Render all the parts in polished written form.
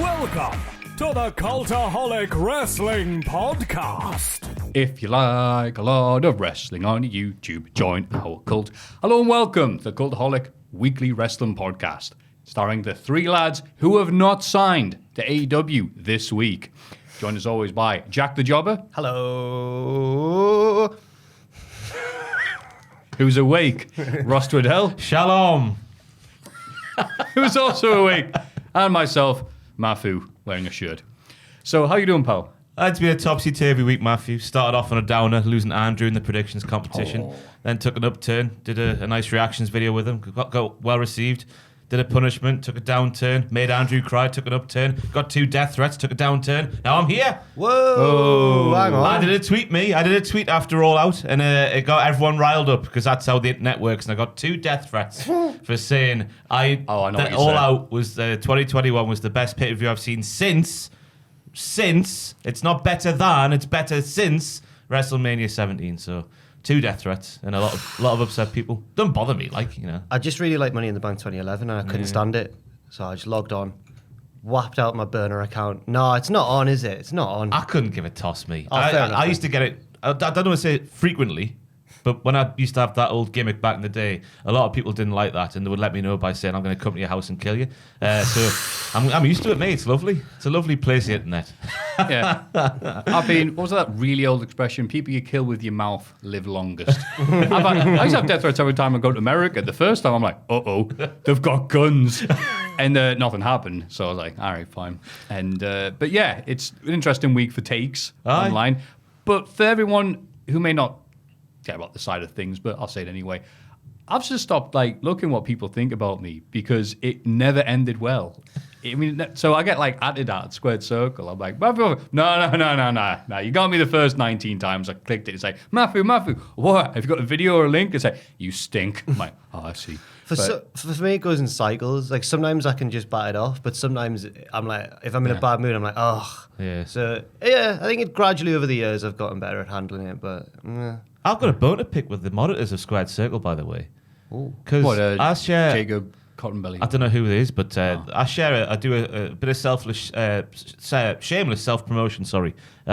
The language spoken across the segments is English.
Welcome to the Cultaholic Wrestling Podcast. If you like a lot of wrestling on YouTube, join our cult. Hello and welcome to the Cultaholic Weekly Wrestling Podcast, starring the three lads who have not signed to AEW this week. Joined as always by Jack the Jobber. Hello. Who's awake, Ross Twiddell. Shalom. Who's also awake, and myself, Maffew, wearing a shirt. So, how you doing, pal? It's been a topsy-turvy week, Maffew. Started off on a downer, losing Andrew in the predictions competition. Then took an upturn, did a nice reactions video with him, got well received. Did a punishment, took a downturn, made Andrew cry, took an upturn, got 2 death threats, took a downturn. Now I'm here. Whoa, hang on. I did a tweet after All Out, and it got everyone riled up because that's how the internet works. And I got 2 death threats for saying I know that All Out was 2021 was the best pay-per-view I've seen since it's not better than, it's better since WrestleMania 17. So 2 death threats and a lot of upset people. Don't bother me, I just really like Money in the Bank 2011 and I couldn't stand it. So I just logged on, whapped out my burner account. No, it's not on, is it? It's not on. I couldn't give a toss, me. Oh, fair enough, I used to get it, I don't want to say it frequently, but when I used to have that old gimmick back in the day, a lot of people didn't like that and they would let me know by saying, I'm going to come to your house and kill you. So I'm used to it, mate. It's lovely. It's a lovely place, the internet. Yeah. I mean, what was that really old expression? People you kill with your mouth live longest. I used to have death threats every time I go to America. The first time I'm like, uh-oh, they've got guns. And nothing happened. So I was like, all right, fine. And but yeah, it's an interesting week for takes online. But for everyone who may not care about the side of things, but I'll say it anyway, I've just stopped looking what people think about me because it never ended well. I mean, so I get added at Squared Circle. I'm like, no. You got me the first 19 times. I clicked it. It's like, Maffew, what? Have you got a video or a link? It's like, you stink. I'm like, oh, I see. For me, it goes in cycles. Like sometimes I can just bat it off, but sometimes I'm like, if I'm in a bad mood, I'm like, oh. Yeah. So yeah, I think it gradually over the years I've gotten better at handling it. But I've got a bone to pick with the monitors of Squared Circle, by the way. Because I share Jacob Cottonbelly. I don't know who it is, but I share. I do a bit of shameless self-promotion.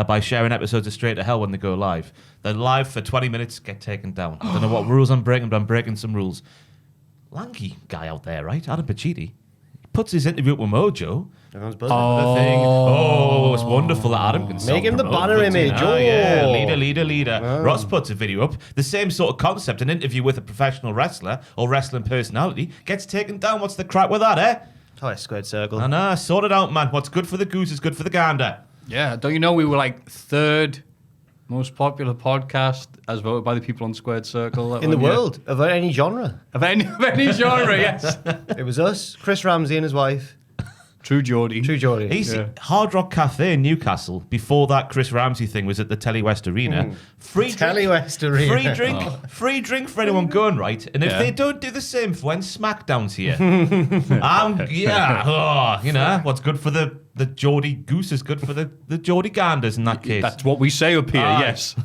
By sharing episodes of Straight to Hell when they go live. They're live for 20 minutes, get taken down. I don't know what rules I'm breaking, but I'm breaking some rules. Lanky guy out there, right? Adam Pacitti. Puts his interview up with Mojo. Everyone's buzzing. The thing. Oh, it's wonderful that Adam can make him the banner image. Oh, yeah, leader. Oh. Ross puts a video up. The same sort of concept, an interview with a professional wrestler or wrestling personality gets taken down. What's the crack with that, eh? Oh, it's Squared Circle. I know, sort it out, man. What's good for the goose is good for the gander. Yeah, don't you know we were 3rd most popular podcast as voted by the people on Squared Circle in the world of any genre. Of any genre, yes. It was us, Chris Ramsey and his wife. True Geordie. He's Hard Rock Cafe in Newcastle. Before that, Chris Ramsey thing was at the Telewest Arena. Free drink for anyone going, right? And if they don't do the same for when SmackDown's here, what's good for the Geordie goose is good for the Geordie ganders in that case. That's what we say up here, yes.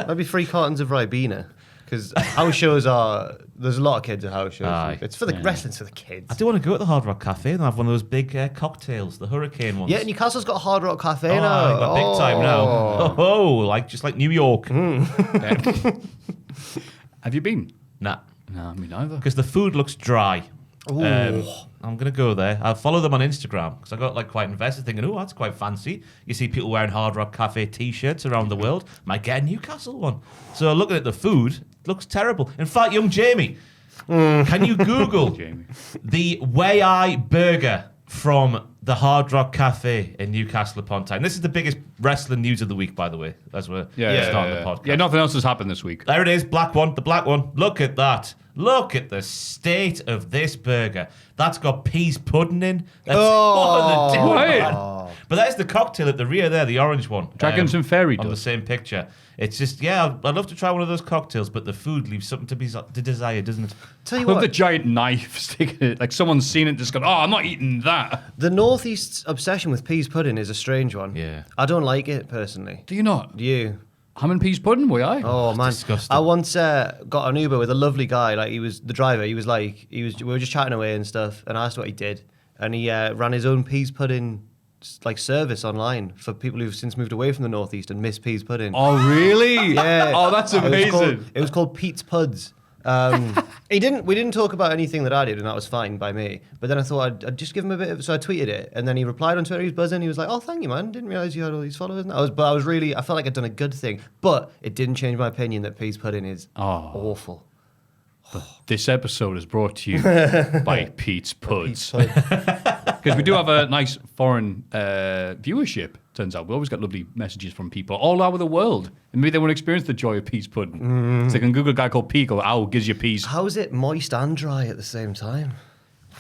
Maybe 3 cartons of Ribena. Because house shows there's a lot of kids at house shows. It's for the wrestling's for the kids. I do want to go to the Hard Rock Cafe and have one of those big cocktails, the hurricane ones. Yeah, Newcastle's got a Hard Rock Cafe now. Got big time now. Just like New York. Have you been? Nah. No, me neither. Because the food looks dry. I'm going to go there. I'll follow them on Instagram because I got quite invested thinking, oh, that's quite fancy. You see people wearing Hard Rock Cafe t-shirts around the world. Might get a Newcastle one. So looking at the food, it looks terrible. In fact, young Jamie, can you Google the Way I Burger from the Hard Rock Cafe in Newcastle upon Tyne? This is the biggest wrestling news of the week, by the way. That's where we're starting the podcast. Yeah, nothing else has happened this week. There it is, the black one. Look at that. Look at the state of this burger. That's got peas pudding in. That's But there's the cocktail at the rear there, the orange one. Dragons and Fairy on the same picture. It's just, I'd love to try one of those cocktails, but the food leaves something to be desired, doesn't it? Tell you what, what, the giant knife sticking it, like someone's seen it and just gone, I'm not eating that. The Northeast's obsession with peas pudding is a strange one. Yeah. I don't like it personally. Do you not? Do you? Ham and peas pudding, were I? Oh man, disgusting. I once got an Uber with a lovely guy. Like he was the driver. We were just chatting away and stuff, and I asked what he did, and he ran his own peas pudding service online for people who've since moved away from the Northeast and miss peas pudding. Oh, really? Yeah. Oh, that's amazing. It was called Pete's Puds. We didn't talk about anything that I did, and that was fine by me. But then I thought I'd just give him a bit of. So I tweeted it, and then he replied on Twitter. He was buzzing. He was like, "Oh, thank you, man. Didn't realize you had all these followers." And I felt like I'd done a good thing, but it didn't change my opinion that peas pudding is awful. This episode is brought to you by Pete's Puds. Because we do have a nice foreign viewership, turns out. We always get lovely messages from people all over the world. And maybe they want to experience the joy of peas pudding. So they can Google a guy called Pete, go, ow, gives you peas. How is it moist and dry at the same time?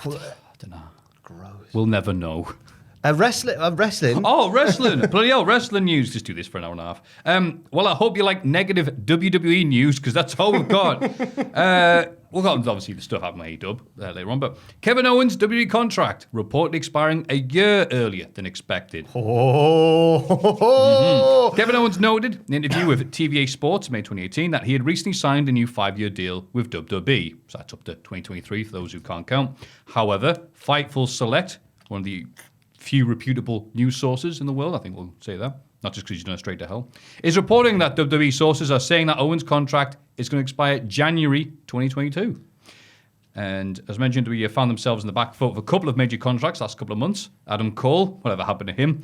I don't know. Gross. We'll never know. Wrestling. Oh, wrestling. Bloody hell, wrestling news. Just do this for an hour and a half. Well, I hope you like negative WWE news, because that's all we've got. We'll got obviously the stuff happening at AEW later on, but Kevin Owens' WWE contract reportedly expiring a year earlier than expected. Kevin Owens noted in an interview with TVA Sports May 2018 that he had recently signed a new 5-year deal with WWE. So that's up to 2023 for those who can't count. However, Fightful Select, one of the few reputable news sources in the world, I think we'll say that, not just because he's done it straight to hell, is reporting that WWE sources are saying that Owens' contract is going to expire January 2022. And as mentioned, we found themselves in the back foot of a couple of major contracts last couple of months. Adam Cole, whatever happened to him,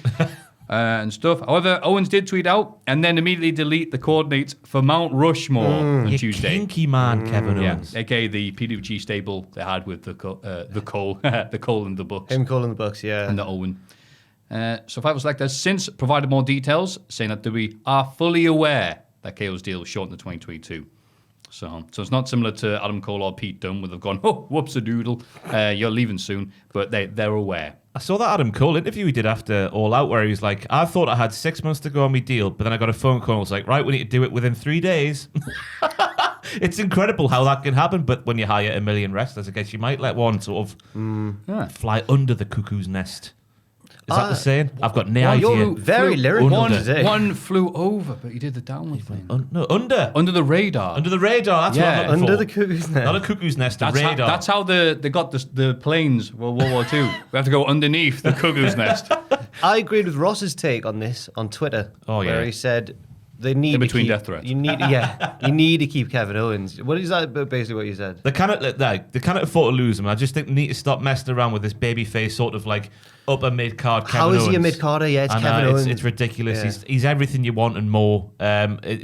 and stuff. However, Owens did tweet out and then immediately delete the coordinates for Mount Rushmore on Tuesday. Kinky man, Kevin Owens. aka the PWG stable they had with the Cole, the Cole and the Bucks. Him calling the Bucks, yeah. And the Owen. So Fightful Select has since provided more details, saying that we are fully aware that KO's deal is shortened to 2022. So it's not similar to Adam Cole or Pete Dunne, where they've gone, oh, whoops-a-doodle, you're leaving soon. But they're aware. I saw that Adam Cole interview he did after All Out, where he was like, I thought I had 6 months to go on my deal, but then I got a phone call and was like, right, we need to do it within 3 days. It's incredible how that can happen, but when you hire a million wrestlers, I guess you might let one sort of fly under the cuckoo's nest. Is that the saying? I've got no idea. You're very lyrical today. One flew over, but he did the downward thing. Under the radar. Under the radar. That's what I'm looking Under for. the cuckoo's nest. Not a cuckoo's nest, a radar. That's how they got the planes, World War II. We have to go underneath the cuckoo's nest. I agreed with Ross's take on this on Twitter. Oh, yeah. Where he said they need In to between keep, death threats. You need to keep Kevin Owens. What is that? Basically, what you said. They cannot afford to lose him. I just think they need to stop messing around with this babyface sort of like upper mid card Kevin Owens. How is he a mid carder? Yeah, it's Kevin Owens. It's ridiculous. Yeah. He's everything you want and more.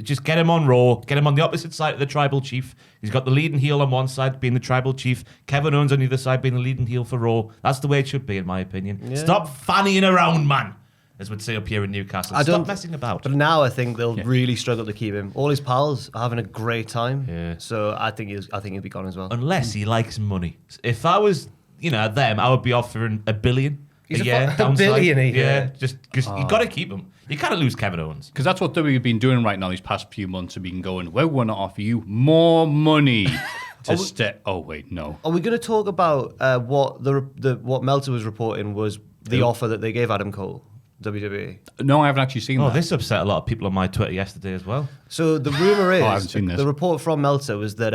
Just get him on Raw. Get him on the opposite side of the tribal chief. He's got the leading heel on one side, being the tribal chief. Kevin Owens on the other side, being the leading heel for Raw. That's the way it should be, in my opinion. Yeah. Stop fannying around, man. As we'd say up here in Newcastle. Stop messing about. But now I think they'll really struggle to keep him. All his pals are having a great time. Yeah. So I think he'll be gone as well. Unless he likes money. If I was, them, I would be offering $1 billion a year. $1 billion a year. Yeah, just because you got to keep him. You can't lose Kevin Owens. Because that's what WWE have been doing right now these past few months. Have been going, we want to offer you more money to stay. Oh wait, no. Are we going to talk about what Meltzer was reporting was the offer that they gave Adam Cole? WWE. No, I haven't actually seen that. This upset a lot of people on my Twitter yesterday as well. So the rumor is, I haven't seen this. The report from Meltzer was that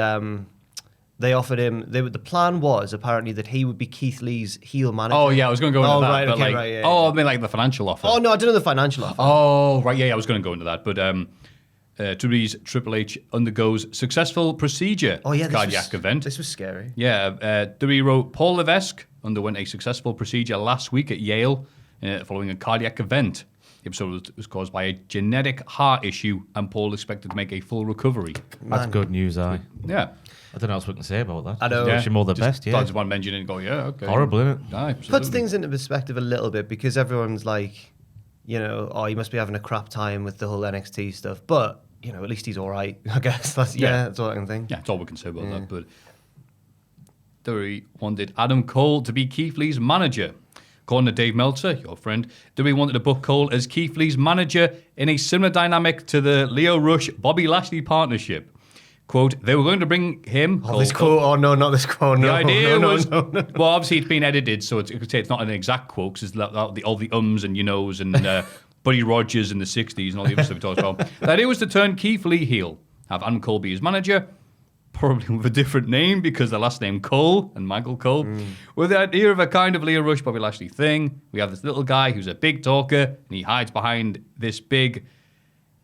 they offered him. The plan was apparently that he would be Keith Lee's heel manager. Oh yeah, I was going to go into that. Right, but okay, like, right, yeah. Oh, I mean like the financial offer. Oh no, I don't know the financial offer. Oh right, yeah, I was going to go into that, but WWE's Triple H undergoes successful procedure. Oh yeah, cardiac event. This was scary. Yeah, WWE wrote Paul Levesque underwent a successful procedure last week at Yale following a cardiac event. The episode was caused by a genetic heart issue, and Paul expected to make a full recovery. That's good news, Yeah. I don't know what else we can say about that. I know. Wish him all the best, I just want to mention it and go, yeah, okay. Horrible, isn't it? Aye, Puts things into perspective a little bit because everyone's like, you must be having a crap time with the whole NXT stuff. But, at least he's all right, I guess. That's all I can think. Yeah, that's all we can say about that. But WWE wanted Adam Cole to be Keith Lee's manager. According to Dave Meltzer, your friend, WWE wanted to book Cole as Keith Lee's manager in a similar dynamic to the Leo Rush-Bobby Lashley partnership. Quote, they were going to bring him... this quote. Oh, no, not this quote. No, the idea was... No. Well, obviously, it's been edited, so it's not an exact quote, because all the ums and you-knows and Buddy Rogers in the 60s and all the other stuff we talked about. The idea was to turn Keith Lee heel, have Adam Cole be his manager, probably with a different name because the last name Cole and Michael Cole, with the idea of a kind of Leo Rush, Bobby Lashley thing. We have this little guy who's a big talker, and he hides behind this big...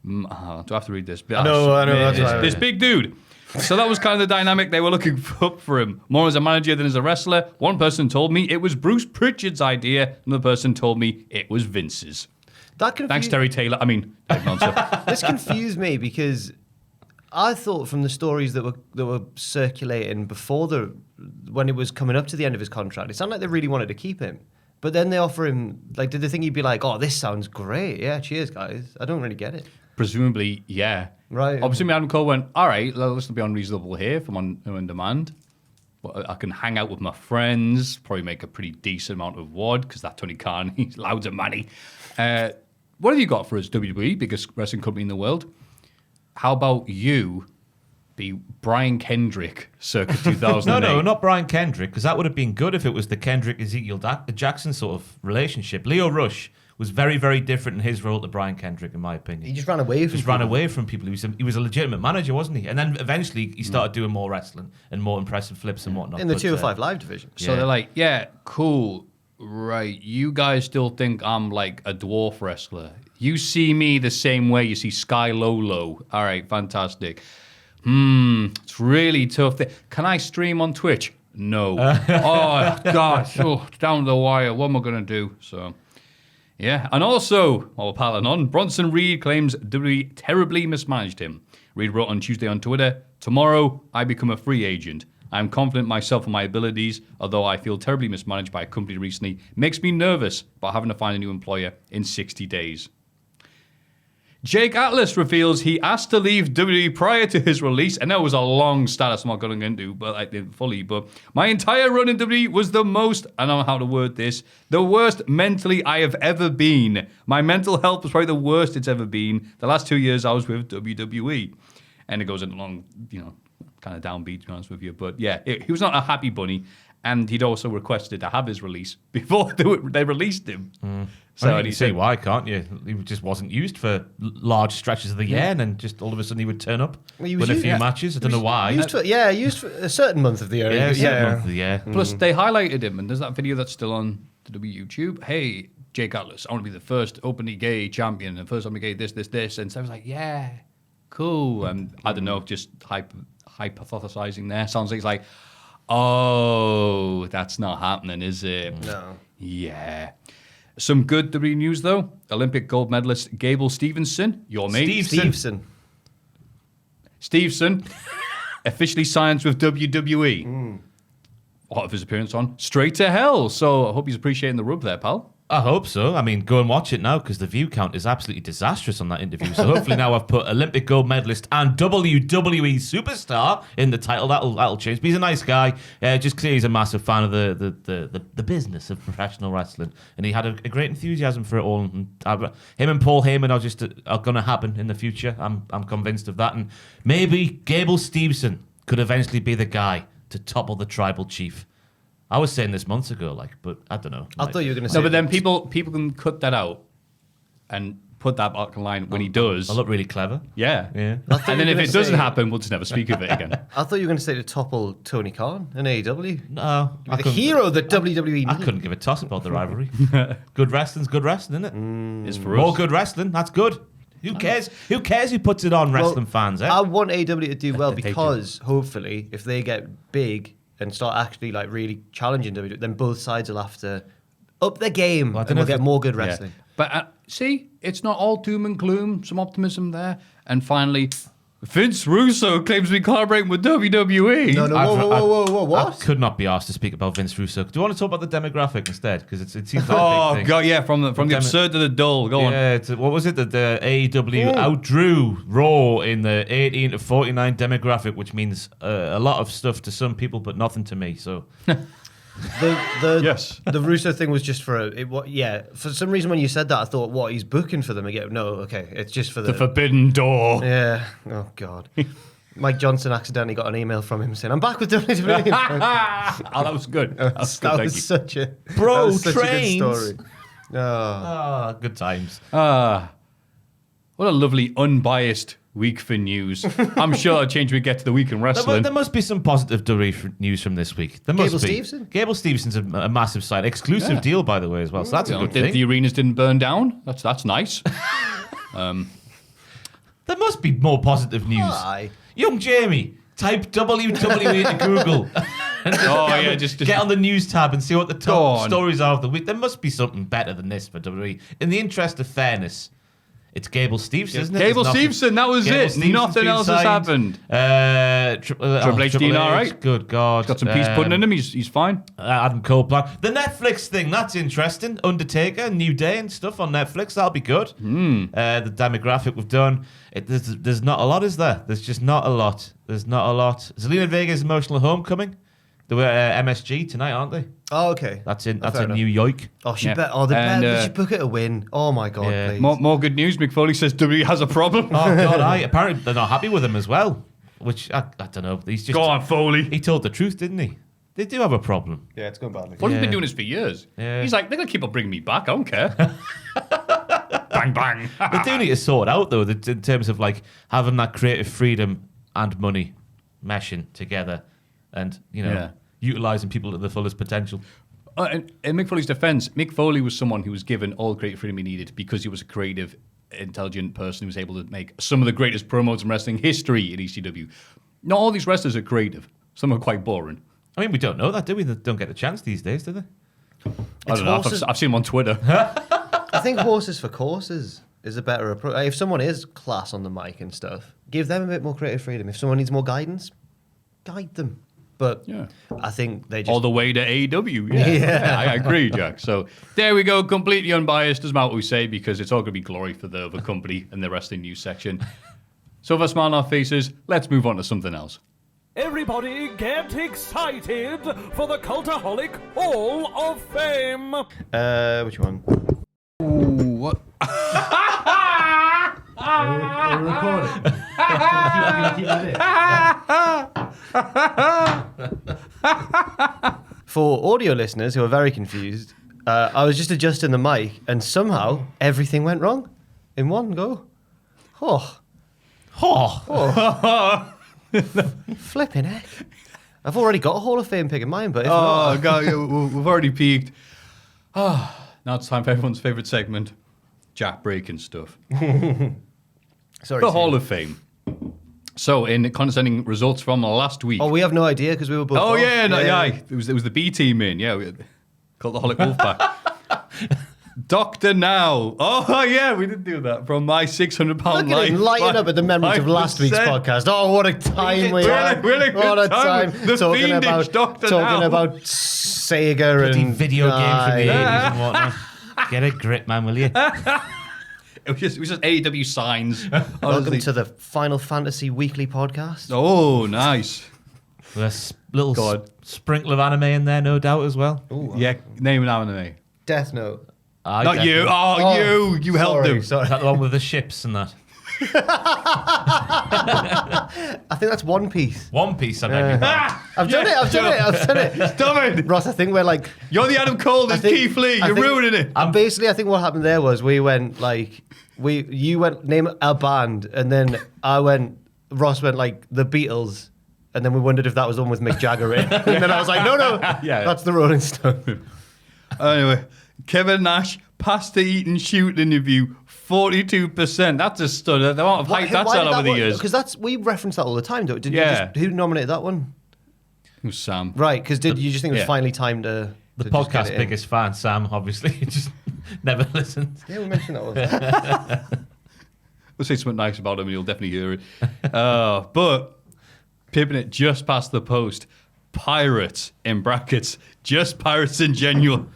do I have to read this? I know. This big dude. So that was kind of the dynamic they were looking for him. More as a manager than as a wrestler. One person told me it was Bruce Pritchard's idea. Another person told me it was Vince's. Thanks, Terry Taylor. I mean, this confused me because I thought from the stories that were circulating before when it was coming up to the end of his contract, it sounded like they really wanted to keep him. But then they offer him, like, did they think he'd be like, oh, this sounds great. Yeah, cheers, guys. I don't really get it. Presumably, yeah. Right. Obviously, Adam Cole went, all right, let's not be unreasonable here from on demand. Well, I can hang out with my friends, probably make a pretty decent amount of wad, because that Tony Khan, he's loads of money. What have you got for us, WWE, biggest wrestling company in the world? How about you be Brian Kendrick circa 2008? No, not Brian Kendrick, because that would have been good if it was the Kendrick-Ezekiel Jackson sort of relationship. Leo Rush was very, very different in his role to Brian Kendrick, in my opinion. He just ran away from people. He was a legitimate manager, wasn't he? And then eventually he started doing more wrestling and more impressive flips and whatnot. In the 205 Live division. So they're like, yeah, cool, right. You guys still think I'm like a dwarf wrestler. You see me the same way you see Sky Lolo. All right, fantastic. It's really tough. Can I stream on Twitch? No. Oh, gosh. Oh, down the wire. What am I going to do? So... yeah, and also, while we're piling on, Bronson Reed claims WWE terribly mismanaged him. Reed wrote on Tuesday on Twitter, tomorrow I become a free agent. I am confident myself and my abilities, although I feel terribly mismanaged by a company recently. Makes me nervous about having to find a new employer in 60 days. Jake Atlas reveals he asked to leave WWE prior to his release. I know it was a long status I'm not going into, but I didn't fully. But my entire run in WWE was the most, I don't know how to word this, the worst mentally I have ever been. My mental health was probably the worst it's ever been. The last 2 years I was with WWE. And it goes into long, kind of downbeat, to be honest with you. But yeah, he was not a happy bunny. And he'd also requested to have his release before they released him. So you see why, can't you? He just wasn't used for large stretches of the year, and then just all of a sudden he would turn up, win a few matches. I don't know why. Used for a certain month of the year. Yeah, a certain month of the year. Plus, they highlighted him, and there's that video that's still on the YouTube. Hey, Jake Atlas, I want to be the first openly gay champion, and first openly gay this. And so I was like, yeah, cool. And I don't know, just hypothesizing there. Sounds like it's like, oh, that's not happening, is it? No. Yeah. Some good WWE news, though. Olympic gold medalist Gable Stevenson, your mate. Stevenson officially signs with WWE. What of his appearance on Straight to Hell. So I hope he's appreciating the rub there, pal. I hope so. I mean, go and watch it now because the view count is absolutely disastrous on that interview. So hopefully now I've put Olympic gold medalist and WWE superstar in the title. That'll change. But he's a nice guy. Just because he's a massive fan of the business of professional wrestling, and he had a great enthusiasm for it all. And him and Paul Heyman are going to happen in the future. I'm convinced of that. And maybe Gable Stevenson could eventually be the guy to topple the tribal chief. I was saying this months ago, but I don't know. I thought you were going to say... No, but then people can cut that out and put that back in line when he does. I look really clever. Yeah. And then if it doesn't happen, we'll just never speak of it again. I thought you were going to say to topple Tony Khan in AEW. No. The hero that WWE needed. I couldn't give a toss about the rivalry. Good wrestling's good wrestling, isn't it? It's for More us. good wrestling, that's good. Who cares? Who cares who puts it on, wrestling fans, eh? I want AEW to do well because, hopefully, if they get big... and start actually really challenging WWE, then both sides will have to up their game and we'll get more good wrestling. Yeah. But see, it's not all doom and gloom, some optimism there. And finally, Vince Russo claims to be collaborating with WWE. No, whoa, what? I could not be asked to speak about Vince Russo. Do you want to talk about the demographic instead? Because it seems like a big oh, thing. God, yeah, from the absurd to the dull. Go on. Yeah, what was it? The AEW outdrew Raw in the 18 to 49 demographic, which means a lot of stuff to some people, but nothing to me. So... The Russo thing was just for for some reason when you said that I thought he's booking for them again. No, okay, it's just for the forbidden door. Yeah. Oh God. Mike Johnson accidentally got an email from him saying I'm back with WWE. Oh, that was good. That was such a good story. Good times. What a lovely unbiased week for news. I'm sure it'll change when we get to the week in wrestling. There must be some positive WWE news from this week. There must Gable be. Stevenson? Gable Stevenson's a massive site. Exclusive deal, by the way, as well. So that's a good thing. The arenas didn't burn down. That's nice. There must be more positive news. Aye. Young Jamie, type WWE into Google. Just get on the news tab and see what the top stories are of the week. There must be something better than this for WWE. In the interest of fairness, it's Gable Stevenson, isn't it? Gable Stevenson, that was it. Nothing else has happened. Triple H doing all right. Good God. He's got some peace pudding in him. He's fine. Adam Cole plan. The Netflix thing, that's interesting. Undertaker, New Day and stuff on Netflix. That'll be good. The demographic we've done. There's not a lot, is there? There's just not a lot. There's not a lot. Zelina Vega's emotional homecoming. They were MSG tonight, aren't they? Oh, okay. That's in New York. Oh, she bet. Oh, they should book it a win. Oh my God, please. More good news. Mick Foley says WWE has a problem. Oh God, apparently they're not happy with him as well. Which I don't know. He's just go on, Foley. He told the truth, didn't he? They do have a problem. Yeah, it's going badly. Foley's been doing this for years. Yeah. He's like, they're gonna keep on bringing me back. I don't care. Bang bang. They do need to sort out though, in terms of like having that creative freedom and money meshing together, and utilizing people to the fullest potential. In Mick Foley's defense, Mick Foley was someone who was given all the creative freedom he needed because he was a creative, intelligent person who was able to make some of the greatest promos in wrestling history in ECW. Not all these wrestlers are creative. Some are quite boring. I mean, we don't know that, do we? They don't get the chance these days, do they? I don't know. I've seen them on Twitter. I think horses for courses is a better approach. If someone is class on the mic and stuff, give them a bit more creative freedom. If someone needs more guidance, guide them. But I think they just... all the way to AEW. Yeah. I agree, Jack. So there we go. Completely unbiased, doesn't matter what we say, because it's all going to be glory for the other company in the wrestling news section. So with a smile on our faces, let's move on to something else. Everybody get excited for the Cultaholic Hall of Fame. Which one? Ooh, what? Are we recording? For audio listeners who are very confused, I was just adjusting the mic and somehow everything went wrong in one go. Flipping heck. I've already got a Hall of Fame pick in mind, but if not... God, we've already peaked. Now it's time for everyone's favourite segment, Jack breaking stuff. Sorry, the Hall of Fame. So, in condescending results from last week... Oh, we have no idea because we were both off. It was the B team in, Cultaholic Wolfpack. Dr. Now. Oh, yeah, we did do that. From my £600 Look at life. him lighting up at the memories of last week's podcast. Oh, what a time we had. What a time. The fiendish Dr. Now. Talking about Sega and... video games from the 80s and whatnot. Get a grip, man, will you? It was just AEW signs. Welcome to the Final Fantasy Weekly Podcast. Oh, nice. With a little sprinkle of anime in there, no doubt, as well. Ooh, yeah, name an anime. Death Note. Not you. Oh, you helped him. Sorry. Is that the one with the ships and that? I think that's One Piece. One Piece, I beg your pardon. I've done it. Stop it. Ross, I think we're like... You're the Adam Cole, there's Keith Lee. You're ruining it. Basically, I think what happened there was we went like... You went name a band, and then Ross went like the Beatles, and then we wondered if that was the one with Mick Jagger in. And then I was like, no, that's the Rolling Stones. Anyway, Kevin Nash, pasta eating shoot interview, 42%. That's a stud. The amount of hype that's had over the years. Because we reference that all the time, don't we? Who nominated that one? It was Sam. Right, because did you just think it was finally time to... The podcast's biggest fan, Sam, obviously. He just never listens. Yeah, we mentioned that one. We'll say something nice about him and you'll definitely hear it. But, pipping it just past the post, Pirates, in brackets, just Pirates in general,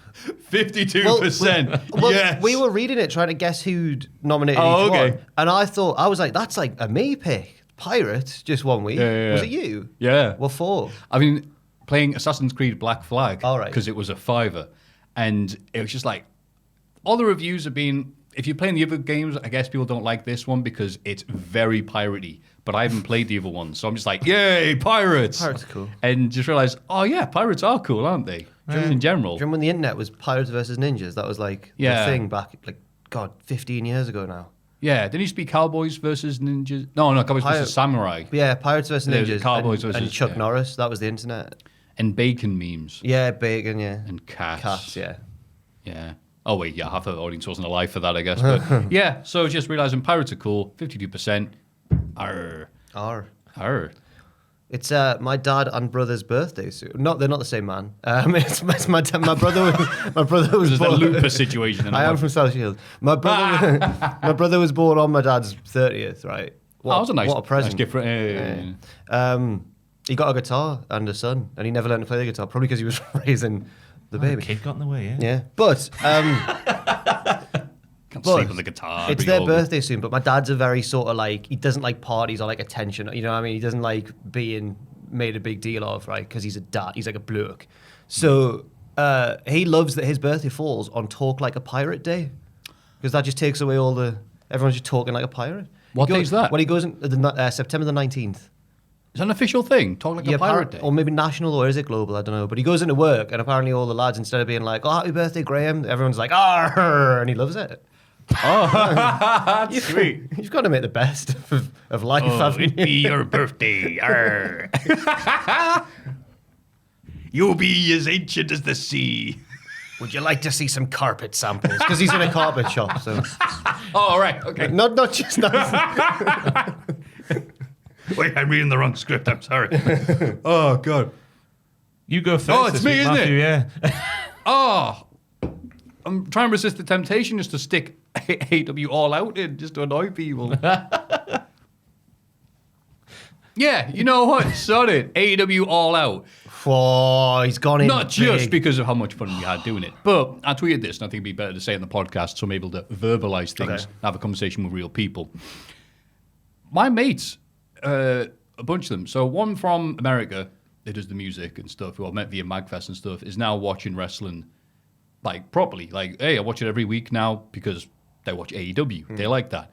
52%. Yes. We were reading it, trying to guess who'd nominated each one. And I was like, that's like a me pick. Pirates, just 1 week. Yeah. Was it you? Yeah. What for? I mean... playing Assassin's Creed Black Flag because it was a $5, and it was just like all the reviews have been. If you're playing the other games, I guess people don't like this one because it's very piratey. But I haven't played the other one, so I'm just like, yay, pirates! Pirates are cool. And just realized, oh yeah, pirates are cool, aren't they? Just in general. Do you remember when the internet was Pirates versus Ninjas? That was like the thing back, 15 years ago now. Yeah, didn't it used to be Cowboys versus Ninjas? No, Cowboys versus Samurai. Yeah, Pirates versus Yeah, Ninjas. Cowboys and versus- Chuck yeah. Norris. That was the internet. And bacon memes. Yeah, bacon. Yeah, And cats. cats. Yeah. Yeah. Oh, wait, yeah, half the audience wasn't alive for that, I guess. But yeah, so just realising pirates are cool. 52%. Arr. Arr. It's my dad and brother's birthday soon. They're not the same man. It's my brother. My brother was There's a born. Looper situation. I am from South Shields. My brother was born on my dad's 30th. Right. That was a nice, what a present. nice gift. He got a guitar and a son, and he never learned to play the guitar, probably because he was raising the The baby. kid got in the way, yeah. Yeah, but Can't But sleep on the guitar. it's be their all- birthday soon. But my dad's a very sort of like, he doesn't like parties or like attention. You know what I mean? He doesn't like being made a big deal of, right? Because he's a dad. He's like a bloke. So he loves that his birthday falls on Talk Like a Pirate Day, because that just takes away all the, everyone's just talking like a pirate. What day is that? Well, he goes in September the 19th. Is that an official thing? Talk like a pirate day. Or maybe national, or is it global? I don't know. But he goes into work, and apparently all the lads, instead of being like, "Oh, happy birthday, Graham," everyone's like, "Ah," and he loves it. That's sweet. You've got to make the best of life, haven't It'd you? be your birthday. Arr. You'll be as ancient as the sea. Would you like to see some carpet samples? Because he's in a carpet shop, so Oh, all right. Okay. not just nice. Wait, I'm reading the wrong script. I'm sorry. Oh, God. You go first. Oh, it's this me, week, isn't Maffew, it? Yeah. Oh, I'm trying to resist the temptation just to stick AEW All Out in just to annoy people. Yeah, you know what? Sorry, AEW All Out. Oh, he's gone in. Not just big. because of how much fun we had doing it, but I tweeted this, and I think it'd be better to say it on the podcast so I'm able to verbalize things, Okay. and have a conversation with real people. My mates, a bunch of them, so one from America, that does the music and stuff, who I met via MagFest and stuff, is now watching wrestling, like, properly. Like, hey, I watch it every week now because they watch AEW. They like that.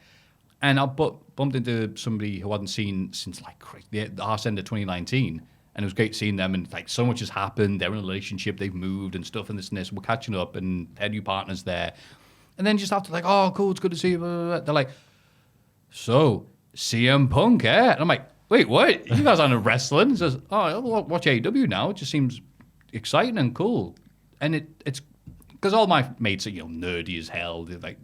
And I bumped into somebody who I hadn't seen since, like, the arse end of 2019. And it was great seeing them, and like so much has happened. They're in a relationship, they've moved and stuff, and this and this. We're catching up, and their new partner's there. And then just after, like, oh, cool, it's good to see you. Blah, blah, blah. They're like, so CM Punk, eh? And I'm like, wait, what? You guys aren't wrestling? He says, oh, I'll watch AEW now. It just seems exciting and cool. And it's because all my mates are, you know, nerdy as hell. They're like,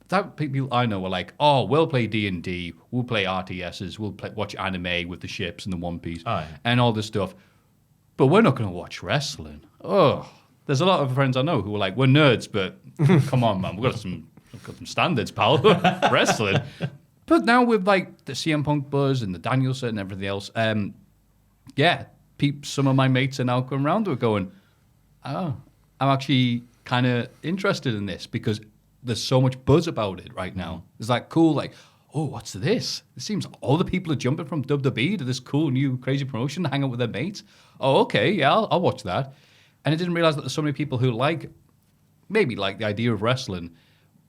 that people I know are like, oh, we'll play D&D, we'll play RTSs, we'll watch anime with the ships and the One Piece Oh, yeah. and all this stuff. But we're not going to watch wrestling. Oh, there's a lot of friends I know who are like, we're nerds, but come on, man, we've got some standards, pal. Wrestling. But now with like the CM Punk buzz and the Danielson and everything else, yeah, some of my mates are now coming around to it going, oh, I'm actually kind of interested in this because there's so much buzz about it right now. It's like cool, like, oh, what's this? It seems all the people are jumping from WWE to this cool new crazy promotion to hang out with their mates. Oh, okay, yeah, I'll watch that. And I didn't realize that there's so many people who maybe like the idea of wrestling,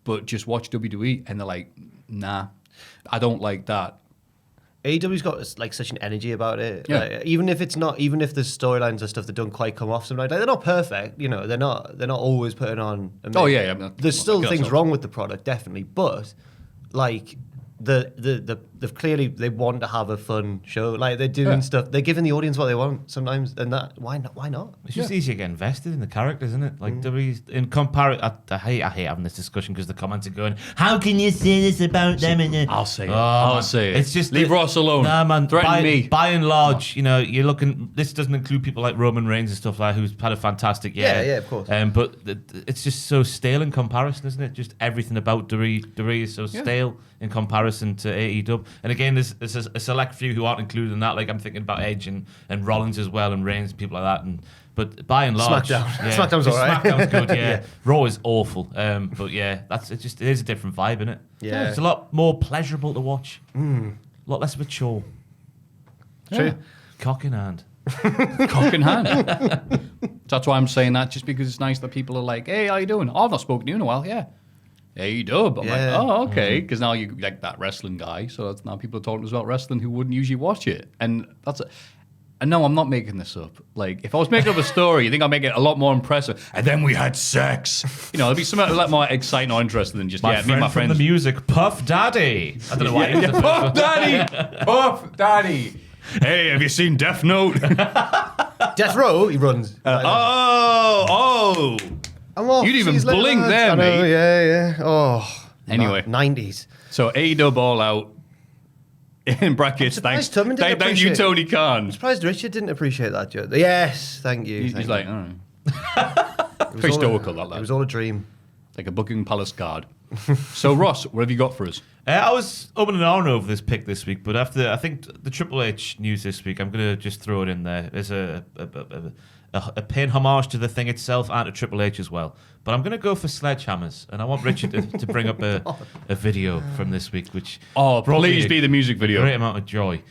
but just watch WWE and they're like, nah, I don't like that. AEW's got like such an energy about it. Yeah. Like, even if the storylines and stuff that don't quite come off sometimes, like, they're not perfect. You know, they're not always putting on. Oh, yeah, I mean, there's still like things ourselves. wrong with the product, definitely, but like they've clearly they want to have a fun show. Like they're doing stuff. They're giving the audience what they want sometimes, and that why not? It's just easier to get invested in the characters, isn't it? Like WWE's in comparison, I hate having this discussion because the comments are going, "How can you say this about them?" And I'll say it. Oh, I'll man. say it. It's just leave Ross alone. Nah, man. Threaten me. By and large, you know, you're looking. This doesn't include people like Roman Reigns and stuff like that, who's had a fantastic year. Yeah, of course. But it's just so stale in comparison, isn't it? Just everything about WWE is so stale in comparison to AEW. And again, there's a select few who aren't included in that. Like I'm thinking about Edge and Rollins as well, and Reigns and people like that. But by and large, SmackDown. yeah, SmackDown's all right. SmackDown's good. Yeah. Raw is awful. But yeah, it is a different vibe, isn't it? Yeah. It's a lot more pleasurable to watch. A lot less of a chore. True. Cock in hand. Cock in hand. That's why I'm saying that, just because it's nice that people are like, hey, how you doing? Oh, I've not spoken to you in a while. Yeah. AEW. I'm Yeah. like, oh, okay. Because now you like that wrestling guy. So now people are talking to us about wrestling who wouldn't usually watch it. And And no, I'm not making this up. Like, if I was making up a story, you think I'd make it a lot more impressive. And then we had sex. You know, it'd be something a lot more exciting or interesting than just, me and my from friends. the music, Puff Daddy. I don't know why. Puff Daddy! Puff Daddy! Hey, have you seen Death Note? Death Row, he runs. Oh! I'm off. You'd even She's little blink lads. there, I know, mate. Yeah. Oh. Anyway. 90s. So, AEW All Out. In brackets, thanks. Tubman didn't Thank you, appreciate- Tony Khan. I'm surprised Richard didn't appreciate that joke. Yes, thank you. He's thank like, you. all right. It was Very all a- stoical, that lad. It was all a dream. Like a Buckingham Palace guard. So, Ross, what have you got for us? I was up and on over this pick this week, but after I think the Triple H news this week, I'm going to just throw it in there. There's a paying homage to the thing itself and to Triple H as well. But I'm going to go for sledgehammers, and I want Richard to bring up a video from this week, which Oh, brought me please be the music video. great amount of joy.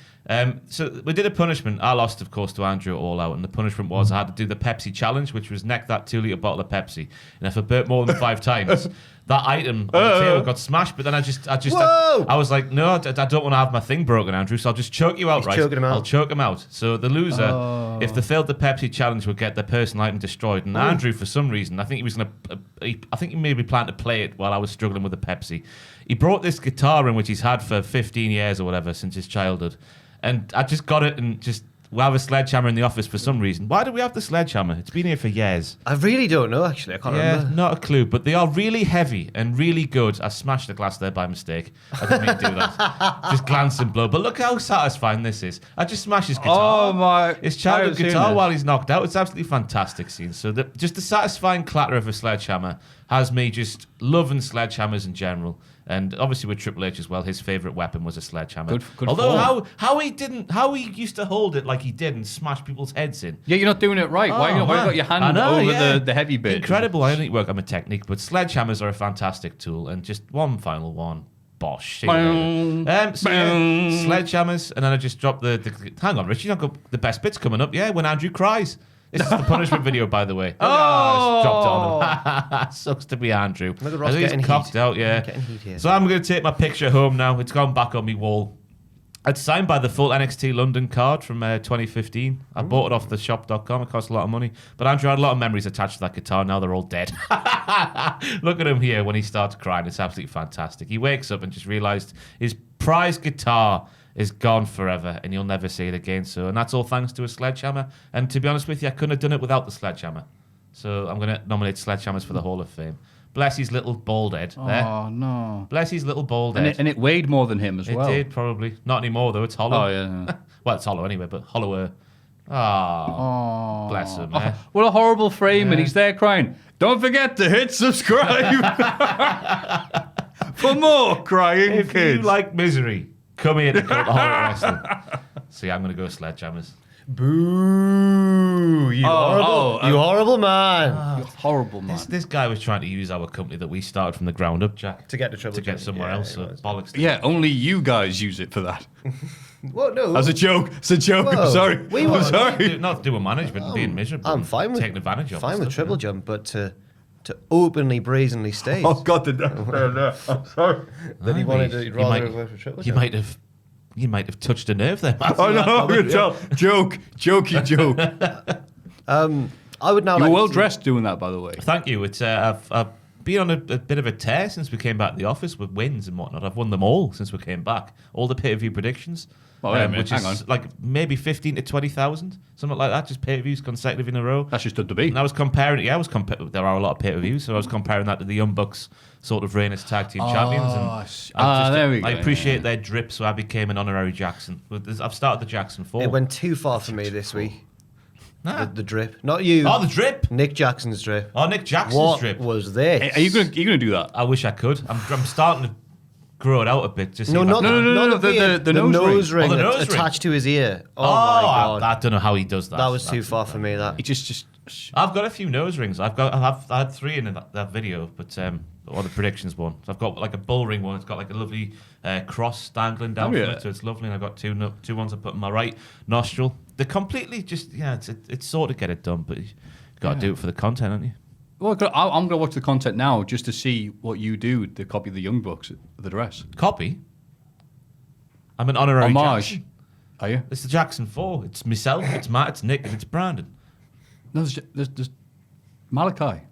So we did a punishment. I lost, of course, to Andrew at All Out, and the punishment was I had to do the Pepsi challenge, which was neck that 2-litre bottle of Pepsi. And if I burnt more than 5 times, that item on the table got smashed. But then I was like, no, I don't want to have my thing broken, Andrew. So I'll just choke you out, He's right? choking him out. I'll choke him out. So the loser, if they failed the Pepsi challenge, would get their personal item destroyed. And Andrew, for some reason, I think he was going to. I think he maybe planned to play it while I was struggling with the Pepsi. He brought this guitar in, which he's had for 15 years or whatever since his childhood. And I just got it and just we have a sledgehammer in the office for some reason. Why do we have the sledgehammer? It's been here for years. I really don't know, actually. I can't remember. Not a clue. But they are really heavy and really good. I smashed the glass there by mistake. I didn't mean to do that. Just glance and blow. But look how satisfying this is. I just smashed his guitar. Oh, my. His childhood I've seen guitar this. while he's knocked out. It's absolutely fantastic scene. So just the satisfying clatter of a sledgehammer has me just loving sledgehammers in general. And obviously with Triple H as well, his favourite weapon was a sledgehammer. Good Although form. how he used to hold it like he did and smash people's heads in. Yeah, you're not doing it right. Why you got your hand over the heavy bit? Incredible. I only work on my technique, but sledgehammers are a fantastic tool. And just one final one. Bosh. Sledgehammers, and then I just dropped the hang on, Richie, I've got the best bits coming up. Yeah, when Andrew cries. This is the punishment video, by the way. Oh! Dropped on him. Sucks to be Andrew. Look at Ross I think getting he's cocked heat. out, yeah. Getting heat here. So I'm going to take my picture home now. It's gone back on my wall. It's signed by the full NXT London card from 2015. I bought it off the shop.com. It cost a lot of money. But Andrew had a lot of memories attached to that guitar. Now they're all dead. Look at him here when he starts crying. It's absolutely fantastic. He wakes up and just realised his prized guitar is gone forever and you'll never see it again. So, and that's all thanks to a sledgehammer. And to be honest with you, I couldn't have done it without the sledgehammer. So I'm going to nominate sledgehammers for the Hall of Fame. Bless his little bald head. There. Oh, no. Bless his little bald head. And it weighed more than him as well. It did, probably. Not anymore, though. It's hollow. Oh, yeah. Well, it's hollow anyway, but hollower. Oh, bless him. Eh? What a horrible frame, and he's there crying. Don't forget to hit subscribe for more crying If kids. you like misery, come here to Cultaholic Wrestling. So yeah, I'm going to go sledgehammers. Boo! You horrible man. You're horrible, man. This guy was trying to use our company that we started from the ground up, Jack. To get to Triple To get H. somewhere Yeah, else. it So was. bollocks. Yeah, only you guys use it for that. What? No. As a joke. It's a joke. Whoa. I'm sorry. We I'm want- sorry. Not doing management and being miserable. I'm fine with taking advantage of fine it with stuff, triple you know. jump, but to openly brazenly state Oh, God, no. I'm sorry. that he wanted to You rather might- have worked for triple You jump. might have touched a nerve there. Matthew. Oh, no, good job. Jokey joke. I would now You were like well to- dressed doing that, by the way. Thank you. It's I've been on a bit of a tear since we came back to the office with wins and whatnot. I've won them all since we came back. All the pay-per-view predictions. Oh, wait a minute, which hang is on. like maybe 15 to 20,000, something like that. Just pay-per-views consecutive in a row. That's just done to be. And I was comparing. Yeah, there are a lot of pay-per-views, so I was comparing that to the Young Bucks sort of reign as tag team champions. And there we go. I appreciate Yeah. their drip, so I became an honorary Jackson. I've started the Jackson 4. It went too far for me this week. Nah. The drip, not you. Oh, the drip. Nick Jackson's drip. Oh, Nick Jackson's What drip. was this? Are you gonna do that? I wish I could. I'm starting to grow it out a bit. Just No, not No, the beard, the nose ring. Oh, the that's nose ring. attached to his ear. Oh, Oh, my god, I don't know how he does that. that was too far for me. That It just I've got a few nose rings. I had 3 in that video, but or the predictions one. So I've got like a bull ring one. It's got like a lovely cross dangling down Oh, from yeah. it, so it's lovely. And I've got two ones I put in my right nostril. They're completely just it's sort of get it done, but you got to do it for the content, haven't you? Well, I'm gonna watch the content now just to see what you do to copy the Young Bucks, the dress. Copy. I'm an honorary Homage. Jackson. Are you? It's the Jackson 4. It's myself, it's Matt, it's Nick, and it's Brandon. No, there's Malachi.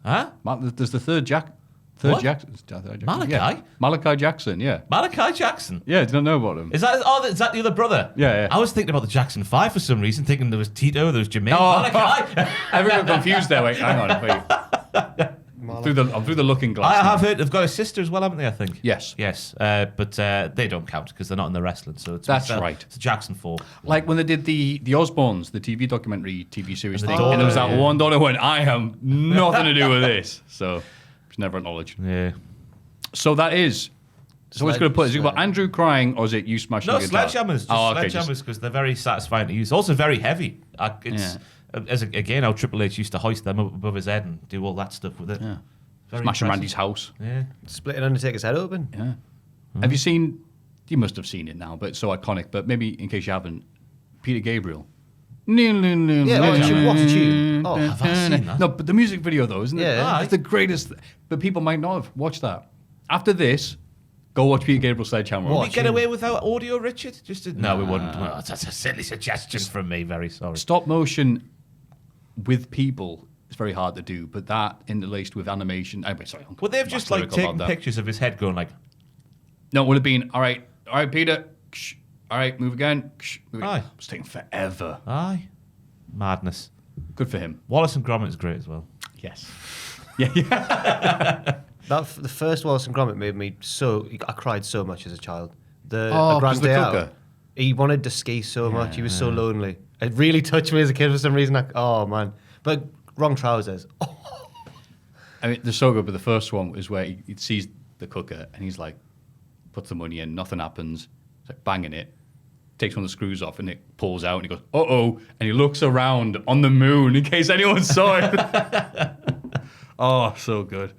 Huh? There's the third Jackson. What? Jackson. Malachi? Yeah. Malachi Jackson, yeah. Malachi Jackson? Yeah, do you not know about him? Is that the other brother? Yeah. I was thinking about the Jackson 5 for some reason, thinking there was Tito, there was Jermaine. Oh. Malachi. Everyone got confused there. Wait, hang on. Wait. I'm through the looking glass. I now. have heard they've got a sister as well, haven't they, I think? Yes. Yes. But they don't count because they're not in the wrestling. So it's That's right. It's Jackson 4. Like when they did the Osbournes, the TV documentary, TV series And the thing, daughter, and there was that yeah. one daughter went, I have nothing to do with this. So it's never acknowledged. Yeah. So that is. So what's going to put? Is it about Andrew crying or is it you smashing No, the guitar? sledgehammers. Just okay, sledgehammers because they're very satisfying to use. Also very heavy. Again, how Triple H used to hoist them up above his head and do all that stuff with it. Yeah. Very Smashing impressive. Randy's house. Yeah. Splitting Undertaker's head open. Yeah. Have you seen? You must have seen it now, but it's so iconic. But maybe in case you haven't, Peter Gabriel. Yeah, what's the tune? Oh, have I seen that? No, but the music video though, isn't it? Yeah. It's the greatest. But people might not have watched that. After this, go watch Peter Gabriel Sledgehammer. Would we get away without audio, Richard? No, we wouldn't. Well, that's a silly suggestion from me. Very sorry. Stop motion with people is very hard to do, but that interlaced with animation. Anyway, sorry. Would they have just like taken pictures of his head going like... No, it would have been, all right, Peter. Ksh, all right, move again. Ksh, move again. Aye. It was taking forever. Aye. Madness. Good for him. Wallace and Gromit is great as well. Yes. Yeah. The first Wallace and Gromit made me so... I cried so much as a child. A 'cause Grand the Day cooker. Out. He wanted to ski so much. He was so lonely. It really touched me as a kid for some reason. Oh, man. But wrong trousers. I mean, they're so good, but the first one is where he sees the cooker and he's like, puts the money in, nothing happens. He's like banging it, takes one of the screws off and it pulls out and he goes, uh-oh. And he looks around on the moon in case anyone saw it. Oh, so good.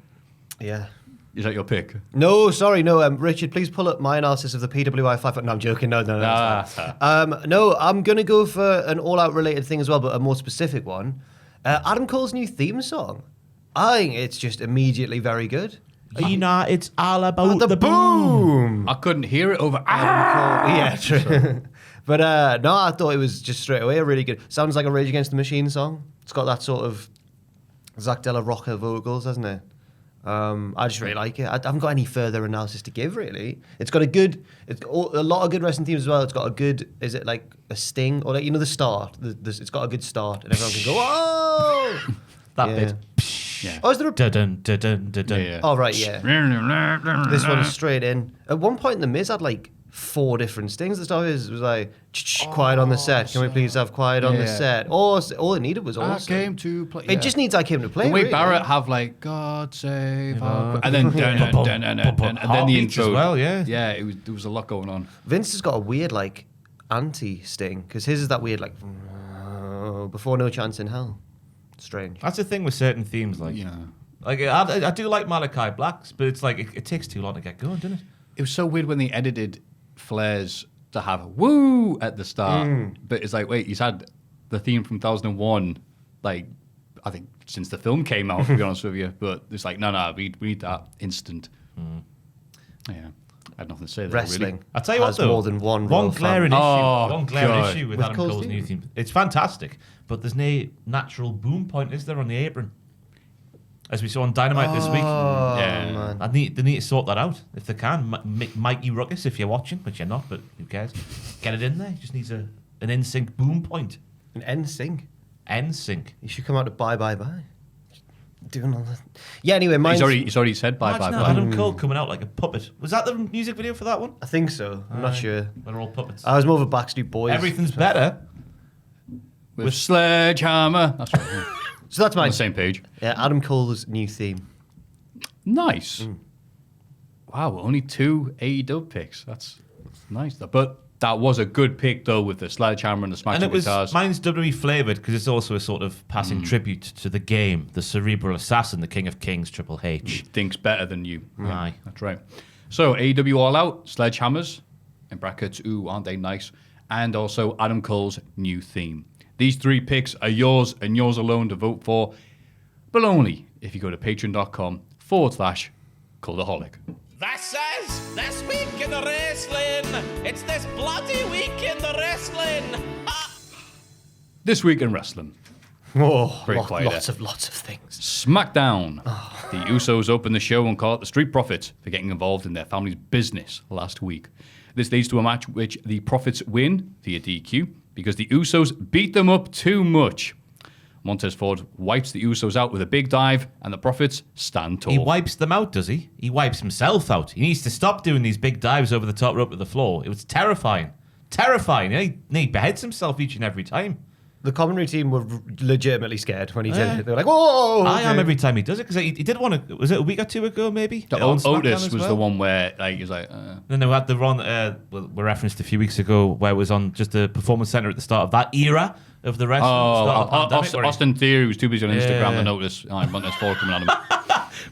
Yeah. Is that your pick? No, sorry, no. Richard, please pull up my analysis of the PWI 5. No, I'm joking. No. No, I'm going to go for an all-out related thing as well, but a more specific one. Adam Cole's new theme song. I think it's just immediately very good. It's all about The boom! I couldn't hear it over. Yeah, true. But no, I thought it was just straight away really good. Sounds like a Rage Against the Machine song. It's got that sort of Zach Della Rocca vocals, hasn't it? I just really like it. I haven't got any further analysis to give, really. It's got a lot of good wrestling themes as well. It's got a good, is it like a sting? Or like, the start. It's got a good start and everyone can go, oh! that bit. Yeah. Oh, is there a... Dun, dun, dun, dun, dun. Yeah. Oh, right, yeah. This one is straight in. At one point, The Miz had like 4 different stings. The stuff it was like, quiet on the set. Can we please have quiet on the set? Or all it needed was I awesome. came to play. It just needs I came to play. The way really. Barrett have like God save our... and then and then the Heartbeats intro as well, yeah. Yeah, there was a lot going on. Vince has got a weird like anti-sting because his is that weird like before No Chance in Hell. Strange. That's the thing with certain themes, like... Yeah. Like, I do like Malachi Black's, but it's like, it takes too long to get going, doesn't it? It was so weird when they edited Flair's to have woo at the start, but it's like, wait, he's had the theme from 2001, like I think since the film came out, to be honest with you. But it's like, no, we need that instant. Yeah, I had nothing to say there. Wrestling. Really. I'll tell you what, has though. more than one royal glaring family. issue. Oh, One glaring God. issue with With Adam Cole's Cole's theme? new theme. It's fantastic, but there's no natural boom point, is there, on the apron? As we saw on Dynamite this week. Oh, Yeah. man. They need to sort that out if they can. Mikey Ruckus, if you're watching, which you're not, but who cares? Get it in there. Just needs an in-sync boom point. An N-Sync. N-sync. You should come out to bye. Doing all that. Yeah, anyway, mine's... He's already said bye. Imagine Adam Cole coming out like a puppet. Was that the music video for that one? I think so. I'm not sure. They're all puppets. I was more of a Backstreet Boys. Everything's better. With Sledgehammer. That's right. Yeah. So that's On mine. the same page. Yeah, Adam Cole's new theme. Nice. Wow, only 2 AEW picks. That's nice. But that was a good pick, though, with the sledgehammer and the And smashing it was guitars. mine's WWE flavored because it's also a sort of passing tribute to the game, the cerebral assassin, the King of Kings, Triple H. Thinks better than you. Aye. That's right. So, AEW All Out, Sledgehammers, in brackets, ooh, aren't they nice? And also Adam Cole's new theme. These 3 picks are yours and yours alone to vote for, but only if you go to patreon.com/Cultaholic. This is This Week in the Wrestling. It's this bloody week in the wrestling. This week in wrestling. Oh, Very quiet. lots of things. SmackDown. The Usos opened the show and caught the Street Profits for getting involved in their family's business last week. This leads to a match which the Profits win via DQ because the Usos beat them up too much. Montez Ford wipes the Usos out with a big dive, and the Profits stand tall. He wipes them out, does he? He wipes himself out. He needs to stop doing these big dives over the top rope of the floor. It was terrifying. Terrifying. He beheads himself each and every time. The commentary team were legitimately scared when he did it. They were like, "Whoa!" I am every time he does it because he did one. Was it a week or two ago? Maybe. Otis was the one where he was like. Then they had the run. We referenced a few weeks ago where it was on just the Performance Center at the start of that era of the wrestling. Austin Theory was too busy on Instagram to notice Montez Ford coming at him.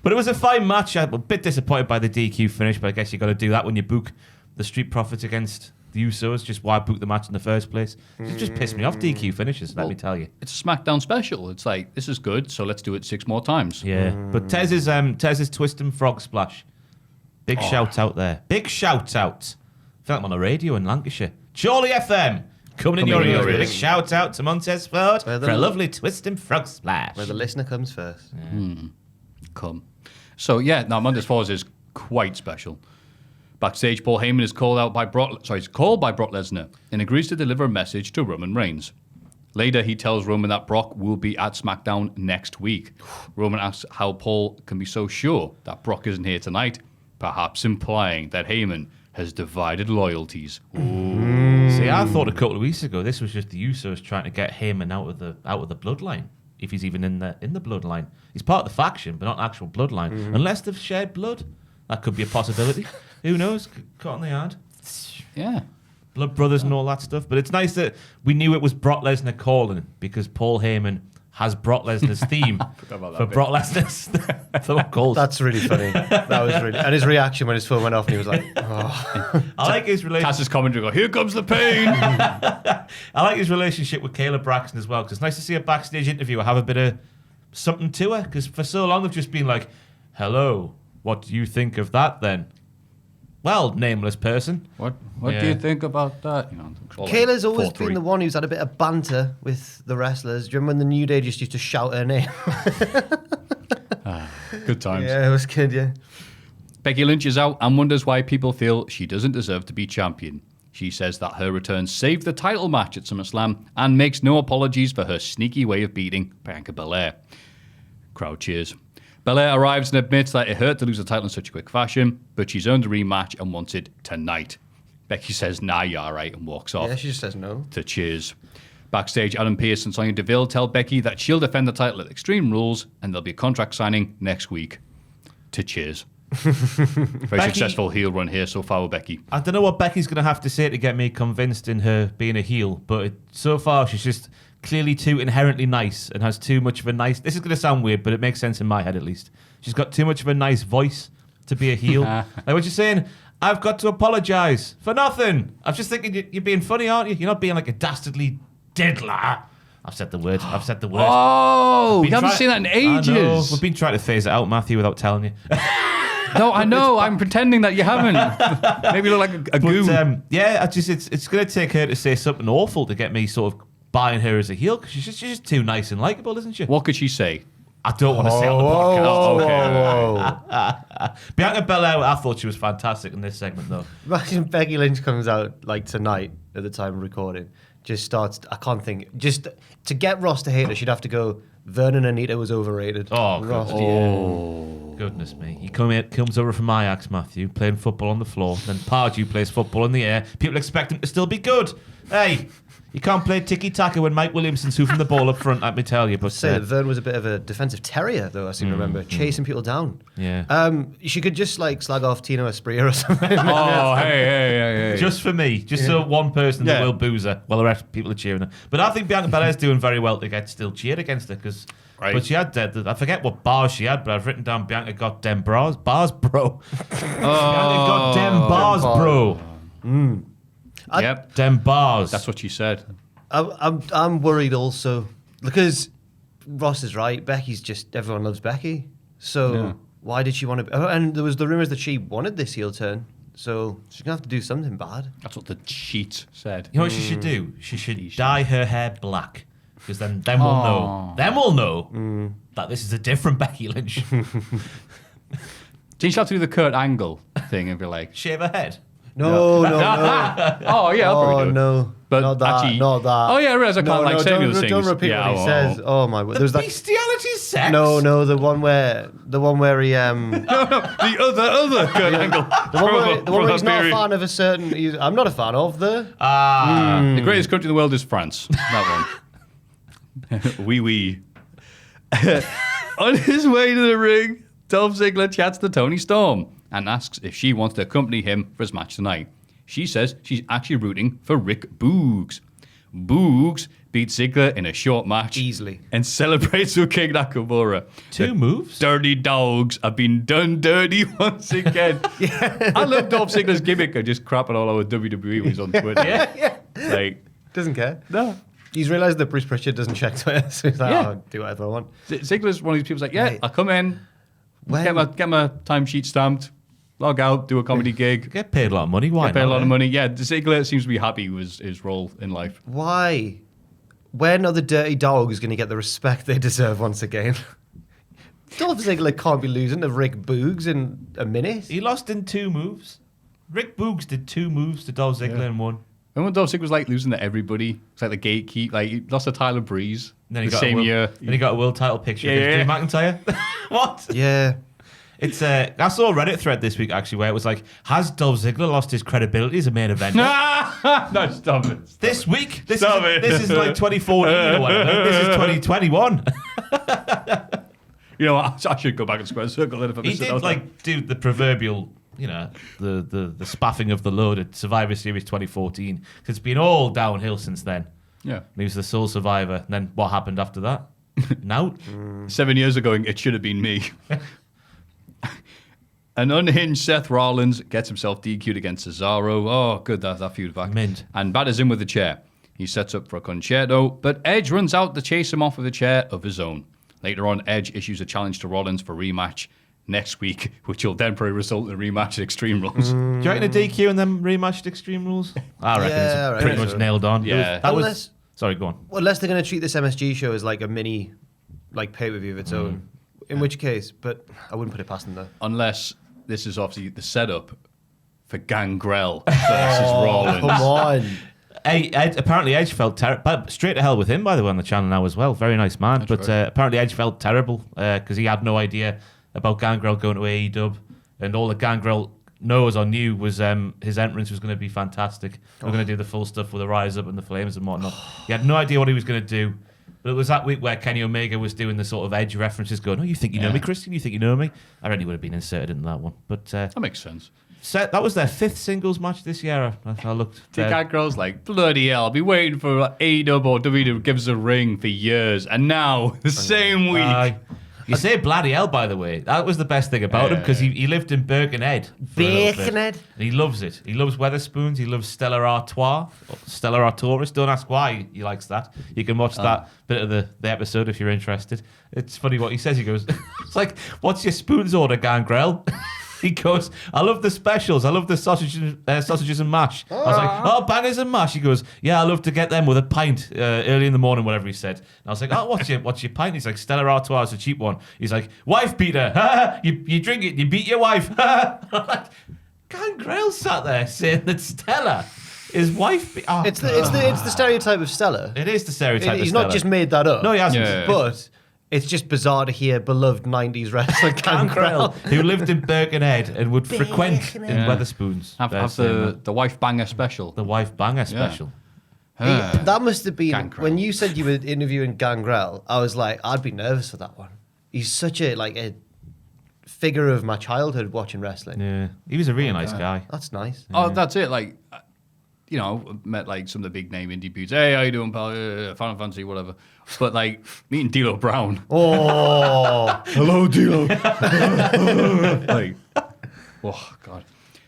But it was a fine match. I'm a bit disappointed by the DQ finish, but I guess you got to do that when you book the Street Profits against the Usos. Just why book the match in the first place? It just pissed me off, DQ finishes, let me tell you. It's a SmackDown special. It's like, this is good, so let's do it 6 more times. Yeah, but Tez's twist and frog splash. Big shout out there. Big shout out. I feel like I'm on the radio in Lancashire. Chorley FM. Coming in your ears. Big shout out to Montez Ford for a lovely twist and frog splash. Where the listener comes first. Come. So, Montez Ford is quite special. Backstage, Paul Heyman is called by Brock Lesnar and agrees to deliver a message to Roman Reigns. Later, he tells Roman that Brock will be at SmackDown next week. Roman asks how Paul can be so sure that Brock isn't here tonight, perhaps implying that Heyman has divided loyalties. Ooh. See, I thought a couple of weeks ago this was just the Usos trying to get Heyman out of the bloodline, if he's even in the bloodline. He's part of the faction, but not actual bloodline, unless they've shared blood. That could be a possibility. Who knows? Caught on the yard. Yeah. Blood brothers and all that stuff. But it's nice that we knew it was Brock Lesnar calling because Paul Heyman has Brock Lesnar's theme for Brock Lesnar's phone calls. That's really funny. That was really... And his reaction when his phone went off and he was like, oh. I like his relationship. Cass's commentary go, here comes the pain. I like his relationship with Kayla Braxton as well because it's nice to see a backstage interviewer have a bit of something to her because for so long they've just been like, hello, what do you think of that then? Well, nameless person. What do you think about that? Kayla's always been the one who's had a bit of banter with the wrestlers. Do you remember when the New Day just used to shout her name? Good times. Yeah, it was good, yeah. Becky Lynch is out and wonders why people feel she doesn't deserve to be champion. She says that her return saved the title match at SummerSlam and makes no apologies for her sneaky way of beating Bianca Belair. Crowd cheers. Belair arrives and admits that it hurt to lose the title in such a quick fashion, but she's earned a rematch and wants it tonight. Becky says, nah, you're all right, and walks off. Yeah, she just says no. To cheers. Backstage, Adam Pearce and Sonya Deville tell Becky that she'll defend the title at Extreme Rules and there'll be a contract signing next week. To cheers. Very successful heel run here so far with Becky. I don't know what Becky's going to have to say to get me convinced in her being a heel, but so far she's just clearly too inherently nice and has too much of a nice... This is going to sound weird, but it makes sense in my head at least. She's got too much of a nice voice to be a heel. Like what you're saying, I've got to apologise for nothing. I was just thinking you're being funny, aren't you? You're not being like a dastardly diddler. I've said the word. Oh, we haven't seen that in ages. I know. We've been trying to phase it out, Maffew, without telling you. No, I know. I'm pretending that you haven't. Maybe you look like a goon. It's going to take her to say something awful to get me sort of buying her as a heel because she's just too nice and likable, isn't she? What could she say? I don't want to say on the podcast. Okay. Bianca Belair, I thought she was fantastic in this segment, though. Imagine Becky Lynch comes out like tonight at the time of recording, just starts, I can't think, just to get Ross to hate her, she'd have to go, Vernon Anita was overrated. Oh, Ross, goodness me. He comes over from Ajax, Maffew, playing football on the floor. Then Pardew plays football in the air. People expect him to still be good. Hey, you can't play tiki-taka when Mike Williamson's hoofing the ball up front, let me tell you. But say that Vern was a bit of a defensive terrier, though, I seem to remember, chasing people down. Yeah. She could just like slag off Tino Espria or something. Oh, hey. Just for me. Just so one person that will booze her while the rest of people are cheering her. But I think Bianca Belair's doing very well to get still cheered against her because... Right. But she had, I forget what bars she had, but I've written down Bianca goddamn bars, bro. Bianca goddamn bars, bro. Yep. Dem bars. That's what she said. I'm worried also because Ross is right. Becky's just, everyone loves Becky. So why did she want to? Oh, and there was the rumors that she wanted this heel turn, so she's gonna have to do something bad. That's what the cheat said. You know what she should do? She should dye her hair black, because then we'll know. Then we'll know that this is a different Becky Lynch. Didn't she have to do the Kurt Angle thing and be like, Shave her head. No. oh yeah, I'll probably do it. No. But not that. actually, not that. Oh yeah, I realize I can't like say those things. Don't repeat what he says. Oh my word. There's that. Bestiality sex. No, the one where he the other Kurt Angle. the one where he's not a fan of a certain. I'm not a fan of the. The greatest country in the world is France. That one. Oui. On his way to the ring, Dolph Ziggler chats to Toni Storm and asks if she wants to accompany him for his match tonight. She says she's actually rooting for Rick Boogs. Boogs beats Ziggler in a short match. Easily. And celebrates with King Nakamura. Two moves? Dirty dogs have been done dirty once again. I love Dolph Ziggler's gimmick of just crapping all over WWE when he's on Twitter. Yeah. Like, Doesn't care. no. He's realised that Bruce Pritchard doesn't check Twitter, so he's like, I'll do whatever I want. Ziggler's one of these people who's like, yeah, Right. I'll come in, When- get my timesheet stamped, log out, do a comedy gig, Get paid a lot of money. Why get paid a not, lot eh? of money. Yeah, Ziggler seems to be happy with his role in life. Why? When are the dirty dogs going to get the respect they deserve once again? Dolph Ziggler can't be losing to Rick Boogs in a minute. He lost in 2 moves. Rick Boogs did 2 moves to Dolph Ziggler in one. Remember when Dolph Ziggler was like losing to everybody? It's like the gatekeep. Like he lost to Tyler Breeze Then he the got same year. Then he got a world title picture Yeah, against Drew McIntyre. What? Yeah. It's I saw a Reddit thread this week actually where it was like, has Dolph Ziggler lost his credibility as a main eventer? No, stop it. This week? This Stop it. is like 2014 or whatever. This is 2021. You know what? I should go back and square circle then if I He missed it. I did was like do the proverbial, you know, the spaffing of the load at Survivor Series 2014. It's been all downhill since then. yeah. And he was the sole survivor. And then what happened after that? Now? 7 years ago, it should have been me. An unhinged Seth Rollins gets himself DQ'd against Cesaro. Oh, good, that feud back. Mint. And batters him with a chair. He sets up for a concerto, but Edge runs out to chase him off with a chair of his own. Later on, Edge issues a challenge to Rollins for rematch next week, which will then probably result in a rematch at Extreme Rules. Do you reckon a DQ and then rematched Extreme Rules? I reckon Yeah, it's I reckon pretty much so. nailed on. Yeah. That was. Unless- Sorry, go on. Well, unless they're going to treat this MSG show as like a mini, like pay-per-view of its own. In which case, but I wouldn't put it past them though. Unless this is obviously the setup for Gangrel versus Rollins. Come on. Hey, apparently Edge felt terrible. But straight to hell with him, by the way, on the channel now as well. Very nice man. That's But apparently Edge felt terrible because he had no idea about Gangrel going to AEW. And all that Gangrel knows or knew was his entrance was going to be fantastic. We're going to do the full stuff with the Rise Up and the Flames and whatnot. He had no idea what he was going to do. But it was that week where Kenny Omega was doing the sort of Edge references going, oh, you think you know me, Christian? You think you know me? I reckon he would have been inserted in that one. But That makes sense. Seth, that was their 5th singles match this year. I looked. Gangrel's like, bloody hell, I'll be waiting for AEW or WWE to give us a ring for years. And now, the same week. You say bloody hell, by the way. That was the best thing about him because he lived in Birkenhead. for a little bit. Birkenhead? And he loves it. He loves Weatherspoons. He loves Stella Artois. Stella Artois. Don't ask why he likes that. You can watch that bit of the episode if you're interested. It's funny what he says. He goes, it's like, what's your spoons order, Gangrel? He goes, I love the specials. I love the sausages and mash. I was like, oh, bangers and mash. He goes, yeah, I love to get them with a pint early in the morning, whatever he said. And I was like, oh, what's your pint? He's like, Stella Artois is a cheap one. He's like, wife beater. you drink it, you beat your wife. I'm like, Gangrel sat there saying that Stella is wife. It's the stereotype of Stella. It is the stereotype. He's of not Stella. just made that up. No, he hasn't. Yeah. But it's just bizarre to hear beloved 90s wrestler Gangrel. who lived in Birkenhead and would frequent in Weatherspoons. Have the wife banger special. the wife banger special. That must have been Gangrel. when you said you were interviewing Gangrel. I was like, I'd be nervous for that one. He's such a figure of my childhood watching wrestling. Yeah, he was a really nice guy. That's nice. Oh, that's it. Like, you know, met like some of the big name indie dudes. Hey, how you doing, pal? Final Fantasy, whatever. But like meeting D'Lo Brown. Oh, Hello, D'Lo. Like, oh god.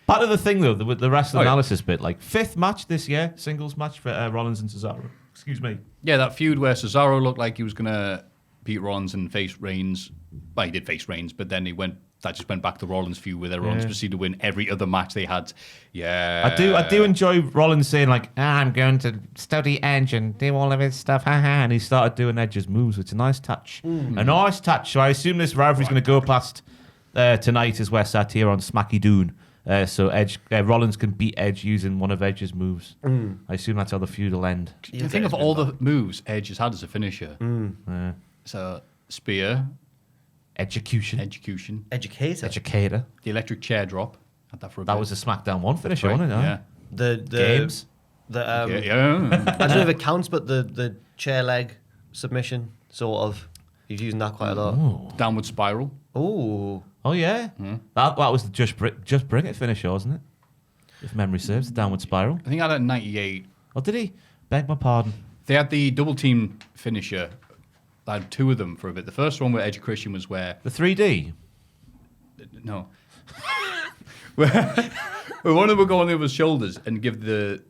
Part of the thing though, with the wrestling analysis bit, like 5th match this year, singles match for Rollins and Cesaro. Excuse me. Yeah, that feud where Cesaro looked like he was gonna Pete Rollins and face Reigns. Well, he did face Reigns, but then that just went back to Rollins' feud where Rollins proceeded to win every other match they had. Yeah. I do enjoy Rollins saying like, I'm going to study Edge and do all of his stuff, and he started doing Edge's moves. It's a nice touch. A nice touch. So I assume this rivalry's going to go past tonight as we're sat here on Smacky Doon. So Rollins can beat Edge using one of Edge's moves. I assume that's how the feud will end. You think of all the moves Edge has had as a finisher. So spear, Educator. the electric chair drop. Had that for a bit. That was a SmackDown 1 finisher, wasn't it? Yeah. The Games. I don't Yeah. know if it counts, but the chair leg submission, sort of. He's using that quite a lot. Downward spiral. Ooh. Oh yeah, that was the just bring it finisher, wasn't it? If memory serves, the downward spiral. I think I had it in 98. Oh, did he? Beg my pardon. They had the double team finisher. I had two of them for a bit. The first one with Edge and Christian was where The 3D. no, where one of them would go on the other's shoulders and give the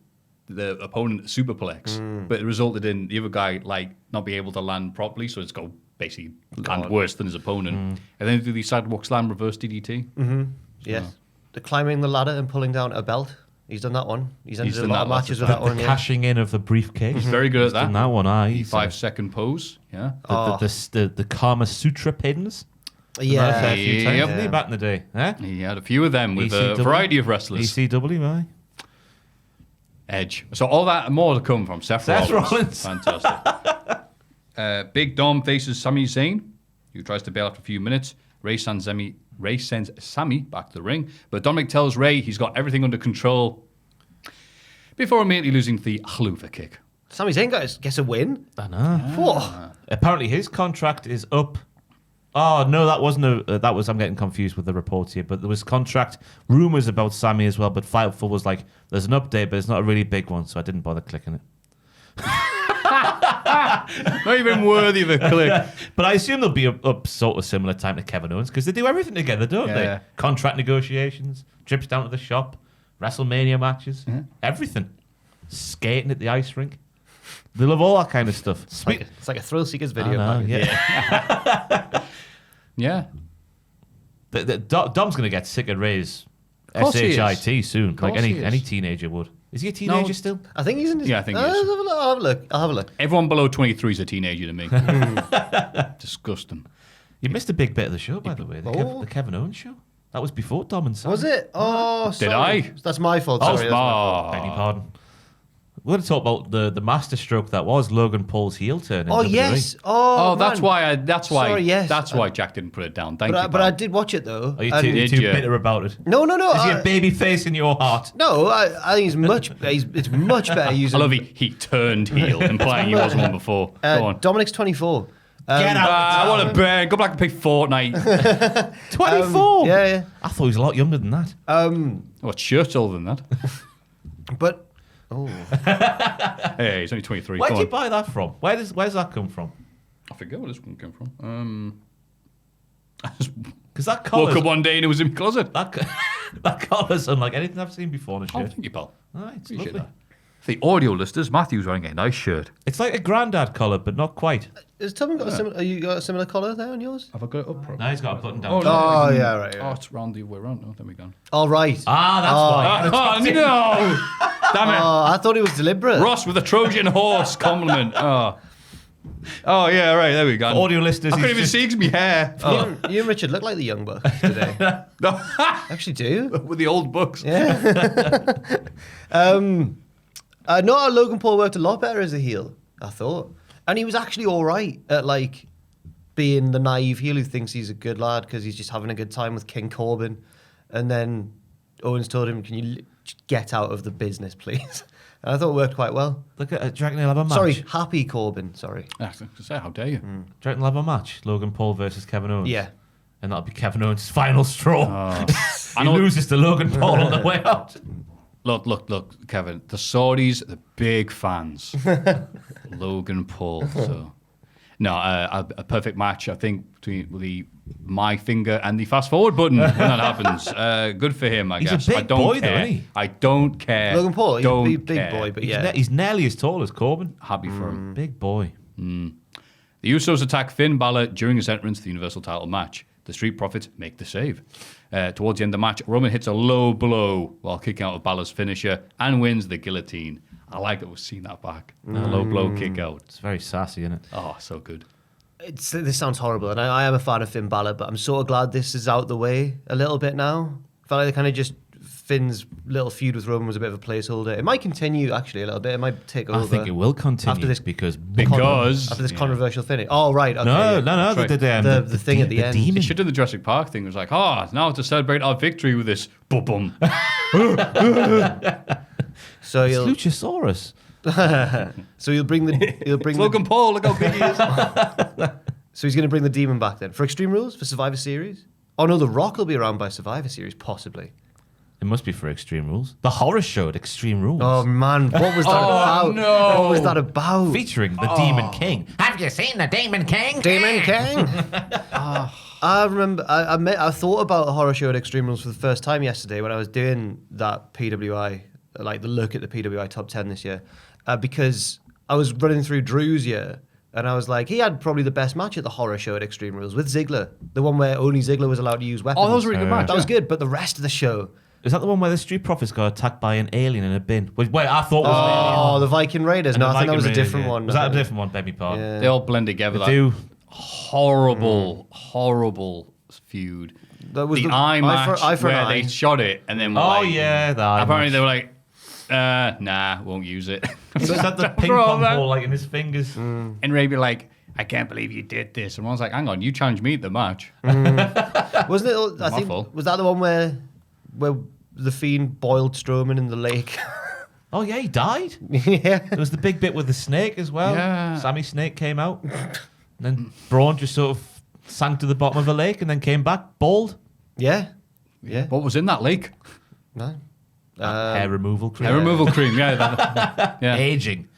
opponent a superplex, but it resulted in the other guy like not be able to land properly, so it's got basically land worse than his opponent. And then do the sidewalk slam reverse DDT. Yes. The climbing the ladder and pulling down a belt. He's done that one. He's ended a done lot that of lots matches of with that The one. Yeah. cashing in of the briefcase. He's very good at Done that. that one, aye. 5-second pose. Yeah. The Kama Sutra pins. Yeah. A few times, Yep. didn't he, back in the day? Eh? He had a few of them with a ECW. variety of wrestlers. ECW, aye. Edge. So all that and more to come from Seth Rollins. Fantastic. Big Dom faces Sami Zayn, who tries to bail after a few minutes. Ray sends Sami back to the ring, but Dominik tells Ray he's got everything under control before immediately losing to the Haluva kick. Sami Zayn gets a win. I know. Whoa. Apparently his contract is up. Oh, no, that wasn't that was, I'm getting confused with the reports here, but there was contract rumours about Sami as well, but Fightful was like, there's an update, but it's not a really big one, so I didn't bother clicking it. Not even worthy of a click. But I assume they'll be up sort of similar time to Kevin Owens, because they do everything together, don't Yeah. they? Contract negotiations, trips down to the shop, WrestleMania matches, everything. Skating at the ice rink. They love all that kind of stuff. Sweet. It's like a Thrill Seekers I video. know, package. Yeah. Dom's going to get sick of Ray's Course he is. SHIT soon, like Course he is. any teenager would. Is he a teenager still? I think he's in his... Yeah, I think he is. I'll have a look. I'll have a look. Everyone below 23 is a teenager to me. Disgusting. You missed a big bit of the show, by the way. Oh. The Kevin Owens show. That was before Dom and Sam. Was it? Oh, Did sorry. I? That's my fault. Oh, Sorry. That's my fault. Beg your pardon. We're going to talk about the masterstroke that was Logan Paul's heel turn. In Oh, WWE. yes. Oh, Oh, that's man. why. Sorry, yes. That's why Jack didn't put it down. Thank you. But I pal. did watch it, though. Are you And- too, Did too you? bitter about it? No. Is he a baby face in your heart? No, I think it's much better I using... love he turned heel, implying he wasn't one before. Go on. Dominik's 24. Get out. I want to burn. Go back and play Fortnite. 24? Yeah. I thought he was a lot younger than that. What shirt's older than that? But... Oh. Hey, he's only 23. Where Go did you on. buy that from? Where's that come from? I forget where this one came from. I just Because that woke collar's, up one day and it was in my closet. that collar's unlike anything I've seen before on a Oh, shirt. thank you, pal. All right, it's Appreciate lovely. that. For the audio listeners, Maffew's wearing a nice shirt. It's like a granddad collar, but not quite. Has Tubman got a similar... You got a similar collar there on yours? Have I got it up? Now he's got a button down. Oh, no. Oh, yeah, right. Oh, it's round the other way around. Oh, there we go. All right. Ah, that's why. Oh, no! Damn it. Oh, I thought it was deliberate. Ross with a Trojan horse compliment. Oh, yeah, right. There we go. Audio listeners, I couldn't he's even just- see 'cause my hair. You and Richard look like the young bucks today. No. Actually do. With the old books. No, Logan Paul worked a lot better as a heel, I thought. And he was actually all right at, like, being the naive heel who thinks he's a good lad because he's just having a good time with King Corbin. And then Owens told him, can you just get out of the business, please? And I thought it worked quite well. Look at, do you reckon he'll have a match? Sorry, Happy Corbin, sorry. I was gonna say, how dare you? Do you reckon he'll have a match? Logan Paul versus Kevin Owens? Yeah. And that'll be Kevin Owens' final straw. I He know- loses to Logan Paul on the way out. Look, Kevin. The Saudis, the big fans. Logan Paul. So, no, a perfect match, I think, between my finger and the fast forward button when that happens. Good for him, I He's a guess. big I don't boy, care. though, isn't he? I don't care. Logan Paul, he's don't a big care. boy, but He's, yeah. he's nearly as tall as Corbin. Happy for him. Big boy. The Usos attack Finn Balor during his entrance to the Universal title match. The Street Profits make the save. Towards the end of the match, Roman hits a low blow while kicking out of Balor's finisher and wins the guillotine. I like that we've seen that back. A low blow kick out. It's very sassy, isn't it? Oh, so good. This sounds horrible, and I am a fan of Finn Balor, but I'm sort of glad this is out the way a little bit now. I felt like they kind of just Finn's little feud with Roman was a bit of a placeholder. It might continue actually a little bit. It might take over. I think it will continue after this because after this controversial finish. Oh right, okay, no. right. The thing at the end. demon. They should do the Jurassic Park thing. It was like, now to celebrate our victory with this boom. So It's you'll Luchasaurus. you'll bring Logan Paul, look how big he is. So he's going to bring the demon back then for Extreme Rules for Survivor Series. Oh no, The Rock will be around by Survivor Series possibly. It must be for Extreme Rules. The horror show at Extreme Rules. Oh man, what was that about? no. What was that about? Featuring the Demon King. Have you seen the Demon King? Demon King. I remember I thought about a horror show at Extreme Rules for the first time yesterday when I was doing that PWI, like the look at the PWI top 10 this year, because I was running through Drew's year and I was like, he had probably the best match at the horror show at Extreme Rules with Ziggler, the one where only Ziggler was allowed to use weapons. Oh, that was a really good match. That was good, but the rest of the show. Is that the one where the Street Profits got attacked by an alien in a bin? Wait, I thought it was an alien. Oh, the Viking Raiders. And No, the I think that was a Viking different Raiders, one. Was that a different one? Beg me pardon. Yeah. They all blend together. They That do. horrible feud. That was the the eye match eye for an where eye. they shot it and then were Oh, like, yeah. The eye apparently match. they were like, nah, won't use it. He just had the What's ping wrong pong with that? ball like in his fingers. And Ray be like, I can't believe you did this. And I was like, hang on, you challenged me at the match. Wasn't it? I My think fault. was that the one where the Fiend boiled Strowman in the lake? Oh, yeah, he died. Yeah. There was the big bit with the snake as well. Yeah. Sammy Snake came out. And then Braun just sort of sank to the bottom of the lake and then came back bald. Yeah. Yeah. What was in that lake? No. Hair removal cream. Hair removal cream, yeah. Yeah. Aging.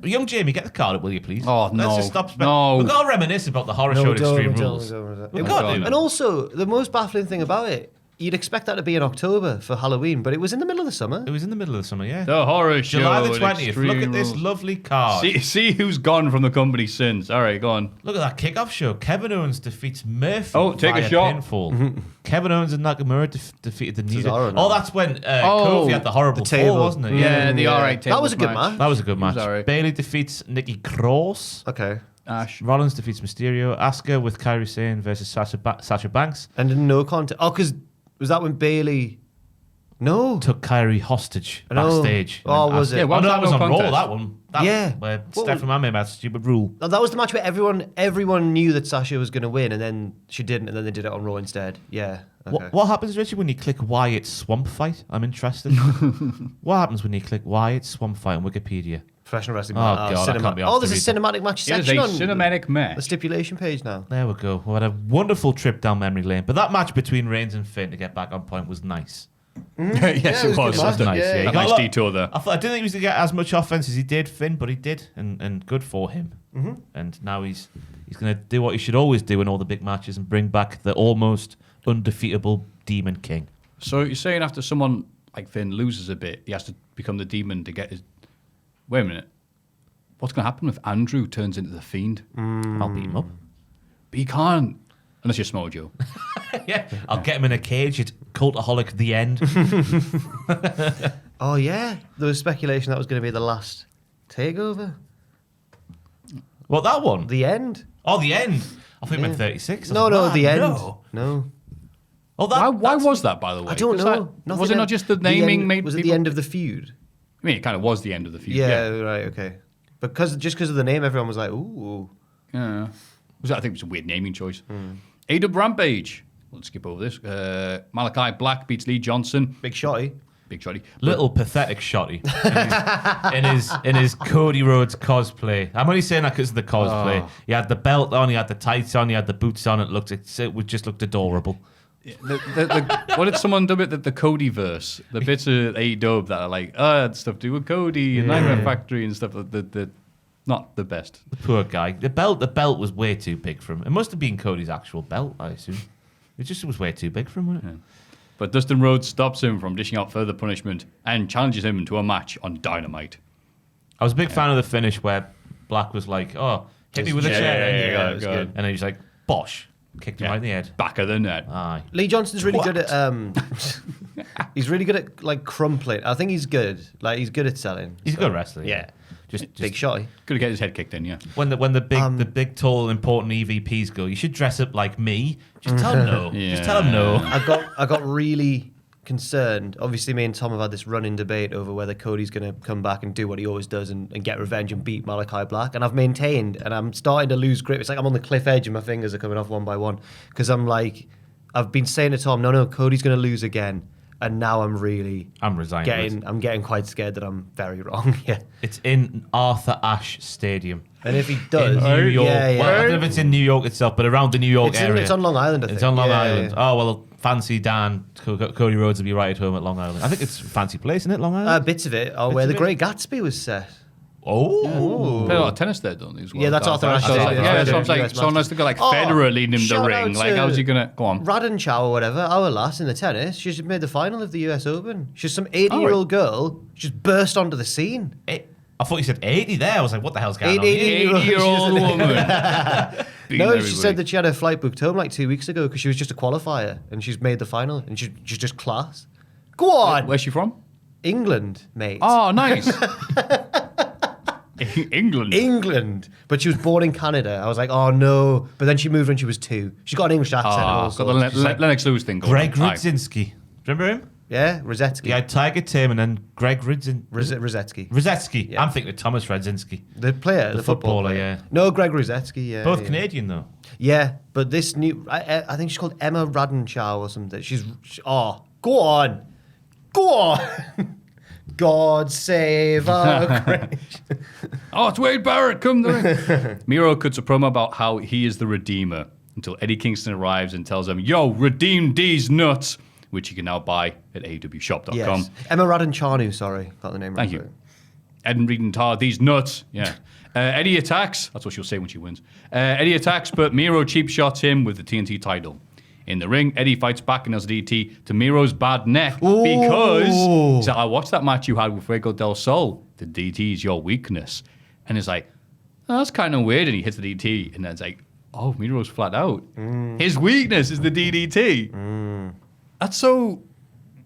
Young Jamie, get the card up, will you, please? Oh, Let's no. just stop. No. We've got to reminisce about the horror show at Extreme Rules. We've got God. to. And also, the most baffling thing about it, you'd expect that to be in October for Halloween, but it was in the middle of the summer. It was in the middle of the summer, yeah. The horror show. July the at 20th. Extreme Look at this Rules. lovely card. See who's gone from the company since. All right, go on. Look at that kickoff show. Kevin Owens defeats Murphy. Oh, take a via shot. Pinfall. Kevin Owens and Nakamura defeated the New Day. Cesaro now. Oh, that's when Kofi had the horrible the table. fall, wasn't it? Yeah, the all right table That was a good match. That was a good match. all right. Bailey defeats Nikki Cross. Okay. Ash. Rollins defeats Mysterio. Asuka with Kairi Sane versus Sasha Banks. And no contact. Oh, because was that when Bailey? No. Took Kairi hostage I know. backstage. Oh, And then was Asuka- it? Yeah, Oh, no, that was no on Raw, contest. that one. That Yeah. Where What Steph and made that stupid rule. No, that was the match where everyone knew that Sasha was going to win, and then she didn't, and then they did it on Raw instead. Yeah. Okay. What happens, Richard, when you click Wyatt Swamp Fight? I'm interested. What happens when you click Wyatt Swamp Fight on Wikipedia? Professional wrestling. Oh, God, I can't be asked there's to a read cinematic match It is a section on cinematic the match. stipulation page now. There we go. We had a wonderful trip down memory lane. But that match between Reigns and Finn, to get back on point, was nice. Yes, it it was was. good match. Nice. Yeah, Yeah, yeah. nice Look, detour there. I didn't think he was going to get as much offense as he did, Finn, but he did, and good for him. And now he's going to do what he should always do in all the big matches and bring back the almost undefeatable Demon King. So you're saying after someone like Finn loses a bit, he has to become the demon to get his... Wait a minute. What's going to happen if Andrew turns into the Fiend? I'll beat him up. But he can't. Unless you're Samoa Joe. Yeah, I'll get him in a cage. It's Cultaholic the end. Oh yeah, there was speculation that was going to be the last takeover. What, that one? The end. Oh, the end. I think it meant 36. I No, was no, like, the end. No. No, Oh, that, Why that's- was that, by the way? I don't 'Cause know. that- was it not just the end- naming made Was it people... the end of the feud? I mean, it kind of was the end of the feud. Yeah, right, okay. Because of the name, everyone was like, "Ooh." Yeah. I think it was a weird naming choice. AEW Rampage. Let's skip over this. Malachi Black beats Lee Johnson. Big shotty. Big shotty. Little pathetic shotty in his Cody Rhodes cosplay. I'm only saying that because of the cosplay. He had the belt on, he had the tights on, he had the boots on. It just looked adorable. What did someone dub it? The Cody verse. The bits of AEW that are like, had stuff to do with Cody and Nightmare Factory and stuff. Not the best. The poor guy. The belt was way too big for him. It must have been Cody's actual belt, I assume. It was way too big for him, wasn't it? But Dustin Rhodes stops him from dishing out further punishment and challenges him to a match on Dynamite. I was a big fan of the finish where Black was like, "Oh, Hit me with a chair. Yeah, it was good. And then he's like, bosh. Kicked him right in the head. Back of the net. Aye. Lee Johnson's really good at he's really good at like crumpling. I think he's good. Like he's good at selling. He's a good wrestler. Yeah. Just Big shotty. Could have get his head kicked in, yeah. when the big tall important EVPs go, you should dress up like me. Just tell them no. Yeah. Just tell them no. I got really concerned. Obviously, me and Tom have had this running debate over whether Cody's going to come back and do what he always does and get revenge and beat Malachi Black. And I've maintained, and I'm starting to lose grip. It's like I'm on the cliff edge and my fingers are coming off one by one. Because I'm like, I've been saying to Tom, no, Cody's going to lose again. And now I'm resigning. I'm getting quite scared that I'm very wrong. Yeah. It's in Arthur Ashe Stadium. And if he does, In New York. yeah. Well, I don't know if it's in New York itself, but around the New York area. It's on Long Island, I think. It's on Long Yeah, Island. yeah. Oh, well, fancy Dan, Cody Rhodes will be right at home at Long Island. I think it's a fancy place, isn't it, Long Island? Bits of it are where The Great Gatsby was set. Oh. Play a lot of tennis there, don't they? As well? Yeah, that's Arthur Ashe. Yeah, that's what I'm saying. US So nice to go like Federer leading him the shout ring. out Like, to how's he going to go on? Radon Chow or whatever, our lass in the tennis, she's made the final of the US Open. She's some 80-year-old girl, just burst onto the scene. I thought you said 80 there. I was like, what the hell's going on? 80-year-old woman. No, she said that she had her flight booked home like 2 weeks ago because she was just a qualifier and she's made the final and she's just class. Go on! Where's she from? England, mate. Oh, nice. England. England. But she was born in Canada. I was like, oh no. But then she moved when she was 2. She's got an English accent. and all Got the sorts. Lennox Lewis thing going Greg on. Aye. Rudzinski. Remember him? Yeah, Rosetsky. He had Tiger Tim and then Greg Rudzinski. Rosetsky. Rosetsky. Yeah. I'm thinking of Thomas Rudzinski. The player, the footballer, footballer, yeah. No, Greg Rosetsky, yeah. Both yeah. Canadian, though. Yeah, but this new, I think she's called Emma Radonchow or something. Oh, go on. Go on. God save our Grinch. Oh, it's Wade Barrett. Come to ring. Miro cuts a promo about how he is the Redeemer until Eddie Kingston arrives and tells him, yo, redeem these nuts, which you can now buy at AEWshop.com. Yes. Emma Radonchanu, sorry. Got the name right. Thank you. Ed and Reed and Tar, these nuts. Yeah. Eddie attacks. That's what she'll say when she wins. Eddie attacks, but Miro cheap shots him with the TNT title. In the ring, Eddie fights back and does DT to Miro's bad neck because I watched that match you had with Fuego del Sol. The DT is your weakness. And it's like, oh, that's kind of weird. And he hits the DT. And then it's like, oh, Miro's flat out. His weakness is the DDT. That's so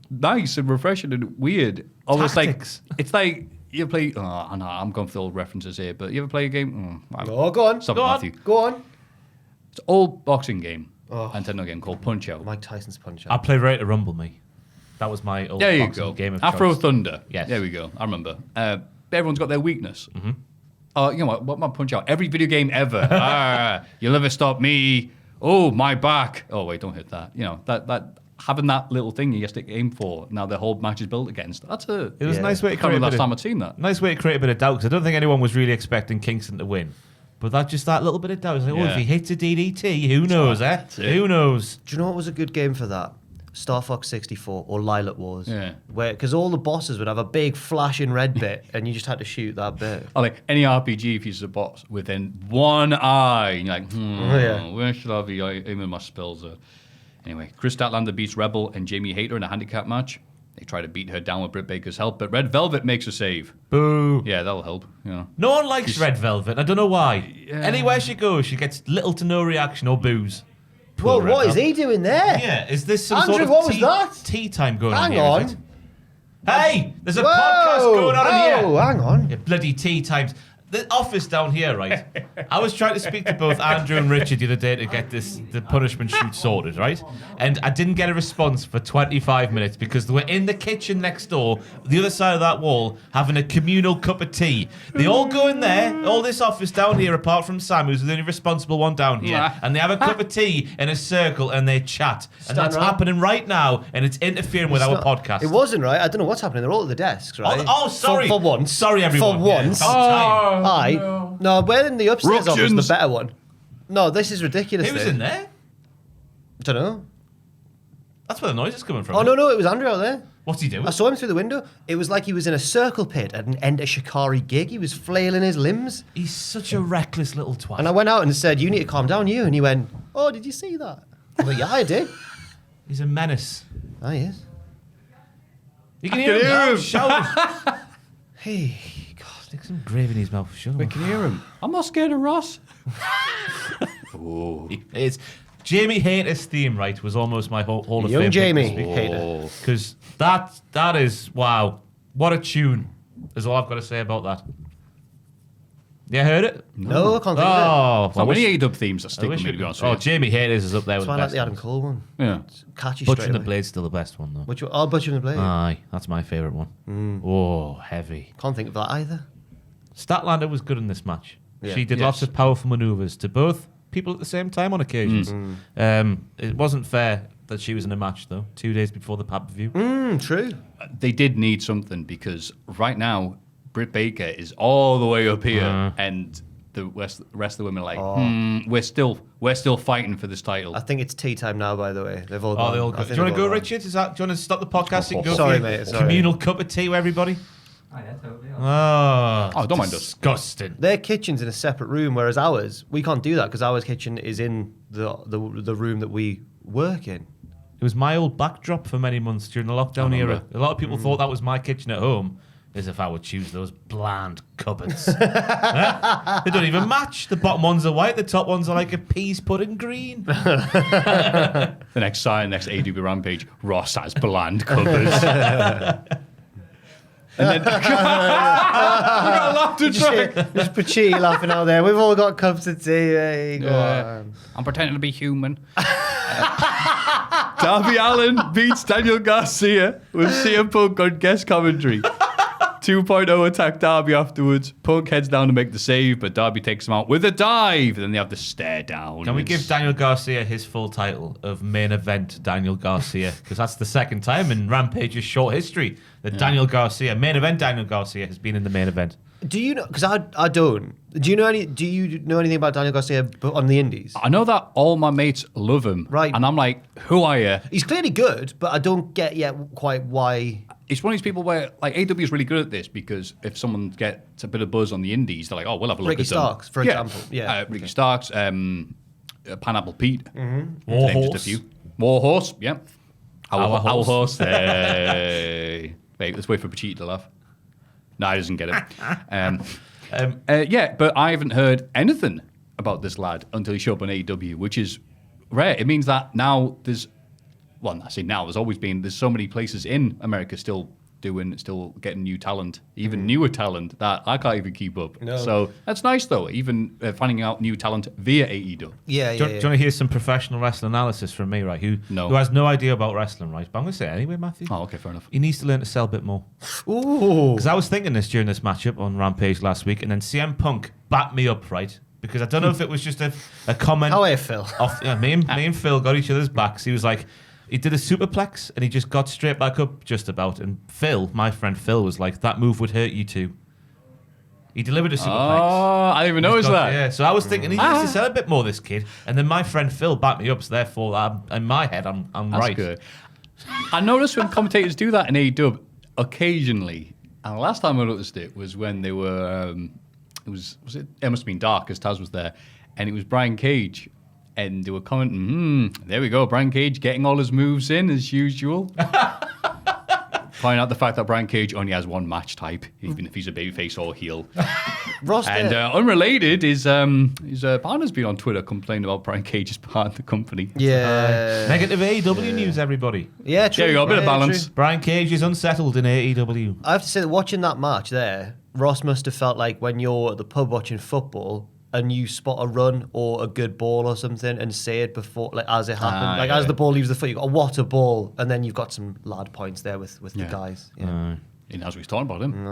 nice and refreshing and weird. Almost Tactics. like, it's like, you play, I know, I'm going for the old references here, but you ever play a game? Oh, go on. Stop Go it, on. Matthew. Go on. It's an old boxing game. Nintendo game called Punch-Out. Mike Tyson's Punch I Out. played Ready to Rumble, me. That was my old There you boxing go. game of Afro choice. Thunder. Yes. There we go. I remember. Everyone's got their weakness. You know what my Punch-Out? Every video game ever. You'll never stop me. Oh, my back. Oh, wait, don't hit that. You know, that having that little thing you have to aim for, now the whole match is built against. That's a... It was a nice way to I can't create remember a last bit time of, I'd seen that. nice way to create a bit of doubt because I don't think anyone was really expecting Kingston to win. But that little bit of doubt. It's like, oh, Yeah. if he hits a DDT, who knows, eh? Who knows? Do you know what was a good game for that? Star Fox 64 or Lilac Wars. Yeah. Because all the bosses would have a big flashing red bit and you just had to shoot that bit. Or like any RPG, if you're a boss within one eye, and you're like, yeah. where should I be aiming my spells at? Anyway, Chris Statlander beats Rebel and Jamie Hayter in a handicap match. They try to beat her down with Britt Baker's help, but Red Velvet makes a save. Boo. Yeah, that'll help. You know. No one likes Red Velvet. I don't know why. Anywhere she goes, she gets little to no reaction or boos. Whoa, Poor Red what is Velvet. he doing there? Yeah, is this some Andrew, sort of what was that? tea time going Hang on here? on. Is it? Hey, there's a podcast going on in here. Oh, hang on. Yeah, bloody tea times. The office down here, right? I was trying to speak to both Andrew and Richard the other day to get the punishment shoot sorted, right? And I didn't get a response for 25 minutes because they were in the kitchen next door, the other side of that wall, having a communal cup of tea. They all go in there, all this office down here, apart from Sam, who's the only responsible one down here, Yeah. and they have a cup of tea in a circle and they chat. And that's right. happening right now, and it's interfering with our podcast. It wasn't right. I don't know what's happening. They're all at the desks, right? Oh, sorry. For once. Sorry, everyone. For once. Yeah, about time. Aye. No, we're in the upstairs office, Ructions. the better one. No, this is ridiculous. Who was in there? I don't know. That's where the noise is coming from. Oh, no, it was Andrew out there. What's he doing? I saw him through the window. It was like he was in a circle pit at an end of Shikari gig. He was flailing his limbs. He's such a reckless little twat. And I went out and said, you need to calm down, you. And he went, oh, did you see that? I was like, yeah, I did. He's a menace. Oh, he is. You can hear him now, him. shouting. Hey, God. Stick some gravy in his mouth. Shut We up. can hear him. I'm not scared of Ross. It's Jamie Hayter's theme, right, was almost my Hall of Young Fame. Jamie Hayter. Because that is, wow, what a tune, is all I've got to say about that. Yeah, heard it? No, I can't think of it. Oh, So many AEW themes that stick with me, to be honest oh, with you. Jamie Hayter's is up there That's with why I the like best the Adam ones. Cole one. Yeah. It's catchy Butcher straight and the away. Blade's still the best one, though. Butcher and the Blade. Aye, that's my favourite one. Oh, heavy. Can't think of that either. Statlander was good in this match. Yeah. She did Yes. lots of powerful manoeuvres to both people at the same time on occasions. It wasn't fair that she was in a match, though, 2 days before the pay-per-view. True. They did need something because right now, Britt Baker is all the way up here and the rest of the women are like, we're still fighting for this title. I think it's tea time now, by the way. They've all Oh, gone. they all I go. think Do you want they've to go, all gone. Richard? Do you want to stop the podcast so you can go Sorry, for your mate, sorry. communal cup of tea with everybody? Oh, yeah, totally. Oh, don't mind us. disgusting. Their kitchen's in a separate room, whereas ours, we can't do that because our kitchen is in the room that we work in. It was my old backdrop for many months during the lockdown era. A lot of people thought that was my kitchen at home, as if I would choose those bland cupboards. They don't even match. The bottom ones are white, the top ones are like a peas pudding green. The next AEW Rampage, Ross has bland cupboards. And then we got a laughter track. There's Pachi laughing out there. We've all got cups of tea. Hey, go on. I'm pretending to be human. Darby Allin beats Daniel Garcia with CM Punk on guest commentary. 2.0 attack Darby afterwards. Punk heads down to make the save, but Darby takes him out with a dive. Then they have the stare down. Can we give Daniel Garcia his full title of main event Daniel Garcia? Because that's the second time in Rampage's short history that Daniel Garcia, main event Daniel Garcia, has been in the main event. Do you know? Because I don't. Do you know anything about Daniel Garcia on the Indies? I know that all my mates love him. Right. And I'm like, who are you? He's clearly good, but I don't get yet quite why. It's one of these people where, like, AEW is really good at this because if someone gets a bit of buzz on the indies, they're like, oh, we'll have a look Ricky at them. Starks, for example. Yeah. Ricky Starks, Pineapple Pete. Warhorse. Just a few. Warhorse, yeah. Our Horse. horse. Hey. Wait, let's wait for Pachi to laugh. No, he doesn't get it. Yeah, but I haven't heard anything about this lad until he showed up on AEW, which is rare. It means that now there's, well, I say now, there's so many places in America still getting new talent, even newer talent that I can't even keep up. No. So that's nice though, even finding out new talent via AEW. Yeah, Do you want to hear some professional wrestling analysis from me, right? Who has no idea about wrestling, right? But I'm going to say it anyway, Maffew. Oh, okay, fair enough. He needs to learn to sell a bit more. Ooh. Because I was thinking this during this matchup on Rampage last week, and then CM Punk backed me up, right? Because I don't know if it was just a comment. How are you, Phil? Me and Phil got each other's backs. He was like, he did a superplex, and he just got straight back up just about. And Phil, my friend Phil, was like, that move would hurt you too. He delivered a superplex. Oh, I didn't even notice that. Yeah, so I was thinking he needs to sell a bit more, this kid. And then my friend Phil backed me up, so therefore, in my head, I'm That's right. good. I noticed when commentators do that in AEW occasionally, and the last time I noticed it was when they were, it must have been dark because Taz was there, and it was Brian Cage, and they were commenting, there we go, Brian Cage getting all his moves in as usual. Pointing out the fact that Brian Cage only has one match type, even if he's a babyface or heel. Ross And there. unrelated, his partner's been on Twitter complaining about Brian Cage's part of the company. Yeah. Negative AEW news, everybody. Yeah, true. There you go, a bit of Yeah, balance. true. Brian Cage is unsettled in AEW. I have to say that watching that match there, Ross must have felt like when you're at the pub watching football and you spot a run or a good ball or something and say it before, like as it happened, like yeah. as the ball leaves the foot, you go, oh, what a ball, and then you've got some lad points there with the Yeah. guys. Yeah. He knows what he's talking about him.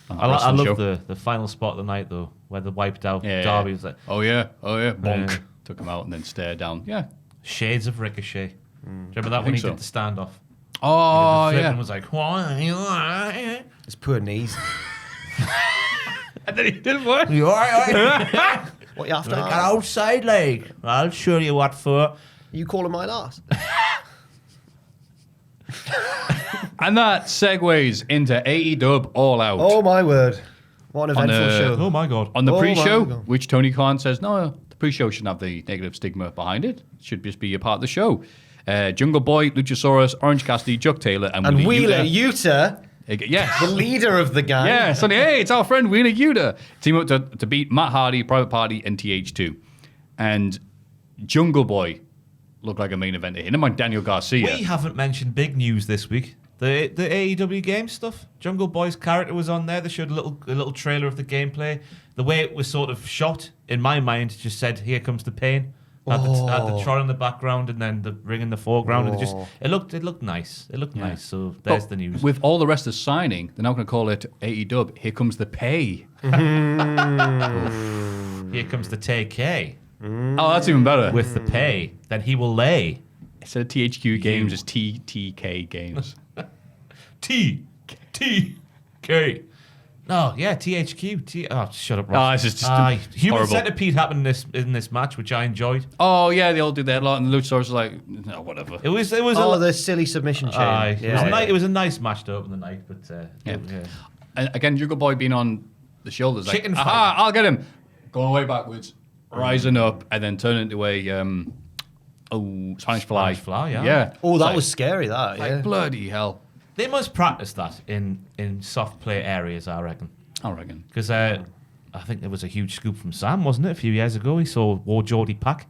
I love the final spot of the night, though, where the wiped out Darby was like, Oh yeah, bonk. Yeah. Took him out and then stared down. Yeah. shades of Ricochet. Do you remember that when he think did so. the standoff? Oh He did the flip yeah. and was like, why? His poor knees. And then he did what? You alright? What you after? Get outside, like. I'll show you what for. You calling my ass? And that segues into AEW All Out. Oh my word! What an On eventful the- show. Oh my god. On the Oh my pre-show, God. which Tony Khan says, no, the pre-show shouldn't have the negative stigma behind it. It should just be a part of the show. Jungle Boy, Luchasaurus, Orange Cassidy, Chuck Taylor, and And Wheeler Wheeler Yuta. Yuta Yes. The leader of the gang. Yeah, Sonny, hey, it's our friend Wheeler Yuta. Team up to beat Matt Hardy, Private Party, and TH2. And Jungle Boy looked like a main eventer here. Never mind Daniel Garcia. We haven't mentioned big news this week. The AEW game stuff. Jungle Boy's character was on there. They showed a little trailer of the gameplay. The way it was sort of shot, in my mind, just said, "Here comes the pain." Had the trot in the background and then the ring in the foreground. And it looked nice. It looked nice. So there's the news. With all the rest of signing, they're now going to call it AEW. Here comes the pay. Here comes the TK. Oh, that's even better. With the pay, then he will lay. Instead of THQ games, it's TTK games. TK. No, yeah, THQ. Shut up, Ross. It's just Human horrible. Centipede happened in this match, which I enjoyed. Oh, yeah, they all do that a lot, and the Luchasaurus are like, no, whatever. It was the silly submission chain. It was a nice match to open the night, but yeah. And again, Jungle Boy being on the shoulders, Chicken like, fight. aha, I'll get him. Going way backwards, rising up, and then turning into a Spanish fly. Spanish fly, yeah. Yeah. Oh, that Like- was scary, that. like, Yeah. bloody hell. They must practice that in soft play areas, I reckon. I reckon. Because I think there was a huge scoop from Sam, wasn't it? A few years ago, he wore Geordie Pack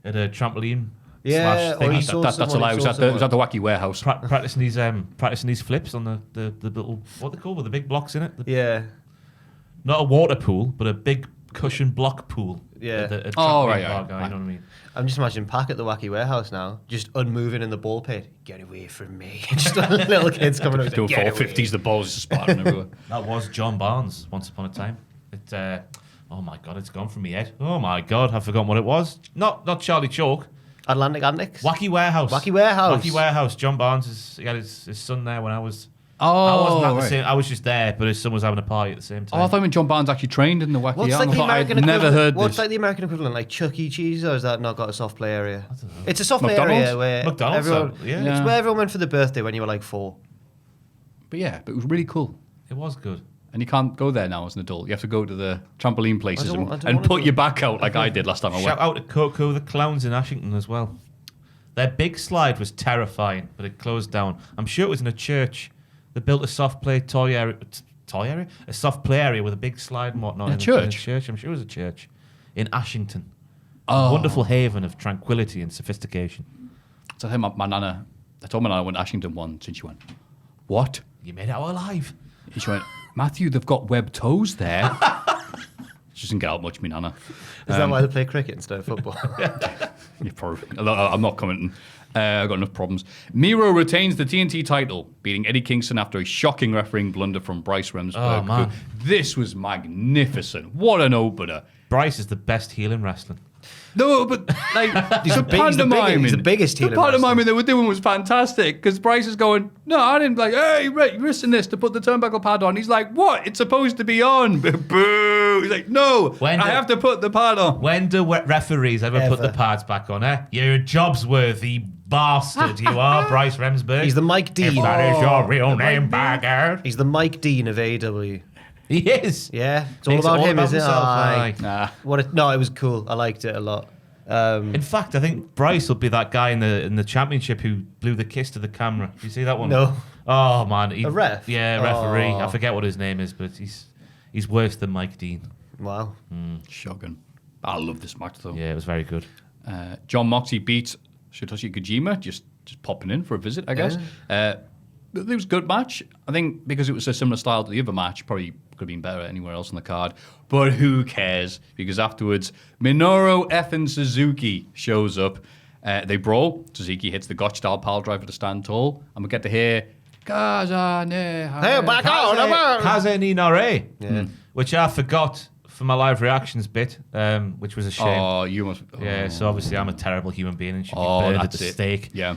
at a trampoline. Yeah, slash or he thingy. saw That's a someone lie. who Was saw that the someone. wacky warehouse? practicing these flips on the little, what they call with the big blocks in it. Yeah. Not a water pool, but a big cushion block pool. Yeah. At the Oh, trampoline right, park, right. you know what I mean? I'm just imagining Pack at the Wacky Warehouse now, just unmoving in the ball pit. Get away from me. Just little kids coming up. Doing Get 450s, the balls just sparking everywhere. That was John Barnes once upon a time. Oh my God, it's gone from my head. Oh my God, I've forgotten what it was. Not Charlie Chalk. Atlantic Antics. Wacky Warehouse. Wacky Warehouse. Wacky Warehouse. John Barnes he had his son there when I was. Oh, I wasn't at the right. same. I was just there, but his son was having a party at the same time. Oh, I thought when John Barnes actually trained in the wacky. What's Yarn. like I the thought American I'd never equivalent? heard What's this. like the American equivalent, like Chuck E. Cheese, or has that not got a soft play area? I don't know. It's a soft play McDonald's? area where McDonald's, everyone, yeah. it's where everyone went for the birthday when you were like 4. But yeah, but it was really cool. It was good. And you can't go there now as an adult. You have to go to the trampoline places I don't and wanna put go. your back out like I did last time I Shout went. out to Coco the Clowns in Ashington as well. Their big slide was terrifying, but it closed down. I'm sure it was in a church. They built a soft play toy area? A soft play area with a big slide and whatnot. In a In church? a church. I'm sure it was a church. In Ashington. Oh. A wonderful haven of tranquility and sophistication. So I think my nana, I told my nana I went to Ashington once and she went, what? You made it out alive. And she went, Maffew, they've got webbed toes there. She doesn't get out much, me nana. Is that why they play cricket instead of football? Yeah, probably. I'm not commenting. I've got enough problems. Miro retains the TNT title, beating Eddie Kingston after a shocking refereeing blunder from Bryce Remsburg. Oh, man. This was magnificent. What an opener. Bryce is the best heel in wrestling. No, but like He's the the big- he's the pantomiming, biggest- he's the biggest heel the in wrestling. pantomiming they were doing was fantastic because Bryce is going, no, I didn't like, hey, you're risking this to put the turnbuckle pad on. He's like, what? It's supposed to be on. Boo! He's like, no, When I do- have to put the pad on. When do referees ever put the pads back on, eh? You're a jobsworthy bastard, you are, Bryce Remsburg. He's the Mike Dean. If that is your real name, bagger. He's the Mike Dean of AEW. He is. Yeah, it's all It's about all him, about isn't it? himself, Aye. aye. No, it was cool. I liked it a lot. In fact, I think Bryce will be that guy in the championship who blew the kiss to the camera. You see that one? No. Oh man, A ref? Yeah, referee. Oh. I forget what his name is, but he's worse than Mike Dean. Wow. Shocking. I love this match though. Yeah, it was very good. John Moxley beats Satoshi Kojima, just popping in for a visit, I guess. It was a good match. I think because it was a similar style to the other match, probably could have been better anywhere else on the card. But who cares? Because afterwards, Minoru effing Suzuki shows up. They brawl. Suzuki hits the Gotch-style pile driver to stand tall. And we get to hear, Hey, back on! Kaze ni nare. Yeah. Which I forgot for my live reactions bit, which was a shame. Oh, you must... Yeah, so obviously I'm a terrible human being and should be Oh, burned at that's the it. stake. Yeah.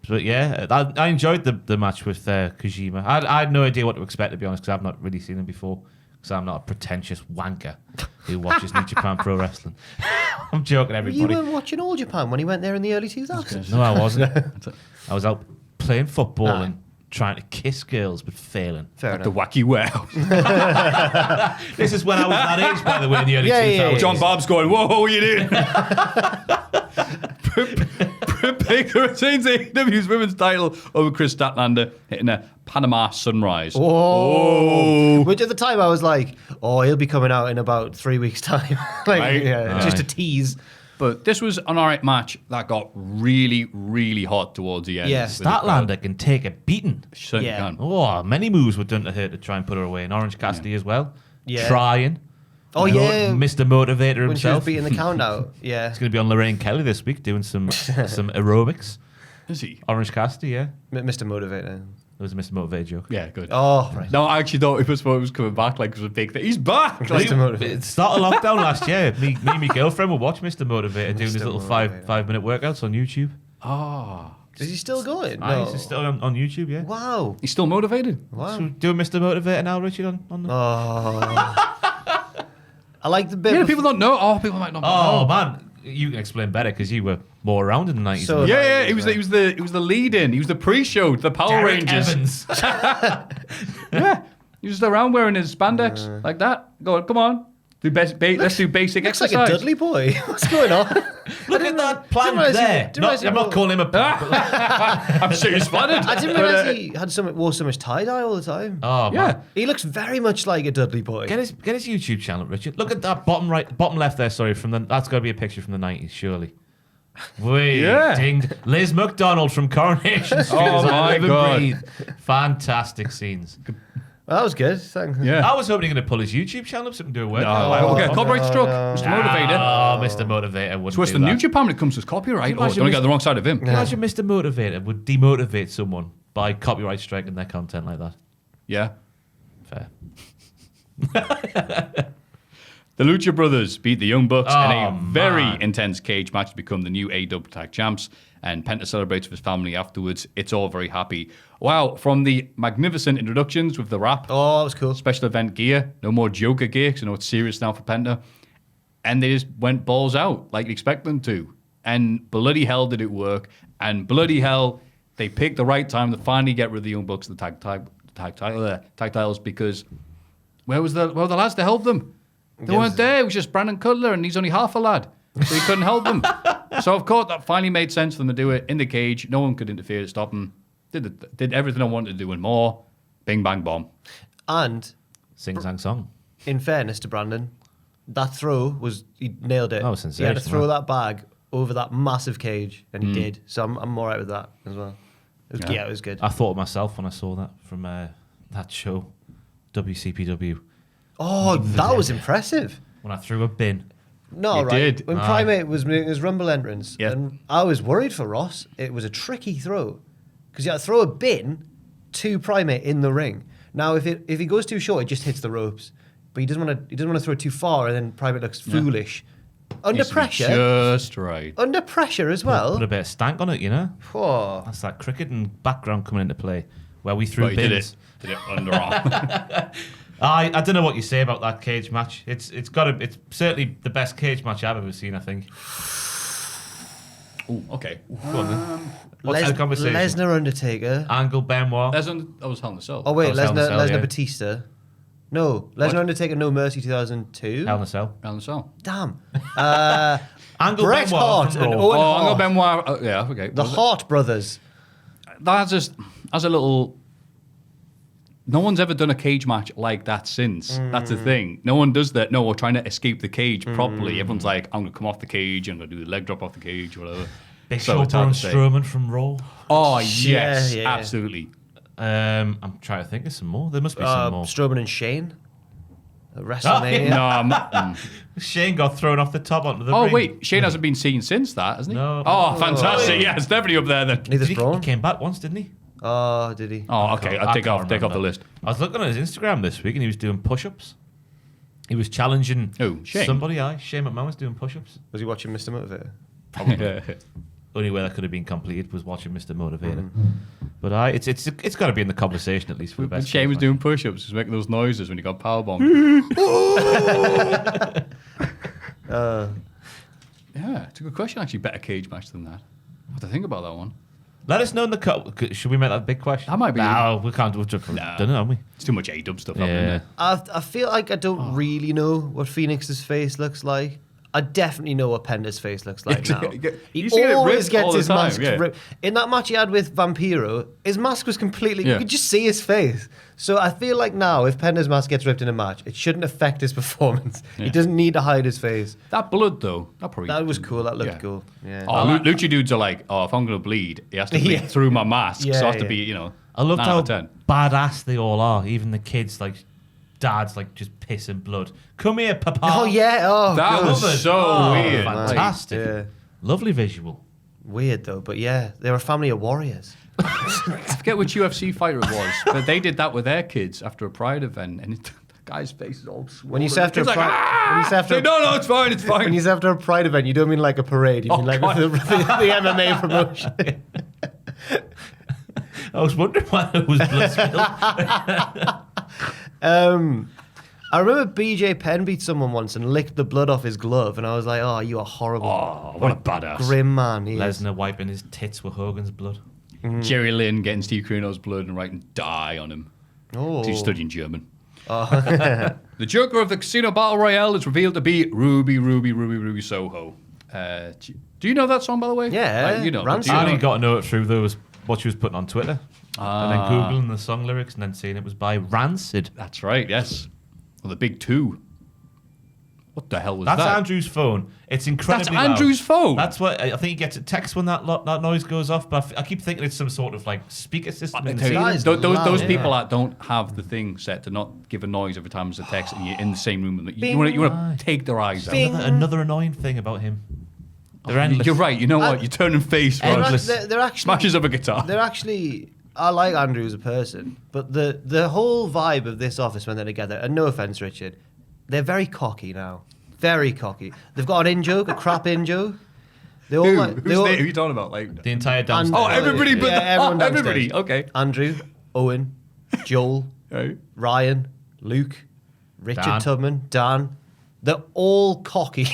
But yeah, I enjoyed the match with Kojima. I had no idea what to expect, to be honest, because I've not really seen him before. Because I'm not a pretentious wanker who watches New Japan Pro Wrestling. I'm joking, You everybody. were watching All Japan when he went there in the early 2000s. No, I wasn't. I was out playing football and trying to kiss girls, but failing. Fair The enough. wacky warehouse. This is when I was that age, by the way, in the early Yeah, 2000s. yeah, yeah. John Bob's going, whoa, what are you doing? Pig retains AEW's women's title over Chris Statlander, hitting a Panama Sunrise. Which at the time I was like, he'll be coming out in about 3 weeks' time. Just a tease. But this was an alright match that got really, really hot towards the end. Yeah. Statlander can take a beating. Certainly Yeah. can. Oh, many moves were done to her to try and put her away. And Orange Cassidy as well. Yeah. Trying. Mr. Motivator When she was himself. beating the count out. Yeah. He's going to be on Lorraine Kelly this week doing some aerobics. Is he? Orange Cassidy, yeah. Mr. Motivator. It was a Mr. Motivator joke. Yeah, good. Oh, right. No, I actually thought it was coming back like it was a big thing. He's back! Mr. Motivator. At the start of lockdown last year, me and my girlfriend would watch Mr. Motivator doing his Mr. little Motivator. 5-minute workouts on YouTube. Is he still going? He's still on YouTube, yeah. Wow. He's still motivated. Wow. So doing Mr. Motivator now, Richard, on the... I like the bit. Yeah, people don't know. Oh, people might not know. Oh, man. You can explain better because you were more around in the 90s. So- Yeah, he was the lead-in. He was the pre-show, the Power Derek Rangers. Evans. Yeah, he was just around wearing his spandex like that. Come on, let's do basic Looks exercise. like a Dudley boy. What's going on? Look at that plant realize he- there. didn't realize he I'm not wore- calling him a plant. I'm sure he's flattered. I didn't realize he had wore so much tie-dye all the time. Oh, man. Yeah, He looks very much like a Dudley boy. Get his YouTube channel, Richard. Look at that bottom left there. Sorry, that's got to be a picture from the 90s, surely. Yeah. Dinged. Liz McDonald from Coronation Street. Oh, as I my live and God. breathe. Fantastic scenes. Well, that was good. Thanks. yeah. I was hoping you're going to pull his YouTube channel up, something to do with work. Okay, copyright struck. Mr. Motivator. Oh, Mr. Motivator wouldn't So what's do the that. new Japan when it comes to copyright? Oh, Imagine don't get Mr. the wrong side of him. Imagine Mr. Motivator would demotivate someone by copyright striking their content like that. Yeah. Fair. The Lucha Brothers beat the Young Bucks in a Oh, very man. intense cage match to become the new AEW Tag Champs. And Penta celebrates with his family afterwards. It's all very happy. Wow, from the magnificent introductions with the rap, Oh, that was cool. special event gear, no more Joker gear, because I know it's serious now for Penta. And they just went balls out like you expect them to. And bloody hell did it work. And bloody hell, they picked the right time to finally get rid of the Young Bucks, the tag titles, because where were the lads to help them? They weren't there. It was just Brandon Cutler, and he's only half a lad, so he couldn't help them. So of course that finally made sense for them to do it in the cage. No one could interfere to stop them. Did everything I wanted to do and more. Bing bang bomb. And Sing sang song. in fairness to Brandon, that throw he nailed it. That was He had to sensational. throw that bag over that massive cage, and he did. So I'm all right with that as well. It was good. I thought of myself when I saw that from that show, WCPW, Oh, that was impressive. when I threw a bin. No, You right. did. When Primate was making his Rumble entrance, Yeah. and I was worried for Ross. It was a tricky throw because you had to throw a bin to Primate in the ring. Now, if he goes too short, it just hits the ropes. But he doesn't want to throw it too far, and then Primate looks foolish. Under Needs to be pressure, just right. under pressure as well. Put a bit of stank on it, you know? Oh. That's that cricket and background coming into play where we threw But he did bins. it. Did it underarm. I don't know what you say about that cage match. It's certainly the best cage match I've ever seen, I think. Ooh, okay. Go on then. What's the conversation? Lesnar Undertaker. Angle Benoit. That was Hell in a Cell. Oh wait, Hell in a Cell, Lesnar yeah. Batista. No, Lesnar Undertaker No Mercy 2002. Hell in a Cell. Hell in a Cell. Damn. Angle Bret Benoit Hart from and Raw. Owen Oh, Angle Hart. Benoit. Yeah, okay. The Was it? Hart brothers. That's just as a little. No one's ever done a cage match like that since. That's the thing. No one does that. No, we're trying to escape the cage properly. Everyone's like, I'm going to come off the cage. I'm going to do the leg drop off the cage, whatever. Big So Show it's hard Braun to say. Strowman from Raw. Oh, yes. yeah. Absolutely. I'm trying to think of some more. There must be some more. Strowman and Shane. At WrestleMania. No, I'm Shane got thrown off the top onto the Oh, ring. wait. Shane hasn't been seen since that, hasn't he? No. Oh, fantastic. Yeah, it's definitely up there then. Neither's He Braun. came back once, didn't he? Oh, did he? Oh, okay. I'll take off the list. I was looking at his Instagram this week and he was doing push-ups. He was challenging Shane? somebody. Shane McMahon was doing push-ups. Was he watching Mr. Motivator? Only way that could have been completed was watching Mr. Motivator. But it's got to be in the conversation at least for the When best. Shane was cage doing push-ups, he was making those noises when he got powerbombed. Yeah, it's a good question, actually. Better cage match than that. I have to think about that one. match. Let us know in the should we make that a big question? That might be- No, we can't. We've done it, haven't we? It's too much A-dub stuff Yeah. happening there. I feel like I don't really know what Phoenix's face looks like. I definitely know what Penda's face looks like now. He You see it always ripped gets all the his time, mask yeah. ripped. In that match he had with Vampiro, his mask was completely... Yeah. You could just see his face. So I feel like now, if Penda's mask gets ripped in a match, it shouldn't affect his performance. Yeah. He doesn't need to hide his face. That blood, though, That was cool. That looked Yeah. cool. Yeah. Oh, Lucha dudes are like, oh, if I'm going to bleed, it has to bleed Yeah. through my mask. Yeah, so I have to yeah. be, you know, I loved 9 how out of 10. badass they all are. Even the kids, like dads, like just pissing blood. Come here, Papa. Oh, yeah. Oh, That God. was so weird. Fantastic. Yeah. Lovely visual. Weird, though. But yeah, they're a family of warriors. I forget which UFC fighter it was, but they did that with their kids after a Pride event, and the guy's face is all swollen. When you say after a It's like, Pride... "Ah!" When you say after Say, no, it's fine, it's fine. When you say after a Pride event, you don't mean like a parade. You Oh, mean like God. the MMA promotion. I was wondering why it was blood spilled. I remember BJ Penn beat someone once and licked the blood off his glove, and I was like, "Oh, you are horrible, Oh, what a badass. grim man." He is. Lesnar wiping his tits with Hogan's blood. Jerry Lynn getting Steve Corino's blood and writing die on him. Oh. 'Cause he's studying German. The Joker of the Casino Battle Royale is revealed to be Ruby Soho. Do you know that song, by the way? Yeah, Like, you know. Rancid. Do you I know only got to know it through what she was putting on Twitter. And then Ah. Googling the song lyrics and then seeing it was by Rancid. That's right, yes. Well, the big two. What the hell was That's that? Andrew's phone. It's incredibly That's loud. Andrew's phone? That's what I think he gets a text when that noise goes off. But I keep thinking it's some sort of like speaker system. In the Those, ceiling. is those loud, people yeah. that don't have the thing set to not give a noise every time there's a text and you're in the same room. And you Bing. want to take their eyes out. Another annoying thing about him. They're endless. You're right. You know what? You're turning face. They're, Rod. they're actually Smashes up a guitar. They're actually. I like Andrew as a person, but the whole vibe of this office when they're together. And no offense, Richard, they're very cocky now. Very cocky. They've got an in-joke, a crap in-joke. They all like. Who's They all, there? Who are you talking about? Like, The entire downstairs. oh, everybody, but Yeah, everyone downstairs. everybody. Okay. Andrew, Owen, Joel, Right. Ryan, Luke, Richard Dan. Tubman, Dan. They're all cocky.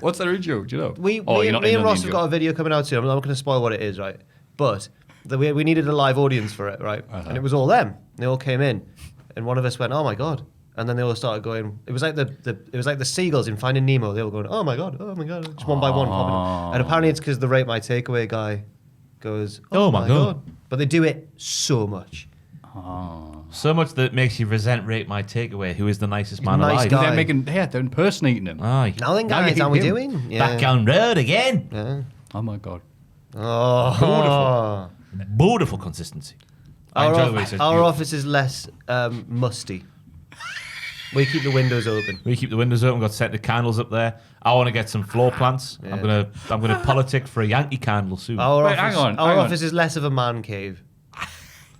What's their intro? Do you know? me you're and not in on the Ross have intro. got a video coming out soon. I'm not going to spoil what it is, right? But we needed a live audience for it, right? And it was all them. They all came in, and one of us went, "Oh my god!" And then they all started going. It was like the seagulls in Finding Nemo. They were going, "Oh my god! Oh my god!" Just one by one. Popping up. And apparently it's because the Rate My Takeaway guy goes, Oh my God." But they do it so much. So much that makes you resent Rate My Takeaway, who is the nicest man nice alive. guy. They're impersonating him. Aye. Now then, Now you guys, hate how we him. doing? Back on road again. Yeah. Oh my god. Oh. Beautiful consistency. I enjoy the way he says Our beautiful. office is less musty. We keep the windows open. We keep the windows open. Got scented candles up there. I want to get some floor plants. Yeah. I'm gonna politic for a Yankee candle soon. Our Wait, office, hang on, our hang on. office is less of a man cave.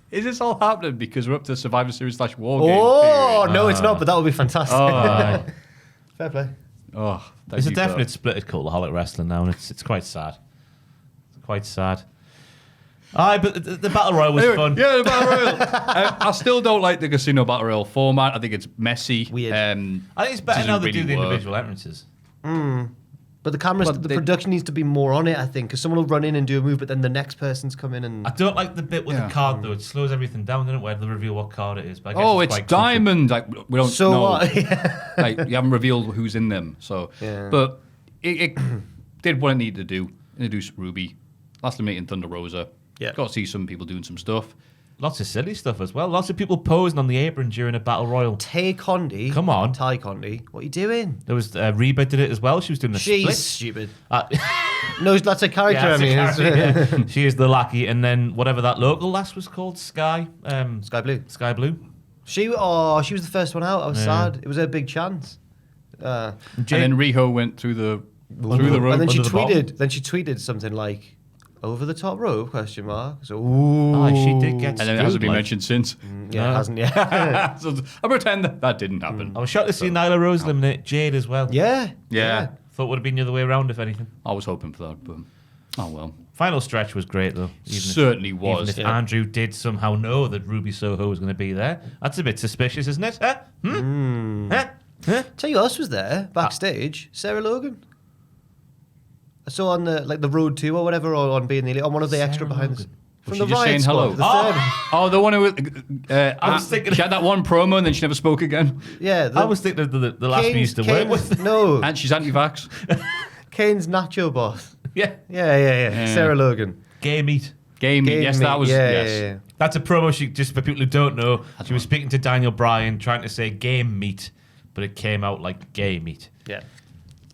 Is this all happening because we're up to Survivor Series / War Games? Oh period? no, it's not. But that would be fantastic. Oh, Fair play. oh, thank There's a you for definite that. split at Cultaholic Wrestling now, and it's quite sad. It's quite sad. Aye, but the Battle Royal was Anyway, fun. Yeah, the Battle Royal. I still don't like the Casino Battle Royal format. I think it's messy. Weird. I think it's better doesn't now they really do the work. individual entrances. But the cameras, But the they- production needs to be more on it. I think because someone will run in and do a move, but then the next person's come in and I don't like the bit with Yeah. the card though. It slows everything down, doesn't it? Where they reveal what card it is. But I guess Oh, it's it's quite crucial. diamond. Like we don't so know. what? Like you haven't revealed who's in them. So, Yeah. but it did what it needed to do. Introduce Ruby. Last meeting Thunder Rosa. Yeah. Got to see some people doing some stuff. Lots of silly stuff as well. Lots of people posing on the apron during a battle royal. Tay Condi. Come on. Ty Condi. What are you doing? There was Reba did it as well. She was doing a She's split. stupid. Uh, No, that's a character. yeah, I mean, that's a character, yeah. She is the lackey, and then whatever that local lass was called, Sky Sky Blue. Sky Blue. She was the first one out. I was sad. It was her big chance. And then Riho went through the rope. And then she under the bottom. tweeted. Then she tweeted something like, "Over the top rope?" Question mark. So ooh. Oh, she did get. and then it hasn't been like- mentioned since. Yeah, No. it hasn't yet. So I pretend that didn't happen. I was shocked to see Nyla Rose eliminate Jade as well. yeah. Yeah. Thought would have been the other way around if anything. I was hoping for that, but oh well. Final stretch was great though. Certainly was. Even if Andrew did somehow know that Ruby Soho was going to be there, that's a bit suspicious, isn't it? Huh? Huh? Huh? Tell you who else was there backstage? Sarah Logan. I saw on the Road 2 or whatever, or on Being the Elite, on one of the Sarah extra behind. Logan. From Was the she just Riot saying Squad, hello? the third. Oh, the one who I was thinking- she had that one promo and then she never spoke again. Yeah, I was thinking of the last we used to work with. No, And she's anti-vax. Kane's Nacho Boss. Yeah. Yeah. Sarah Logan. Gay meat. Game. Yes, that was yes. Yeah. That's a promo. She just for people who don't know, she was speaking to Daniel Bryan, trying to say game meat, but it came out like gay meat. Yeah.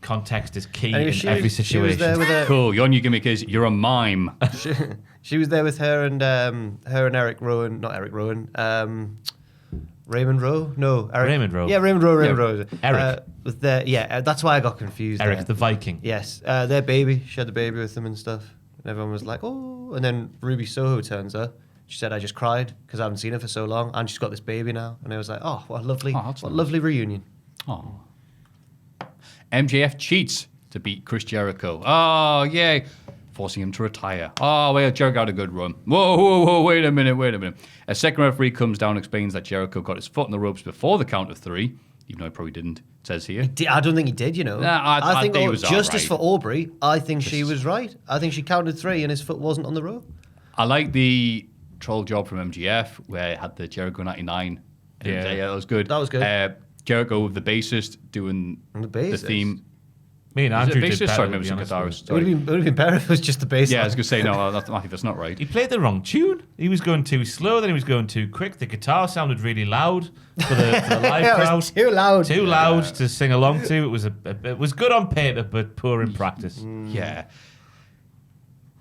Context is key Anyway, in every situation. She was there with her. Cool. Your new gimmick is you're a mime. She was there with her and Eric Rowan, not Eric Rowan. Raymond Rowe? No, Eric. Raymond Rowe. Yeah, Raymond Rowe. Eric. Was there? Yeah, that's why I got confused. Eric there. the Viking. Yes, their baby. She had the baby with them and stuff. And everyone was like, oh. And then Ruby Soho turns up. She said, I just cried because I haven't seen her for so long. And she's got this baby now. And I was like, oh, what a lovely reunion. Oh. MJF cheats to beat Chris Jericho. Oh, yay. Forcing him to retire. Oh, wait, Jericho had a good run. Whoa, wait a minute. A second referee comes down and explains that Jericho got his foot in the ropes before the count of 3, even though he probably didn't, it says here. I don't think he did, you know. Nah, I think he was justice all for Aubrey, I think she was right. I think she counted 3 and his foot wasn't on the rope. I like the troll job from MGF where it had the Jericho 99. Yeah, that was good. That was good. Jericho with the bassist doing the theme. Me and Is it Andrew a did bassist? better, Sorry, to maybe be it's a honest guitarist. with It would have been better if it was just the bass. Yeah, I was going to say, no, Matthew, that's not right. you. He played the wrong tune. He was going too slow, then he was going too quick. The guitar sounded really loud for the live Yeah, it crowd. was too loud. Too loud to sing along to. It was good on paper, but poor in practice. Yeah.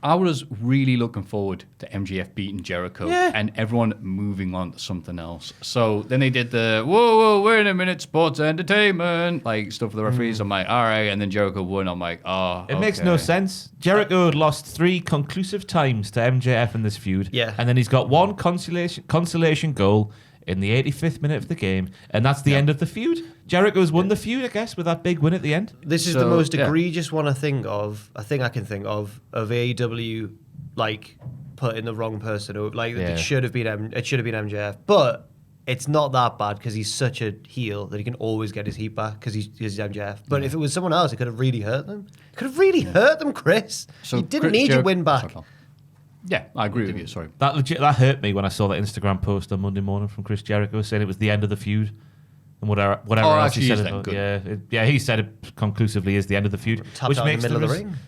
I was really looking forward to MJF beating Jericho and everyone moving on to something else. So then they did the, whoa, wait a minute, sports entertainment, like stuff for the referees. I'm like, all right. And then Jericho won. I'm like, oh, It makes no sense. Jericho had lost 3 conclusive times to MJF in this feud. Yeah. And then he's got 1 consolation goal in the 85th minute of the game. And that's the end of the feud. Jericho's won the feud, I guess, with that big win at the end. This is the most egregious one I think I can think of AEW, like putting the wrong person over. Like it should have been MJF, but it's not that bad because he's such a heel that he can always get his heat back because he's MJF. But if it was someone else, it could have really hurt them. It could have really hurt them, Chris. So you didn't need your win back. Sorry, Phil. Yeah, I agree with you. Sorry. That hurt me when I saw that Instagram post on Monday morning from Chris Jericho saying it was the end of the feud. And whatever else he said about he said it conclusively is the end of the feud, which makes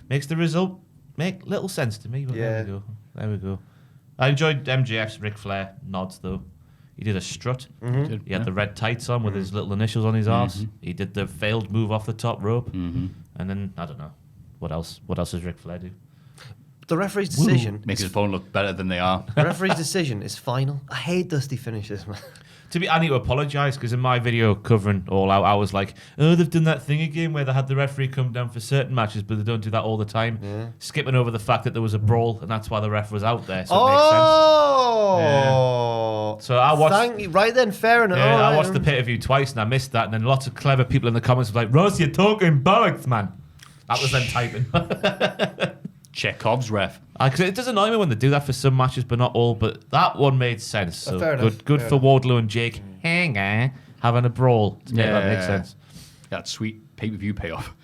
makes the result make little sense to me. But there we go. I enjoyed MJF's Ric Flair nods though. He did a strut. Mm-hmm. He had the red tights on with his little initials on his arse. He did the failed move off the top rope, and then I don't know what else. What else does Ric Flair do? The referee's decision Makes his phone look better than they are. The referee's decision is final. I hate dusty finishes, man. I need to apologise because in my video covering All Out, I was like, oh, they've done that thing again where they had the referee come down for certain matches, but they don't do that all the time. Yeah. Skipping over the fact that there was a brawl and that's why the ref was out there. So it makes sense. Yeah. So I watched. Right then, fair enough. Yeah, I watched the pay-per-view twice and I missed that. And then lots of clever people in the comments were like, Ross, you're talking bollocks, man. That was them typing. Chekhov's ref. Because it does annoy me when they do that for some matches, but not all. But that one made sense. So good for Wardlow and Jake having a brawl. Yeah, that makes sense. That sweet pay-per-view payoff.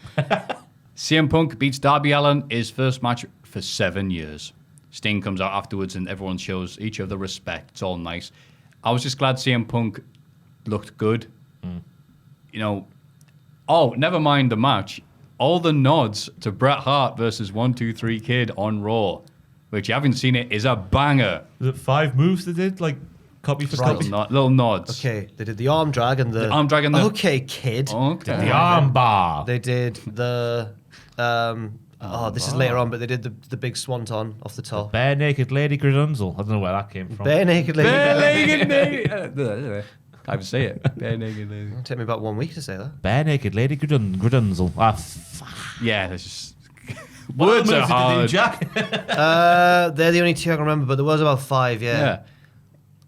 CM Punk beats Darby Allin, his first match for 7 years. Sting comes out afterwards and everyone shows each other respect. It's all nice. I was just glad CM Punk looked good. You know, never mind the match. All the nods to Bret Hart versus 1-2-3 Kid on Raw, which you haven't seen it, is a banger. Was it 5 moves they did? Like copy for copy? Little nods. Okay, they did the arm drag and the... arm drag and the... Okay, Kid. Okay. The arm bar. They did the... this is later on, but they did the big swanton off the top. Bare naked lady Gradunzel. I don't know where that came from. Bare naked lady. Bare naked lady. Can't even say it. Bare naked lady. It'll take me about 1 week to say that. Bare naked lady Gradunzel. Yeah, that's just... Words are hard. Jack. They're the only 2 I can remember, but there was about 5, yeah.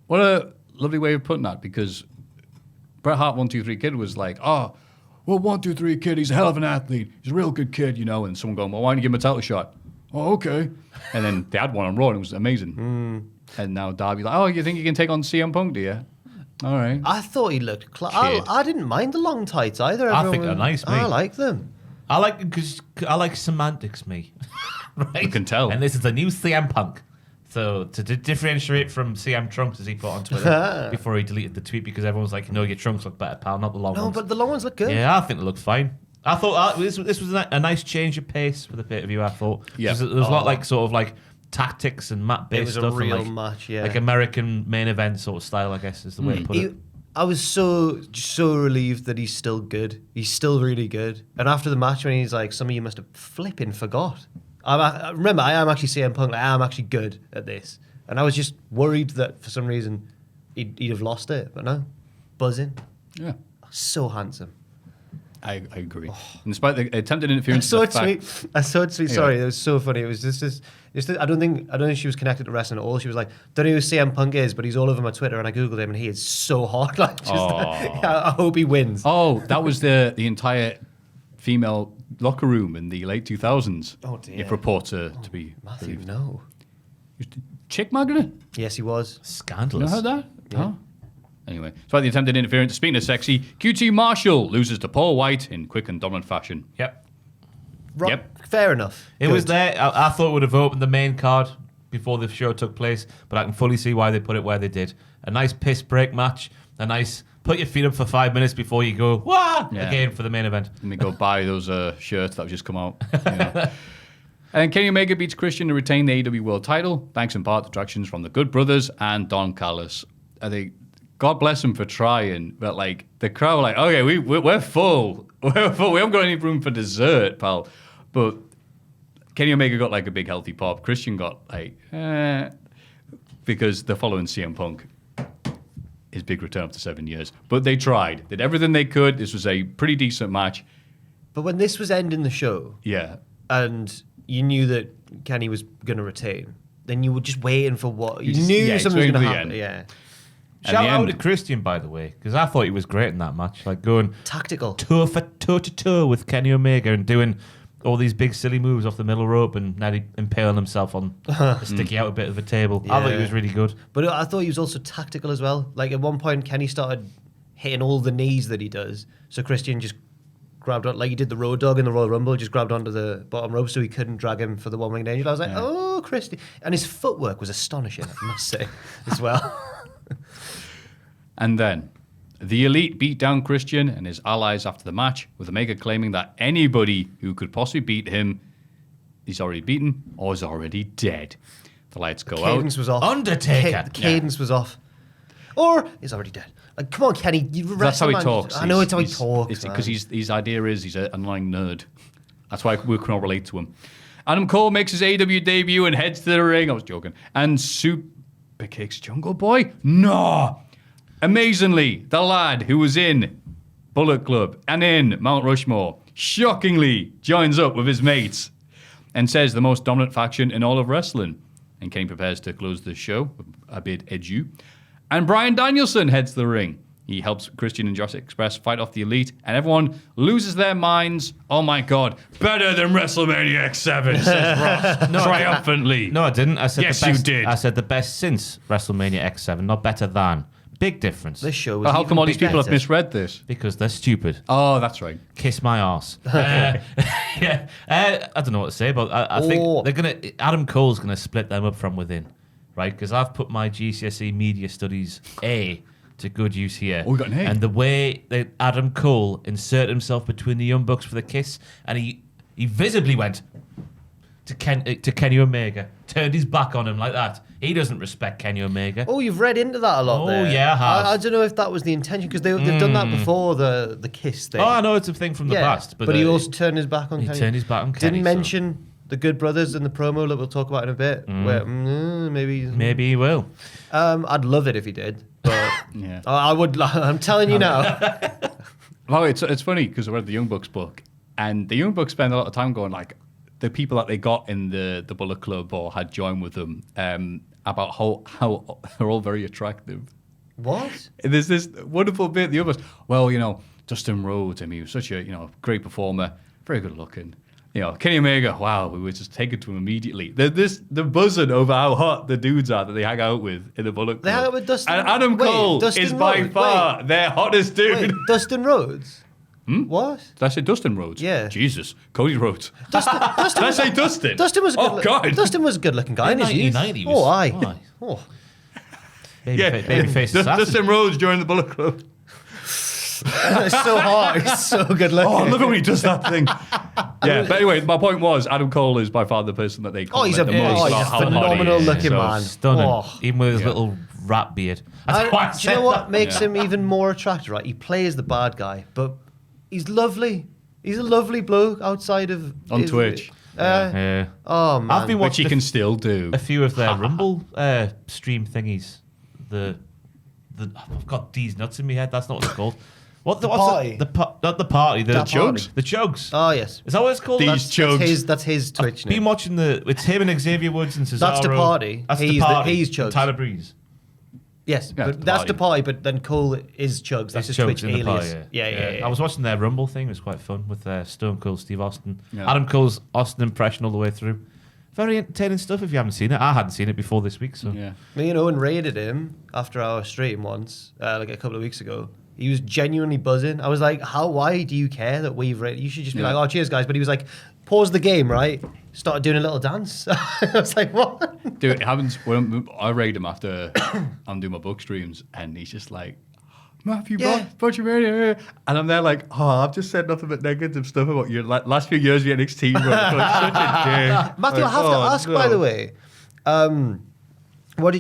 What a lovely way of putting that, because Bret Hart 1-2-3 Kid was like, well, 1-2-3 Kid, he's a hell of an athlete. He's a real good kid, you know. And someone going, well, why don't you give him a title shot? Oh, okay. And then they had one on Raw, and it was amazing. And now Darby's like, you think you can take on CM Punk, do you? All right. I thought he looked... I didn't mind the long tights either. I think they're nice, mate. I like them. I like because I like semantics, me. Right? You can tell. And this is the new CM Punk. So to differentiate from CM Trunks, as he put on Twitter before he deleted the tweet, because everyone's like, your trunks look better, pal, not the long ones. No, but the long ones look good. Yeah, I think they look fine. I thought this was a nice change of pace for the pay-per-view, I thought. Yeah. There was a lot like tactics and map-based stuff. It was a real and match, yeah. Like American main event sort of style, I guess, is the way to put it. I was so relieved that he's still good. He's still really good. And after the match, when he's like, some of you must have flipping forgot. Remember, I am actually CM Punk. I am actually good at this. And I was just worried that for some reason he'd have lost it. But no, buzzing. Yeah. So handsome. I agree. And despite the attempted interference, So sweet. Sorry, it was so funny. It was just I don't think she was connected to wrestling at all. She was like, don't know who CM Punk is, but he's all over my Twitter, and I googled him, and he is so hot. Like, I hope he wins. Oh, that was the entire female locker room in the late 2000s. Oh dear. If reports to be Maffew, believed. no. Chick magnet? Yes, he was. You Scandalous. heard that? Yeah. Oh. Anyway, despite the attempted interference, speaking of sexy, QT Marshall loses to Paul White in quick and dominant fashion. Yep. Yep. Fair enough. It was there. I thought it would have opened the main card before the show took place, but I can fully see why they put it where they did. A nice piss break match. A nice put your feet up for 5 minutes before you go, wah! Yeah. Again for the main event. Let me go buy those shirts that have just come out. You know. And Kenny Omega beats Christian to retain the AEW World title, thanks in part to attractions from the Good Brothers and Don Callis. I think, God bless them for trying, but like the crowd were like, okay, we're full. We're full. We haven't got any room for dessert, pal. But Kenny Omega got like a big healthy pop. Christian got like, because they're following CM Punk. His big return after 7 years. But they tried. Did everything they could. This was a pretty decent match. But when this was ending the show, Yeah. and you knew that Kenny was going to retain, then you were just waiting for what you just- knew yeah, something was it's going to waiting for the happen. end. Yeah, Shout the out end- to Christian, by the way, because I thought he was great in that match. Like going tactical. toe to toe with Kenny Omega and doing all these big silly moves off the middle rope and nearly impaling himself on a sticky out a bit of a table. I thought he Yeah. was really good. But I thought he was also tactical as well. Like at one point, Kenny started hitting all the knees that he does. So Christian just grabbed on, like he did the Road Dogg in the Royal Rumble, just grabbed onto the bottom rope so he couldn't drag him for the One Winged Angel. I was like, oh, Christian. And his footwork was astonishing, I must say, as well. And then the Elite beat down Christian and his allies after the match, with Omega claiming that anybody who could possibly beat him is already beaten or is already dead. The lights go Cadence out. was off. Undertaker. The cadence was off. Or he's already dead. Like, come on, Kenny. That's how he talks. I know it's how he talks. Because his idea is he's an annoying nerd. That's why we cannot relate to him. Adam Cole makes his AEW debut and heads to the ring. I was joking. And super kicks Jungle Boy? No. Amazingly, the lad who was in Bullet Club and in Mount Rushmore shockingly joins up with his mates and says the most dominant faction in all of wrestling. And Kenny prepares to close the show a bit edgy. And Bryan Danielson heads to the ring. He helps Christian and Jurassic Express fight off the Elite, and everyone loses their minds. Oh my God, better than WrestleMania X7, says Ross triumphantly. No, I didn't. I said Yes, the best, you did. I said the best since WrestleMania X7, not better than. Big difference. This show was Well, how even come all these people have better. misread this? Because they're stupid. Oh, that's right. Kiss my arse. Yeah. I don't know what to say, but I think they're gonna. Adam Cole's gonna split them up from within, right? Because I've put my GCSE Media Studies A to good use here. Oh, we got an A. And the way that Adam Cole inserted himself between the Young Bucks for the kiss, and he visibly went to Kenny Omega, turned his back on him like that. He doesn't respect Kenny Omega. Oh, you've read into that a lot. Oh, there. yeah, I have. I don't know if that was the intention because they've done that before the kiss thing. Oh, I know it's a thing from the past, but he also turned his back on he Kenny. turned his back on Kenny, Didn't so- mention the Good Brothers in the promo that we'll talk about in a bit. Where maybe maybe he will. I'd love it if he did, but Yeah. I would. I'm telling you now. Well, it's funny because I read the Young Bucks book, and the Young Bucks spend a lot of time going like the people that they got in the Bullet Club or had joined with them about how they're all very attractive. What? And there's this wonderful bit. The others, well, Dustin Rhodes. I mean, he was such a great performer, very good looking. Kenny Omega. Wow, we were just taken to him immediately. The buzzing over how hot the dudes are that they hang out with in the Bullet Club. They hang out with Dustin. And Adam Wait, Cole Dustin is by Rhodes? far their hottest dude. Wait, Dustin Rhodes. What? Did I say Dustin Rhodes? Yeah. Jesus. Cody Rhodes. Dustin Did I say Dustin? Dustin was a good. Oh, God. Dustin was a good-looking guy in his youth. 1990 Oh, aye. Aye. Oh. Babyface assassin. Dustin Rhodes joined the Bullet Club. It's so hard. He's so good looking. Oh, I love it when he does that thing. Yeah, but anyway, my point was Adam Cole is by far the person that they call he's a the most he's a about how hot he phenomenal is. looking So- man. Stunning. Oh. Even with his little rat beard. That's why I Do you said know what that. makes him even more attractive? Right, he plays the bad guy, but he's lovely. He's a lovely bloke outside of On Twitch. Yeah. Oh man, I've been Which he watching can still do. a few of their Rumble stream thingies. I've got these nuts in my head. That's not what it's called. What's party? Not the party. The That chugs. party. The chugs. Oh yes, Is that what it's called? These chugs. that's his Twitch Been name. watching it's him and Xavier Woods and Cesaro. That's the party. That's He's the party. he's Chugs. Tyler Breeze. Yes, Yeah, but the that's party. the party. But then Cole is Chugs. That's It's his Chugs Twitch in the alias. party, Yeah. I was watching their Rumble thing. It was quite fun with Stone Cold Steve Austin. Yeah. Adam Cole's Austin impression all the way through. Very entertaining stuff if you haven't seen it. I hadn't seen it before this week. So Yeah. Me and Owen raided him after our stream once, like a couple of weeks ago. He was genuinely buzzing. I was like, why do you care that we've raided? You should just be Yeah. like, oh, cheers, guys. But he was like, pause the game, right? Started doing a little dance. I was like, what? Dude, it happens when I raid him after I'm doing my book streams, and he's just like, Maffew, Yeah. bunch of radio. And I'm there like, I've just said nothing but negative stuff about your last few years of NXT. Bro. Like, such a dick. Maffew, I Like, have to ask, no. by the way,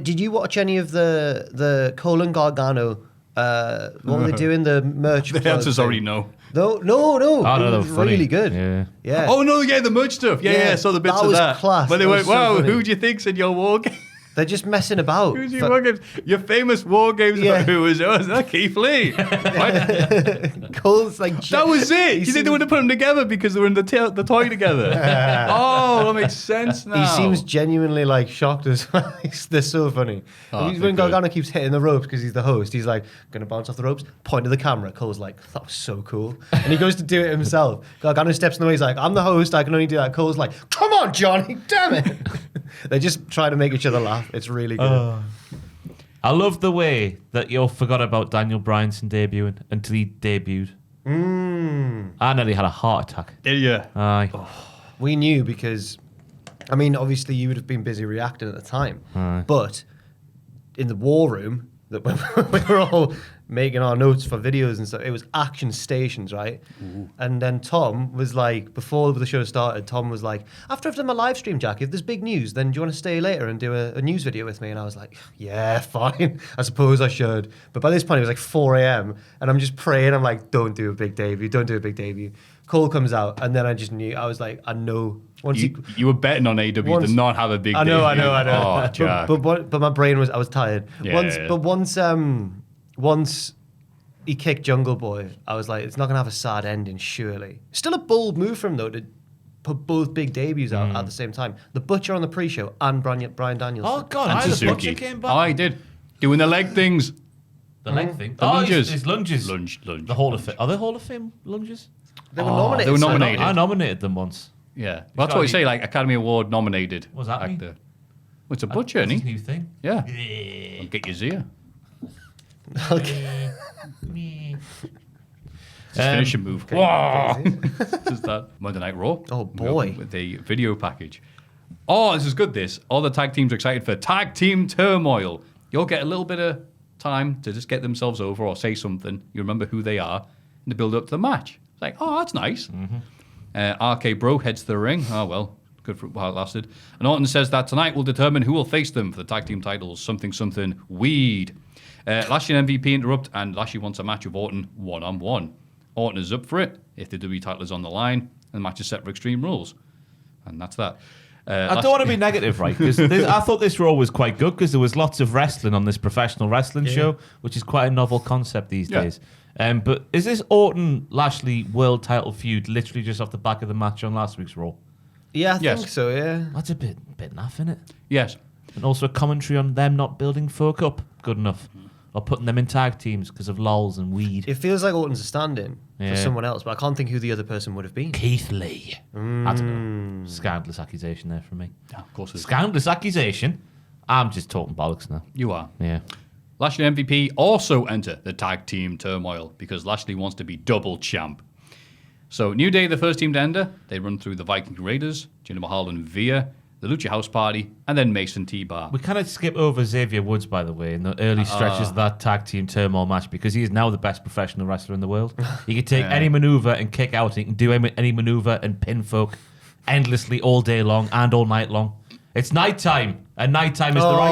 did you watch any of the Cole and Gargano? What were they doing? The merch. The answer's thing? already no. No. Oh, no, it that was was funny. really good. Yeah. Yeah. Oh no, yeah, the merch stuff. Yeah, Yeah, I saw the bits that of was that. class. But they That went, was so wow, funny. who do you think's in your war game? They're just messing about. Who's your war games? Your famous war games. Yeah. Who was that? Keith Lee. What? Cole's like That was it. You think they would have put them together because they were in the toy together? Oh, that makes sense now. He seems genuinely like shocked as well. They're so funny. Oh, When they're good. Gargano keeps hitting the ropes because he's the host, he's like, gonna bounce off the ropes, point to the camera. Cole's like, that was so cool. And he goes to do it himself. Gargano steps in the way, he's like, I'm the host, I can only do that. Cole's like, come on, Johnny, damn it. They just try to make each other laugh. It's really good. I love the way that you forgot about Daniel Bryanson debuting until he debuted. I nearly had a heart attack. Did you? Aye. We knew because, I mean, obviously you would have been busy reacting at the time, but in the war room, that when we were all making our notes for videos and stuff, it was action stations, right? And then Tom was like, before the show started, Tom was like, after I've done my live stream, Jack, if there's big news, then do you want to stay later and do a news video with me? And I was like, yeah, fine. I suppose I should. But by this point, it was like 4 a.m. and I'm just praying. I'm like, don't do a big debut. Don't do a big debut. Cole comes out, and then I just knew. I was like, I know. Once You were betting on AEW Once- to not have a big I know. debut. Oh, But, Jack. but my brain was, I was tired. Yeah. But once he kicked Jungle Boy, I was like, it's not going to have a sad ending, surely. Still a bold move from him, though, to put both big debuts out at the same time. The Butcher on the pre-show and Brian Danielson. Oh, God. and I the Suzuki. Butcher came back. I did. Doing the leg things. The leg thing. The lunges. His lunges. Lunge. The Hall of Fame. Are they Hall of Fame lunges? They were nominated. they were so- nominated. I nominated them once. Yeah. Well, that's gotta what you be- say, like Academy Award nominated What's that mean? actor. Well, it's a butcher, That's his isn't he? new thing. Yeah. I'll get your ear. Okay. Finishing move. Just that Monday Night Raw. Oh, boy. With the video package. Oh, this is good, this. All the tag teams are excited for Tag Team Turmoil. You'll get a little bit of time to just get themselves over or say something. You remember who they are and to build up to the match. It's like, oh, that's nice. RK Bro heads to the ring. Oh, well, good for while it lasted. And Orton says that tonight will determine who will face them for the tag team titles. Something weed. Lashley and MVP interrupt, and Lashley wants a match with Orton one-on-one. Orton is up for it if the WWE title is on the line, and the match is set for Extreme Rules. And that's that. I don't want to be negative, right? Because I thought this Raw was quite good because there was lots of wrestling on this professional wrestling show, which is quite a novel concept these days. But is this Orton Lashley world title feud literally just off the back of the match on last week's Raw? Yeah, I Yes. think so, yeah. That's a bit naff, isn't it? Yes. And also a commentary on them not building folk up good enough, or putting them in tag teams because of lols and weed. It feels like Orton's a stand-in Yeah. for someone else, but I can't think who the other person would have been. Keith Lee. I don't know. Scandalous accusation there from me. Yeah, of course it is. Scandalous accusation. I'm just talking bollocks now. You are. Yeah. Lashley and MVP also enter the tag team turmoil because Lashley wants to be double champ. So New Day, the first team to enter. They run through the Viking Raiders, Jinder Mahal and Veer, the Lucha House Party, and then Mason T-Bar. We kind of skip over Xavier Woods, by the way, in the early stretches of that tag team turmoil match because he is now the best professional wrestler in the world. He can take any maneuver and kick out. He can do any maneuver and pin folk endlessly all day long and all night long. It's nighttime, and nighttime is the right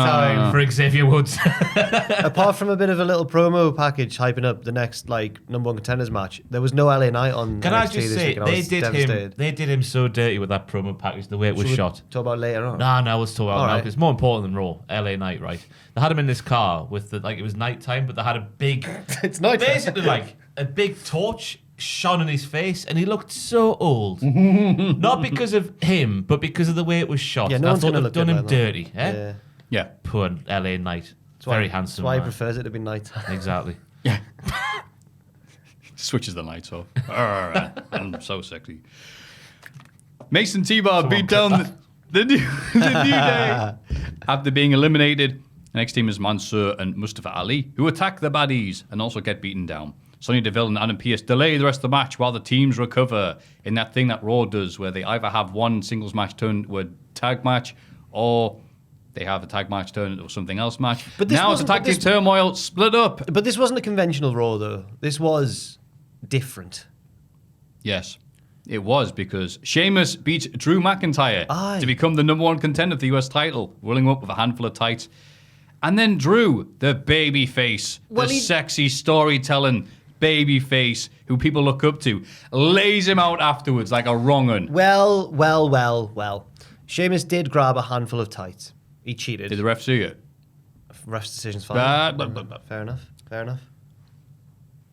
time for Xavier Woods. Apart from a bit of a little promo package hyping up the next number one contenders match, there was no LA Knight on Can NXT I just this say, week, and I was devastated. they did him so dirty with that promo package, the way it was shot. Talk about later on. No, let's talk about All it now, right. because it's more important than Raw. LA Knight, right? They had him in this car with it was nighttime, but they had a big, It's nighttime. basically a big torch shone in his face, and he looked so old. Not because of him, but because of the way it was shot. Yeah, no I one's thought gonna they've look done good him like that. dirty. Eh? Yeah. Yeah. Poor LA Knight. Very handsome. That's why he man. prefers it to be nighttime. Exactly. Yeah. Switches the lights off. I'm so sexy. Mason T-Bar beat down the New Day after being eliminated. The next team is Mansoor and Mustafa Ali, who attack the baddies and also get beaten down. Sonny Deville and Adam Pearce delay the rest of the match while the teams recover in that thing that Raw does, where they either have one singles match turned into a tag match, or they have a tag match turned into something else match. But this now it's a wasn't- tag but team this- turmoil split up. But this wasn't a conventional Raw, though. This was different. Yes, it was, because Sheamus beat Drew McIntyre Aye. to become the number one contender for the US title, rolling up with a handful of tights. And then Drew, the baby face, Well, the he- sexy storytelling baby face who people look up to, lays him out afterwards like a wrong un. Well. Sheamus did grab a handful of tights. He cheated. Did the ref see it? Ref's decision's fine. Fair enough.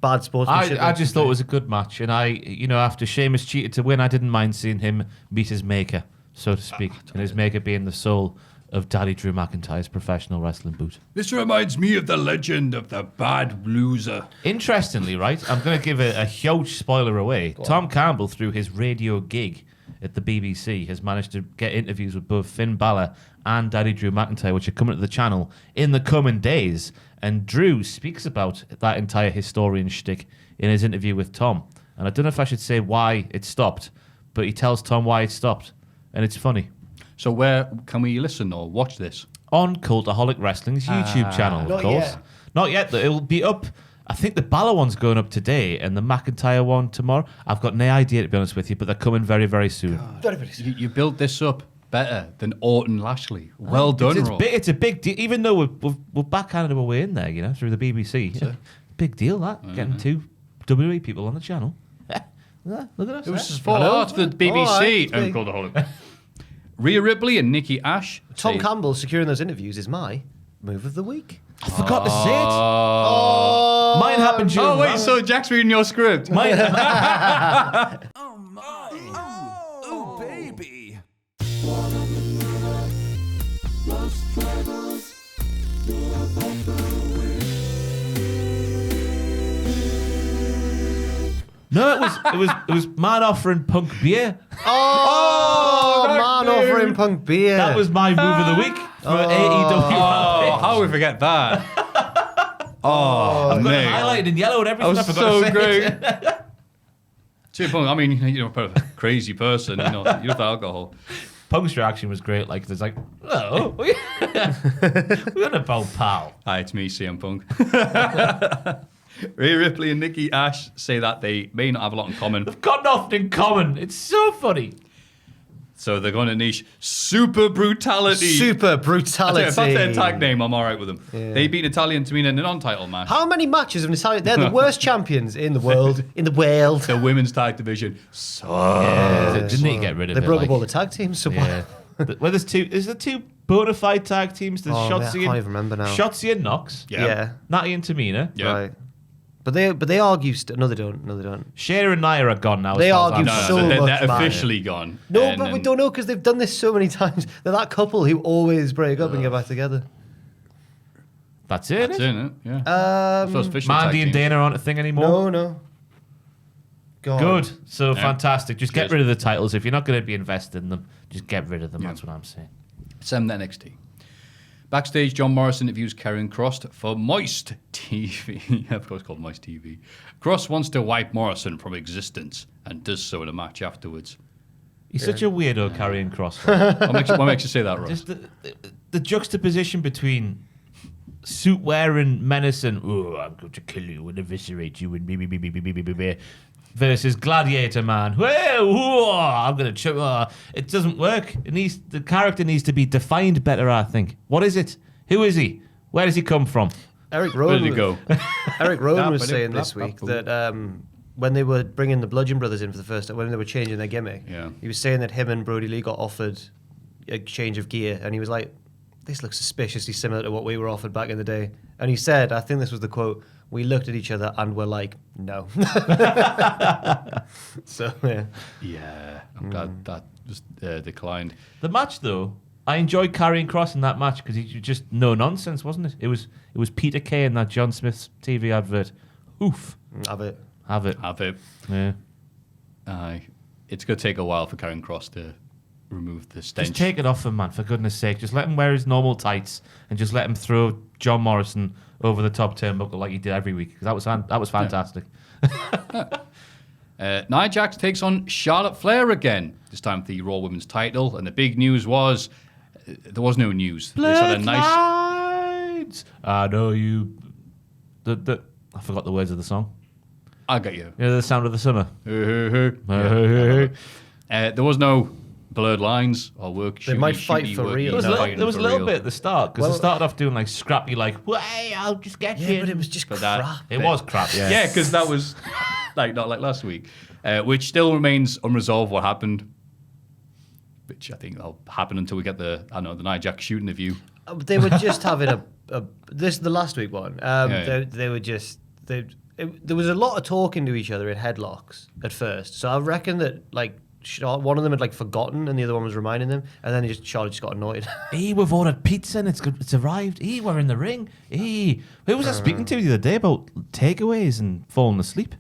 Bad sportsmanship. I just thought it was a good match, and after Sheamus cheated to win, I didn't mind seeing him meet his maker, so to speak, and his maker being the soul of Daddy Drew McIntyre's professional wrestling boot. This reminds me of the legend of the bad loser. Interestingly, right, I'm going to give a huge spoiler away. Tom Campbell, through his radio gig at the BBC, has managed to get interviews with both Finn Balor and Daddy Drew McIntyre, which are coming to the channel in the coming days. And Drew speaks about that entire historian shtick in his interview with Tom. And I don't know if I should say why it stopped, but he tells Tom why it stopped. And it's funny. So where can we listen or watch this? On Cultaholic Wrestling's YouTube channel, of Not course. yet. Not yet, though. It'll be up. I think the Balor one's going up today and the McIntyre one tomorrow. I've got no idea, to be honest with you, but they're coming very, very soon. You built this up better than Orton Lashley. Well done, It's Rob. it's a big deal, even though we're backhanded our way in there, through the BBC. Big deal, that. Getting two WWE people on the channel. Look at us. It was eh? for art for the BBC All right. and Cultaholic. Rhea Ripley and Nikki Ash. Tom say- Campbell securing those interviews is my move of the week. I forgot to say it. Oh, Mine happened during wait, Ramadan. so Jack's reading your script. Mine, Oh, baby. no, it was man offering Punk beer. Oh, man offering Punk beer. That was my move of the week for AEW. Oh, how we forget that? Oh, I've got it mate. highlighted in yellow and That everything. was I forgot to so say great. it. I mean, a crazy person, you with alcohol. Punk's reaction was great. Like, there's like, oh, we're on about pal. Hi, it's me, CM Punk. Rhea Ripley and Nikki Ash say that they may not have a lot in common, They've got nothing in common. It's so funny. so they're going to niche super brutality. Super If brutality. that's their tag name, I'm all right with them. They beat Natalia and Tamina in a non-title match. How many matches of Natalia? They're the worst champions in the world. The women's tag division sucks. Didn't he get rid of They it? broke like, up all the tag teams. So Yeah. Well, there's two. Is there two bona fide tag teams? There's Oh, man, I Shotzi can't and even remember now. Shotzi and Knox. Yeah. Natty and Tamina. Yeah. Right. But they argue. No, they don't. No, they don't. Shayna and Nia are gone now. as They far as argue I'm so concerned. they're much, man. officially gone. No, And but we then- don't know because they've done this so many times. They're that couple who always break up and get back together. That's it. That's isn't it, yeah. First official tag Mandy and teams. Dana aren't a thing anymore. No. God. Good. So Yeah. fantastic. Just get Cheers. rid of the titles. If you're not going to be invested in them, just get rid of them. That's what I'm saying. Send NXT. Backstage, John Morrison interviews Karrion Kross for Moist TV. Of course, it's called Moist TV. Kross wants to wipe Morrison from existence and does so in a match afterwards. He's such a weirdo, Karrion Kross. What makes you say that, Ross? Just the juxtaposition between suit wearing menace and I'm going to kill you and eviscerate you and be versus gladiator man. I'm going to. It doesn't work. The character needs to be defined better. I think. What is it? Who is he? Where does he come from? Eric Rowan. Where did he go? Eric Rowan was saying this week that when they were bringing the Bludgeon Brothers in for the first time, when they were changing their gimmick, he was saying that him and Brody Lee got offered a change of gear, and he was like, "This looks suspiciously similar to what we were offered back in the day." And he said, I think this was the quote, "We looked at each other and were like, no." So, yeah. Yeah, I'm glad that was declined. The match, though, I enjoyed Karrion Kross in that match because he just no nonsense, wasn't it? It was Peter Kay in that John Smith's TV advert. Oof. Have it. Have it. Yeah. Aye. It's going to take a while for Karrion Kross to remove the stench. Just take it off him, man, for goodness sake. Just let him wear his normal tights and just let him throw John Morrison over the top turnbuckle like he did every week. 'Cause that was fantastic. Nia Jax takes on Charlotte Flair again, this time for the Raw Women's title. And the big news was, there was no news. They had a nice... I know you... I forgot the words of the song. I'll get you. You know the sound of the summer. There was no blurred lines or work. They might fight for real. There was a little bit at the start because they started off doing like scrappy, like, "Hey, I'll just get you." Yeah, but it was just crap. It was crap. Yeah, Yeah, because that was not like last week, which still remains unresolved. What happened? Which I think will happen until we get the Nia Jax shoot interview. They were just having the last week one. They were just there was a lot of talking to each other in headlocks at first. So I reckon that like one of them had like forgotten and the other one was reminding them, and then Charlotte just got annoyed. We've ordered pizza and it's arrived. We're in the ring. Who was I speaking to the other day about takeaways and falling asleep?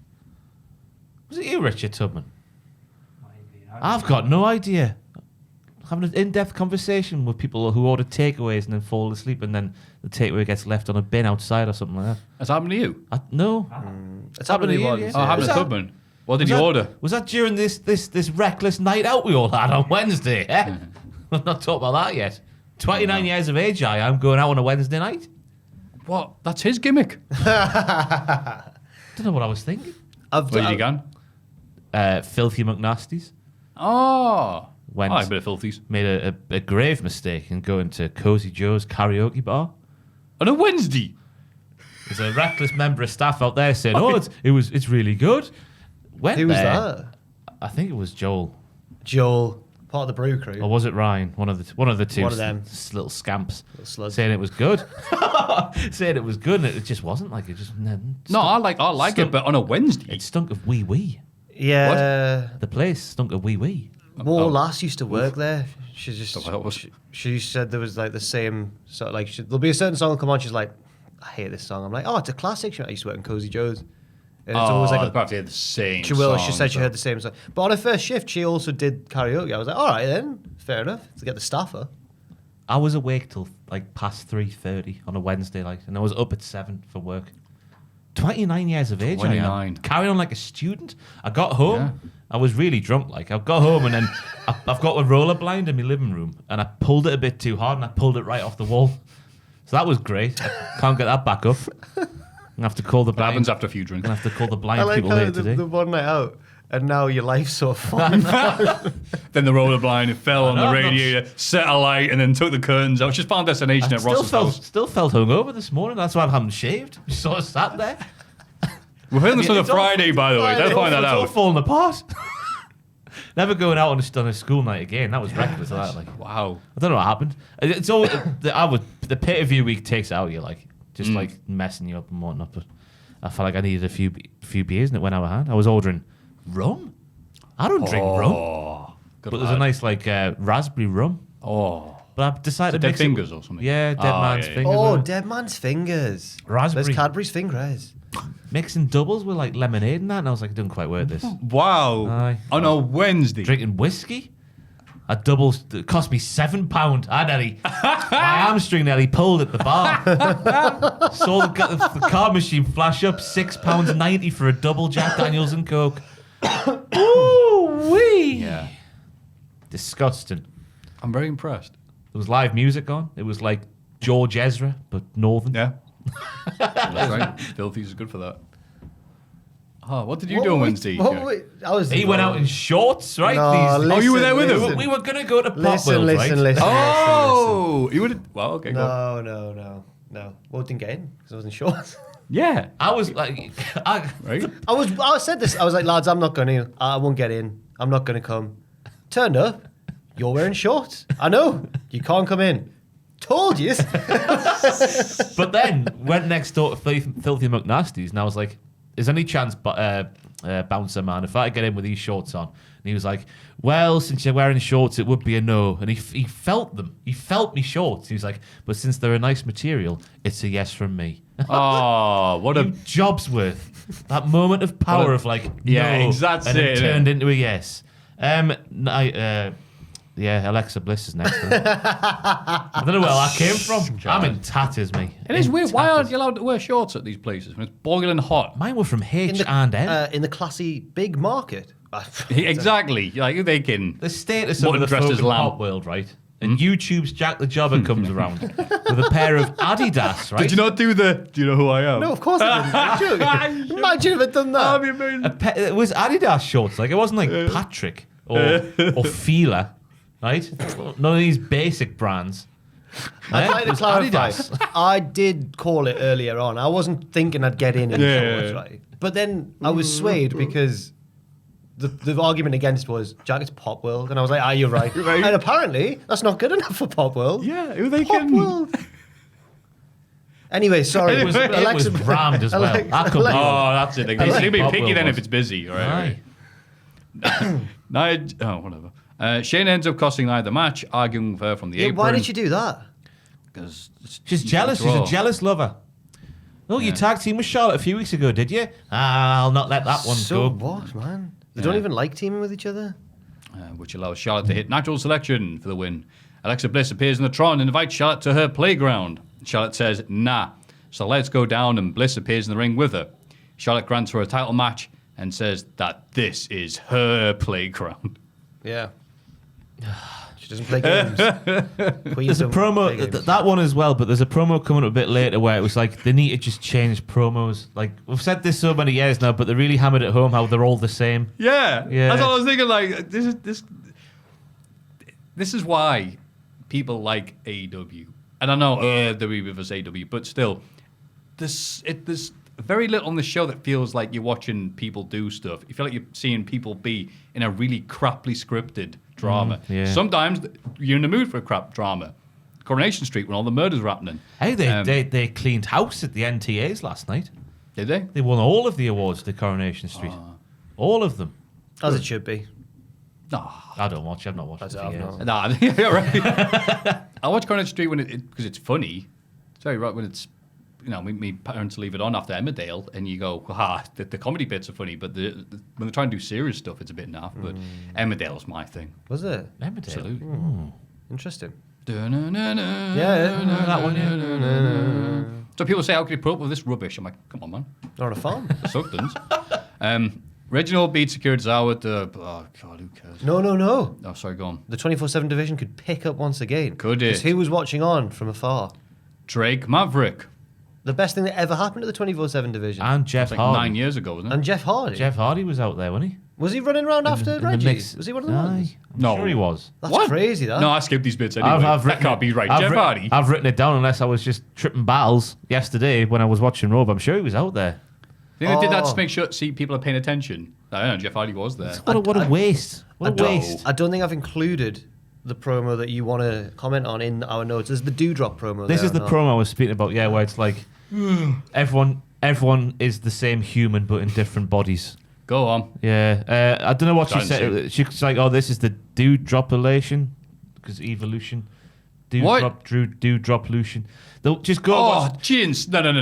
Was it you, Richard Tubman? I've got no idea. Having an in-depth conversation with people who order takeaways and then fall asleep, and then the takeaway gets left on a bin outside or something like that. Has that happened to you? No. It's happened to me once. Yeah. Oh, happened to Tubman. What did you order? Was that during this reckless night out we all had on Wednesday? Eh? We've not talked about that yet. 29 years of age, I'm going out on a Wednesday night. What? That's his gimmick. Don't know what I was thinking. Where did you go? Filthy McNasties. Oh. Went, I like a bit of filthies. Made a grave mistake in going to Cozy Joe's karaoke bar. On a Wednesday? There's a reckless member of staff out there saying, it's really good. Who was that? I think it was Joel. Joel, part of the Brew Crew. Or was it Ryan? One of the two. One of them. Little scamps. Little slugs. Saying it was good. Saying it was good, and it just wasn't. Like, it just... No, I like it, but on a Wednesday. It stunk of wee-wee. Yeah. The place stunk of wee-wee. War Lass used to work there. She said there was like the same sort of like there'll be a certain song will come on. She's like, I hate this song. I'm like, it's a classic. I used to work in Cozy Joe's. And it's always like probably had the same. She will. She said she heard the same song. But on her first shift, she also did karaoke. I was like, all right then, fair enough to get the staffer. I was awake till like past 3:30 on a Wednesday night, and I was up at 7 for work. 29 years of age. 29. Carrying on like a student. I got home. Yeah. I was really drunk. Like I got home and then I've got a roller blind in my living room, and I pulled it a bit too hard and I pulled it right off the wall. So that was great. I can't get that back up. I'm gonna have to call the blind. Happens after a few drinks. I'm gonna have to call the blind people later today. The one night out, and now your life's so fun. Then the roller blind, it fell on the radiator, set a light, and then took the curtains out. It's just Final Destination at Ross's house. Still felt hungover this morning. That's why I haven't shaved. Just sort of sat there. We're filming this on a Friday, by the way. Don't find that out. It's all falling apart. Never going out on a school night again. That was reckless. Wow. I don't know what happened. It's always the pay-per-view week takes it out of you, like just like messing you up and whatnot. But I felt like I needed a few beers, and it went out of hand. I was ordering rum. I don't drink rum, but there's a nice like raspberry rum. Oh. But I've decided to Dead mix Fingers or something. Yeah, Dead Man's Fingers. Oh, Dead Man's Fingers. Raspberry. There's Cadbury's Fingers. Mixing doubles with like lemonade and that, and I was like, it doesn't quite work this. Wow. Aye. On a Wednesday. Drinking whiskey. It cost me £7. My hamstring nearly pulled at the bar. Saw the card machine flash up £6.90 for a double Jack Daniels and Coke. Ooh wee! Yeah. Disgusting. I'm very impressed. There was live music on. It was like George Ezra, but northern. Yeah. That's right. Filthy is good for that. Oh, what did you do on Wednesday? He went out in shorts, right? No, you were there with him? We were going to go to Pop Listen, World, right? listen. Oh, you would have. Well, okay. Go on. No. Well, didn't get in because I wasn't sure. Yeah. I was like, Right? I said this. I was like, lads, I'm not going to. I won't get in. I'm not going to come. Turned up. You're wearing shorts. I know. You can't come in. Told you. But then went next door to Filthy McNasty's, and I was like, is there any chance, Bouncer Man, if I get in with these shorts on? And he was like, well, since you're wearing shorts, it would be a no. And he felt them. He felt me shorts. He was like, but since they're a nice material, it's a yes from me. Oh, what a job's worth. That moment of power of like, yeah, no, exactly. and it turned into a yes. Yeah, Alexa Bliss is next. I don't know where that came from. I'm in tatters, mate. It is weird. Why aren't you allowed to wear shorts at these places when it's boiling hot? Mine were from H&M. In the classy big market. Exactly. Like, who they kidding? The status Mutton of the dressed as fucking lamb. pop world, right? And YouTube's Jack the Jobber comes around with a pair of Adidas, right? Did you not do do you know who I am? No, of course I didn't. Imagine if I'd done that. It was Adidas shorts. Like, it wasn't like Patrick or Fila, right? None of these basic brands. I'd like It to was clarify. Adidas. I did call it earlier on. I wasn't thinking I'd get in shorts, right? But then I was swayed because the argument against was, Jack, it's Pop World. And I was like, you're right. Right. And apparently, that's not good enough for Pop World. Yeah, who they Pop kidding? World. Anyway, sorry. It was rammed as well. I couldn't believe it. Oh, that's it. They like should be Pop picky World then was. if it's busy, Aye. right? Whatever. Shane ends up costing Nia the match, arguing with her from the apron. Why did you do that? Because She's jealous. She's a jealous lover. Oh, you tag team with Charlotte a few weeks ago, did you? I'll not let that one So go. what, man? They don't even like teaming with each other? which allows Charlotte to hit natural selection for the win. Alexa Bliss appears in the Tron and invites Charlotte to her playground. Charlotte says, nah. So let's go down, and Bliss appears in the ring with her. Charlotte grants her a title match and says that this is her playground. Yeah. She doesn't play games. There's a promo, that one as well, but there's a promo coming up a bit later where it was like, they need to just change promos. Like, we've said this so many years now, but they really hammered it home how they're all the same. Yeah. Yeah. That's all I was thinking. Like, this is why people like AEW. And I know WWE versus AEW, but still, there's very little on the show that feels like you're watching people do stuff. You feel like you're seeing people be in a really crappily scripted drama. Yeah. Sometimes you're in the mood for a crap drama. Coronation Street, when all the murders were happening. Hey, they cleaned house at the NTAs last night. Did they? They won all of the awards to Coronation Street. All of them. As it should be. No. I don't watch. I've not watched it for years. Nah, yeah, right. I watch Coronation Street when because it's funny. It's very right when it's, me parents leave it on after Emmerdale, and you go, the comedy bits are funny, but when they try and do serious stuff, it's a bit naff. But Emmerdale's my thing. Was it? Emmerdale. Absolutely. Interesting. Yeah, that one, yeah. So people say, how can you put up with this rubbish? I'm like, come on, man. Not on a farm. Sugdens. Reginald beat Securizawa at the... Oh, God, who cares? No. Oh, sorry, go on. The 24/7 division could pick up once again. Could it? Because who was watching on from afar? Drake Maverick. The best thing that ever happened to the 24/7 division. And Jeff It's like Hardy. 9 years ago, wasn't it? And Jeff Hardy. Jeff Hardy was out there, wasn't he? Was he running around after In the Reggie? mix. Was he one of the ones? I'm No. sure he was. That's crazy, that. No, I skipped these bits anyway. That can't be right. Jeff Hardy. I've written it down unless I was just tripping battles yesterday when I was watching Raw. But I'm sure he was out there. I think they did that to make sure people are paying attention. I don't know, Jeff Hardy was there. What a waste. What a waste. I don't think I've included the promo that you want to comment on in our notes. There's the Dewdrop promo. This there is the or not? promo I was speaking about, yeah, where it's like everyone is the same human but in different bodies. Go on. Yeah, I don't know what she Don't said. She's like, "Oh, this is the Dewdropolation because evolution, Dewdropolution." They'll just go. Oh, watch jeans. No. Go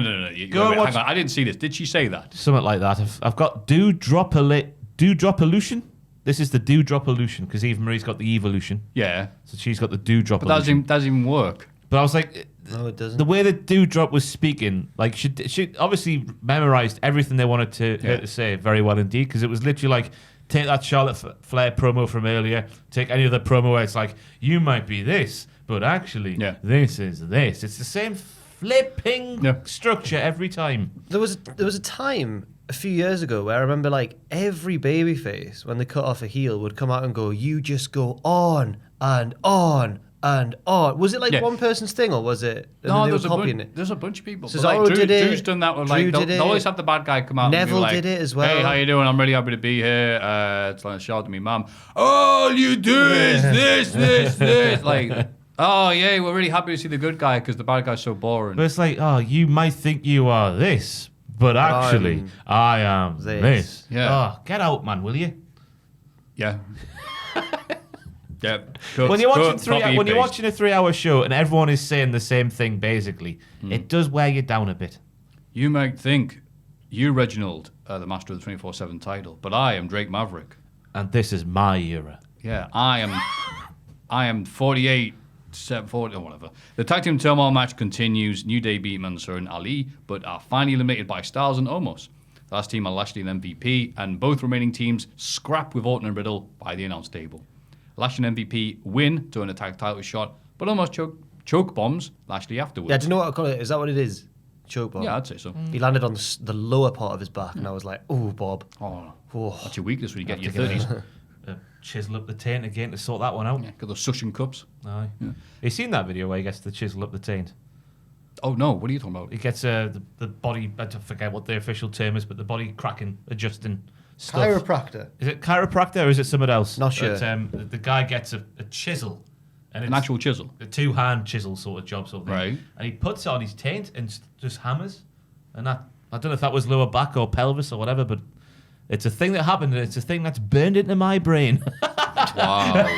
Wait, watch- hang on. I didn't see this. Did she say that? something like that. I've got Dewdropolution. This is the Dewdrop illusion because Eva Marie's got the evolution. Yeah. So she's got the Dewdrop But illusion. that doesn't even work. But I was like, No, it doesn't. the way that Dewdrop was speaking, like she obviously memorized everything they wanted her to say very well indeed, because it was literally like, take that Charlotte Flair promo from earlier, take any other promo where it's like, you might be this, but actually this is this. It's the same flipping structure every time. There was a time a few years ago where I remember like every babyface, when they cut off a heel, would come out and go, "You just go on and on and on." Was it like one person's thing, or was it? No, they were copying it. There's a bunch of people. Cesaro But, like, did it. Drew's done that. With, Drew like, did they it. always have the bad guy come out. Neville and be like, did it as well. Hey, how you doing? I'm really happy to be here. It's like a shout to me, mum. All you do is this. Like, oh yeah, we're really happy to see the good guy because the bad guy's so boring. But it's like, oh, you might think you are this, but actually, I am this. Yeah. Oh, get out, man, will you? Yeah. Yeah. When you're watching a 3-hour show and everyone is saying the same thing, basically, it does wear you down a bit. You might think you, Reginald, are the master of the 24/7 title, but I am Drake Maverick. And this is my era. Yeah, I am 48, 40, or whatever. The tag team turmoil match continues. New Day beat Mansoor and Ali, but are finally eliminated by Styles and Omos. The last team are Lashley and MVP, and both remaining teams scrap with Orton and Riddle by the announce table. Lashley and MVP win to earn a tag title shot, but almost choke bombs Lashley afterwards. Yeah, do you know what I call it? Is that what it is? Choke bomb. Yeah, I'd say so. He landed on the lower part of his back, and I was like, "Oh, Bob." Oh, that's your weakness when you get in your 30s. Chisel up the taint again to sort that one out. Yeah, got those suction cups. Aye. Yeah. You seen that video where he gets to chisel up the taint? Oh no, what are you talking about? He gets the body, I forget what the official term is, but the body cracking, adjusting stuff. Chiropractor. Is it chiropractor or is it something else? Not sure. But, the guy gets a chisel. And An actual chisel? A 2-hand chisel sort of job sort of thing. Right. And he puts it on his taint and just hammers. And that, I don't know if that was lower back or pelvis or whatever, but it's a thing that happened and it's a thing that's burned into my brain. Wow.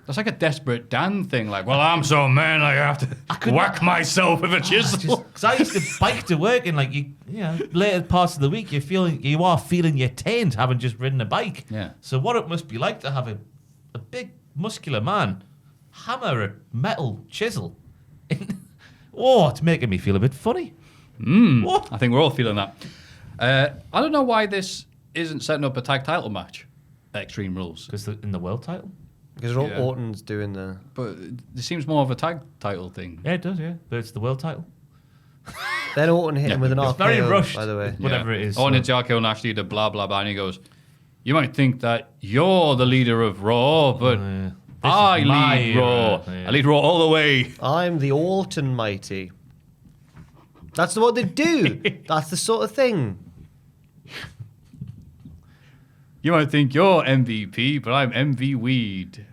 That's like a Desperate Dan thing. Like, well, I'm so man, I have to whack myself with a chisel. Because I used to bike to work and, like, you know, later parts of the week, you are feeling your taint having just ridden a bike. Yeah. So what it must be like to have a big muscular man hammer a metal chisel. It's making me feel a bit funny. What? I think we're all feeling that. I don't know why this isn't setting up a tag title match at Extreme Rules. Because in the world title? Because Orton's doing the... But it seems more of a tag title thing. Yeah, it does, yeah. But it's the world title. Then Orton hit him with an RKO, It's very rushed, by the way. whatever it is. Orton hits RKO and Ashley to blah, blah, blah. And he goes, you might think that you're the leader of Raw, but I lead Raw. Yeah. I lead Raw all the way. I'm the Orton Mighty. That's what they do. That's the sort of thing. You might think you're MVP, but I'm MV Weed.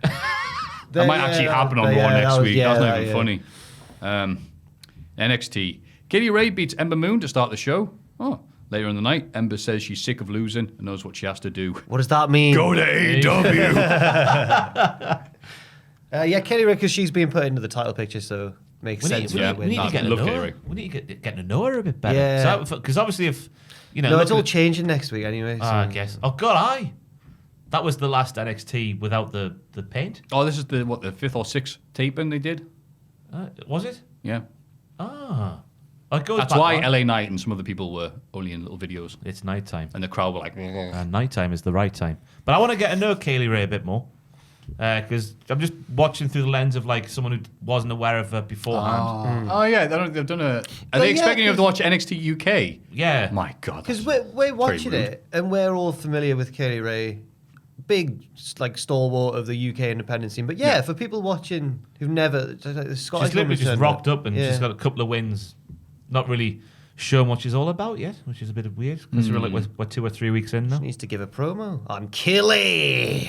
That might actually happen on Raw next week. That's not even funny. NXT. Katie Ray beats Ember Moon to start the show. Later in the night, Ember says she's sick of losing and knows what she has to do. What does that mean? Go to AEW. Kelly Ray, because she's being put into the title picture, so makes sense. We need to get to know her. We need to get to know her a bit better. Yeah. Because obviously if... No, it's all changing next week anyway. So. I guess. Oh, God, that was the last NXT without the paint. Oh, this is the 5th or 6th taping they did? Was it? Yeah. It goes That's back why on. LA Knight and some other people were only in little videos. It's nighttime. And the crowd were like... Nighttime is the right time. But I want to get to know Kaylee Ray a bit more. Because I'm just watching through the lens of like someone who wasn't aware of her beforehand. Oh yeah, they've done a... Are they expecting you to watch NXT UK? Yeah. My God. Because we're watching it, and we're all familiar with Kaylee Ray, big like stalwart of the UK independent scene. But for people watching who've never, the Scottish She's literally just rocked up and yeah. she's got a couple of wins, not really shown what she's all about yet, which is a bit weird. Because we're 2 or 3 weeks in now. She needs to give a promo. I'm Killy.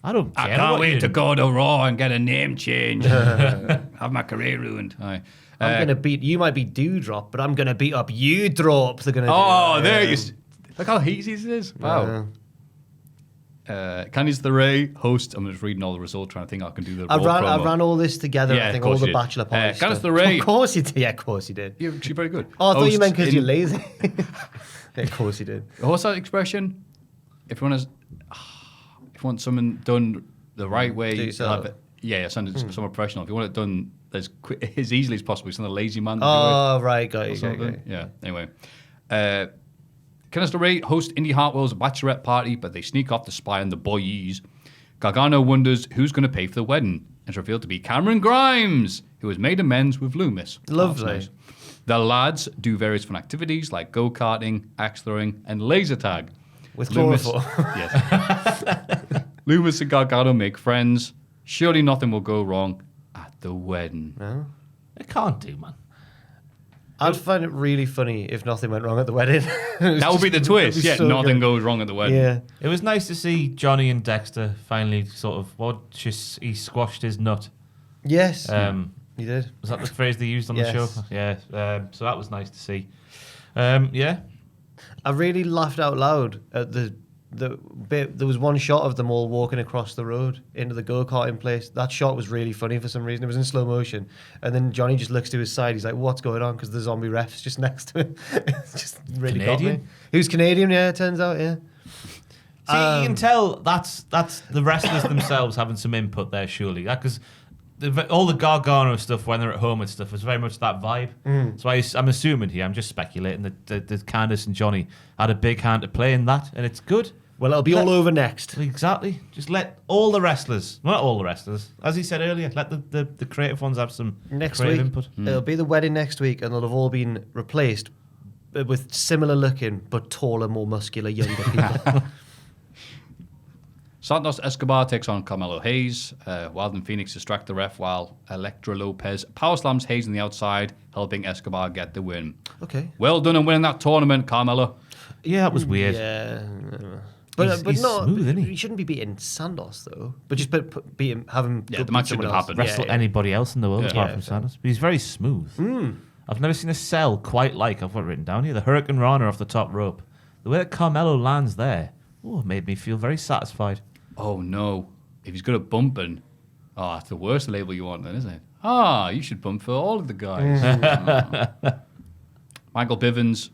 I don't care. I can't wait to go to Raw and get a name change. Have my career ruined. I'm gonna beat you. Might be Dewdrop, but I'm gonna beat up you. Drop. They're gonna. There you. Look how easy this is. Wow. Candice LeRae host. I'm just reading all the results, trying to think I can do the. I ran all this together. Yeah, I think of all course the you Bachelor did. Party Candice stuff. LeRae. Of course you did. Yeah, of course you did. Yeah, she's very good. Oh, I thought you Hosts meant because you're in- lazy. Yeah, of course you did. What's that expression? if you want something done the right way, Do it yourself. Something professional. If you want it done as easily as possible, send a lazy man to do it. Oh, right, got Or you. something. Yeah. Anyway, Candice LeRae host Indy Hartwell's bachelorette party, but they sneak off to spy on the boys. Gargano wonders who's going to pay for the wedding. It's revealed to be Cameron Grimes, who has made amends with Loomis. Lovely. That's nice. The lads do various fun activities like go-karting, axe throwing, and laser tag. With Loomis, chloroform. yes. Loomis and Gargano make friends. Surely nothing will go wrong at the wedding. No? It can't do, man. I'd find it really funny if nothing went wrong at the wedding. That would be the twist. be Yeah, so nothing good. goes wrong at the wedding. Yeah. It was nice to see Johnny and Dexter finally sort of, he squashed his nut. Yes. Was You did. that the phrase they used on the Yes. show? Yeah. So that was nice to see. Yeah. I really laughed out loud at the bit. There was one shot of them all walking across the road into the go-karting place. That shot was really funny for some reason. It was in slow motion, and then Johnny just looks to his side. He's like, "What's going on?" Because the zombie ref's just next to him. It's just really got me. Canadian? He was Canadian, yeah. It turns out, yeah. See, you can tell that's the wrestlers themselves having some input there, surely. Because all the Gargano stuff when they're at home and stuff is very much that vibe. So I'm assuming here, I'm just speculating that Candice and Johnny had a big hand to play in that, and it's good. Well, it'll be all over next. Exactly. Just let all the wrestlers, well, not all the wrestlers, as he said earlier, let the creative ones have some Next creative week, input. it'll be the wedding next week, and they'll have all been replaced with similar looking but taller, more muscular, younger people. Santos Escobar takes on Carmelo Hayes. Wild and Phoenix distract the ref while Elektra Lopez power slams Hayes on the outside, helping Escobar get the win. Okay. Well done on winning that tournament, Carmelo. Yeah, that was weird. Yeah. But He's not. smooth, isn't he? He shouldn't be beating Santos though. But just beat him, have him. Yeah, go the match beat someone shouldn't have else. happened. Wrestle anybody else in the world Yeah. apart Yeah, from fair. Santos. But he's very smooth. I've never seen a sell quite like I've got written down here. The Hurricane Rana off the top rope. The way that Carmelo lands there, made me feel very satisfied. Oh no. If he's good at bumping, that's the worst label you want then, isn't it? You should bump for all of the guys. Michael Bivens.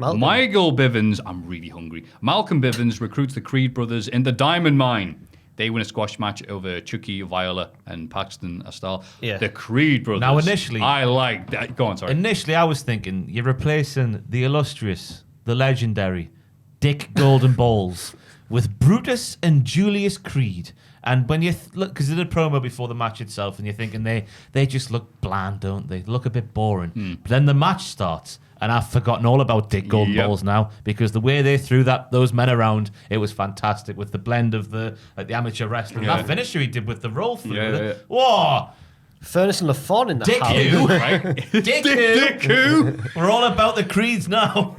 I'm really hungry. Malcolm Bivens recruits the Creed brothers in the Diamond Mine. They win a squash match over Chucky, Viola, and Paxton Astal. Yeah. The Creed brothers. Now, initially- I like that. Go on, sorry. Initially, I was thinking you're replacing the illustrious, the legendary Dick Golden Balls with Brutus and Julius Creed. And when you look, because they did a promo before the match itself, and you're thinking they just look bland, don't they? They look a bit boring. But then the match starts, and I've forgotten all about Dick Golden Yep. Balls now, because the way they threw those men around, it was fantastic with the blend of the amateur wrestling. Yeah. That finisher he did with the roll through. Yeah, with yeah, it. Whoa! Furnace and LaFon in the Dick house. who? Right? Dick who? We're all about the creeds now.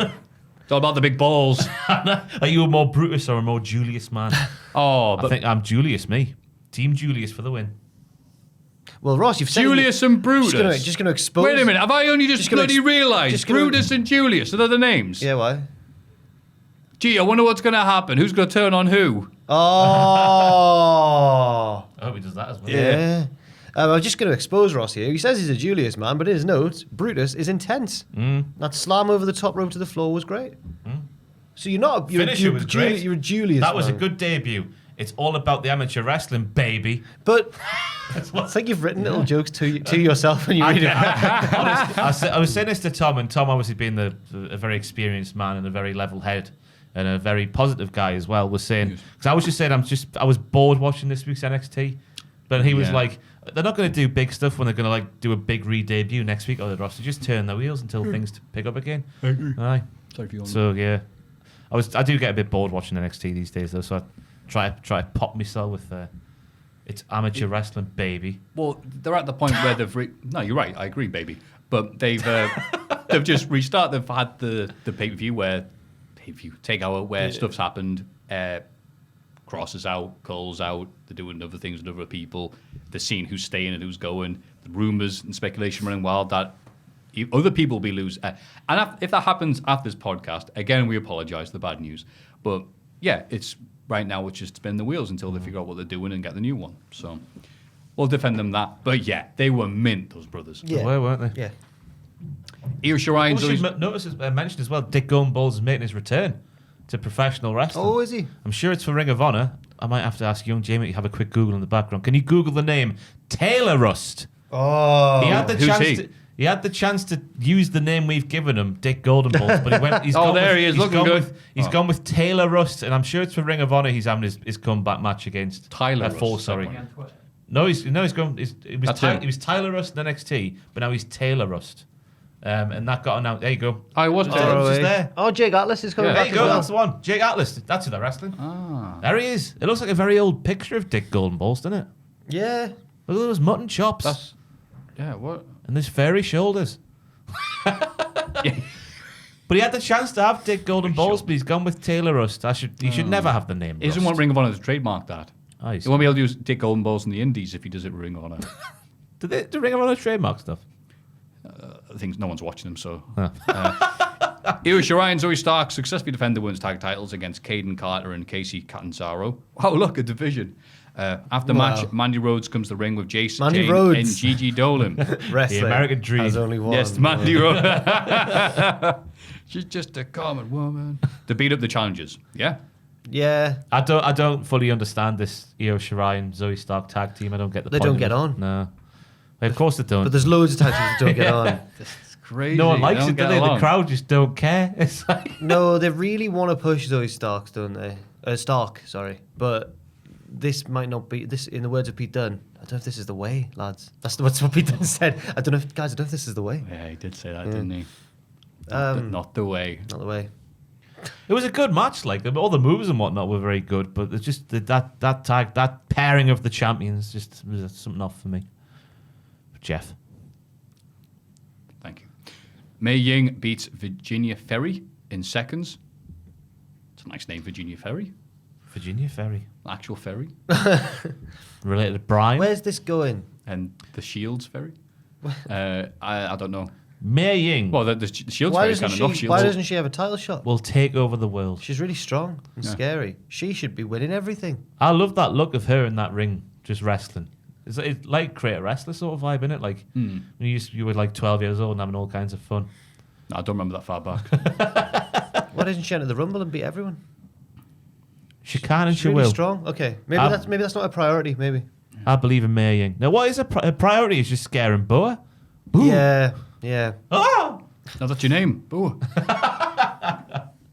It's all about the big balls. Are you a more Brutus or a more Julius man? Oh, I but think I'm Julius, me. Team Julius for the win. Well, Ross, you've said Julius and Brutus. Just going to expose. Wait a minute. Have I only just gonna bloody ex- realised just gonna- Brutus and Julius are the names? Yeah, why? Gee, I wonder what's going to happen. Who's going to turn on who? Oh. I hope he does that as well. Yeah. I'm just going to expose Ross here. He says he's a Julius man, but in his notes, Brutus is intense. That slam over the top rope to the floor was great. So you're not. Finisher was great. You're a Julius. That was a man. good debut. It's all about the amateur wrestling, baby. But I think you've written little jokes to yourself when you read it. I was saying this to Tom, and Tom, obviously being a very experienced man and a very level head and a very positive guy as well, was saying, because I was just saying I was bored watching this week's NXT, but he was Yeah. like, they're not going to do big stuff when they're going to like do a big re-debut next week on the roster. Just turn their wheels until things pick up again. Aye. Sorry for you. So yeah, I do get a bit bored watching NXT these days though. So I try to pop myself with it's amateur wrestling, baby. Well, they're at the point where they've... No, you're right. I agree, baby. But they've just restarted. They've had the pay-per-view where take out where stuff's happened. Cross is out, Cole's out. They're doing other things with other people. They're seeing who's staying and who's going. The rumours and speculation running wild that other people will be losing. And if that happens after this podcast, again, we apologise for the bad news. But yeah, it's right now it's just spin the wheels until they figure out what they're doing and get the new one. So we'll defend them that. But yeah, they were mint, those brothers. Yeah. They were, weren't they? Yeah. Io Shirai's Mentioned as well, Dick Golden Balls is making his return to professional wrestling. Oh, is he? I'm sure it's for Ring of Honor. I might have to ask young Jamie to have a quick Google in the background. Can you Google the name Taylor Rust? Oh, He had the who's chance. he? He had the chance to use the name we've given him, Dick Goldenballs, but he went. He's Oh, gone there with, he is, he's looking gone good. With, he's gone with Taylor Rust, and I'm sure it's for Ring of Honor. He's having his comeback match against Tyler Rust, Fall. Sorry, no, he's going. It was That's him. He was Tyler Rust in NXT, but now he's Taylor Rust, and that got announced. There you go. I was Oh, Taylor. it was just there. Oh, Jake Atlas is coming Yeah. There back. you go. as well. That's the one. Jake Atlas. That's who they're wrestling. Ah. There he is. It looks like a very old picture of Dick Goldenballs, doesn't it? Yeah. Look at those mutton chops That's yeah. What? and his furry shoulders. But he had the chance to have Dick Goldenballs, but he's gone with Taylor Rust. He should never have the name. Isn't Rust. what Ring of Honor to trademark that? Oh, He won't be able to use Dick Golden Balls in the Indies if he does it with Ring of Honor. Do Ring of Honor trademark stuff? I think no one's watching them, so. Huh. Io Shirai and Zoe Stark successfully defend the women's tag titles against Caden Carter and Casey Catanzaro. Oh, look, a division. After match, Mandy Rhodes comes to the ring with Jason Mandy Jane Rhodes. and Gigi Dolan. Wrestling The American Dream. has only one. Yes, Mandy Rhodes. She's just a common woman. To beat up the challengers, yeah? Yeah. I don't fully understand this Io Shirai and Zoe Stark tag team. I don't get the They point don't of get it. on. No. Well, of course they don't. But there's loads of times that don't get on. It's crazy. No one likes don't it, do get they? The along. crowd just don't care. It's like No, they really want to push Zoe Starks, don't they? Stark, sorry. But this might not be this. In the words of Pete Dunne, I don't know if this is the way, lads. That's what Pete Dunne said. I don't know, if, guys. I don't know if this is the way. Yeah, he did say that, didn't he? Um, Not the way. Not the way. it was a good match. Like all the moves and whatnot were very good, but it's just that pairing of the champions just was something off for me. Jeff. Thank you. Mei Ying beats Virginia Ferry in seconds. It's a nice name, Virginia Ferry. Virginia Ferry. Actual ferry. Related to Brian. Where's this going? And the Shields Ferry. I don't know. Mei Ying Well, the Shields Why Ferry is doesn't kind of enough she? Shields. Why doesn't she have a title shot? will take over the world. She's really strong and Yeah. scary. She should be winning everything. I love that look of her in that ring, just wrestling. It's like Create a Wrestler sort of vibe, innit? Like when you were like 12 years old and having all kinds of fun. No, I don't remember that far back. Why doesn't she enter the Rumble and beat everyone? She can and She's she really will. strong. Okay, maybe that's not a priority. Maybe. I believe in Mei Ying. Now, what is a priority? Is just scaring Boa. Ooh. Yeah, yeah. Oh! No, that's your name. Boo.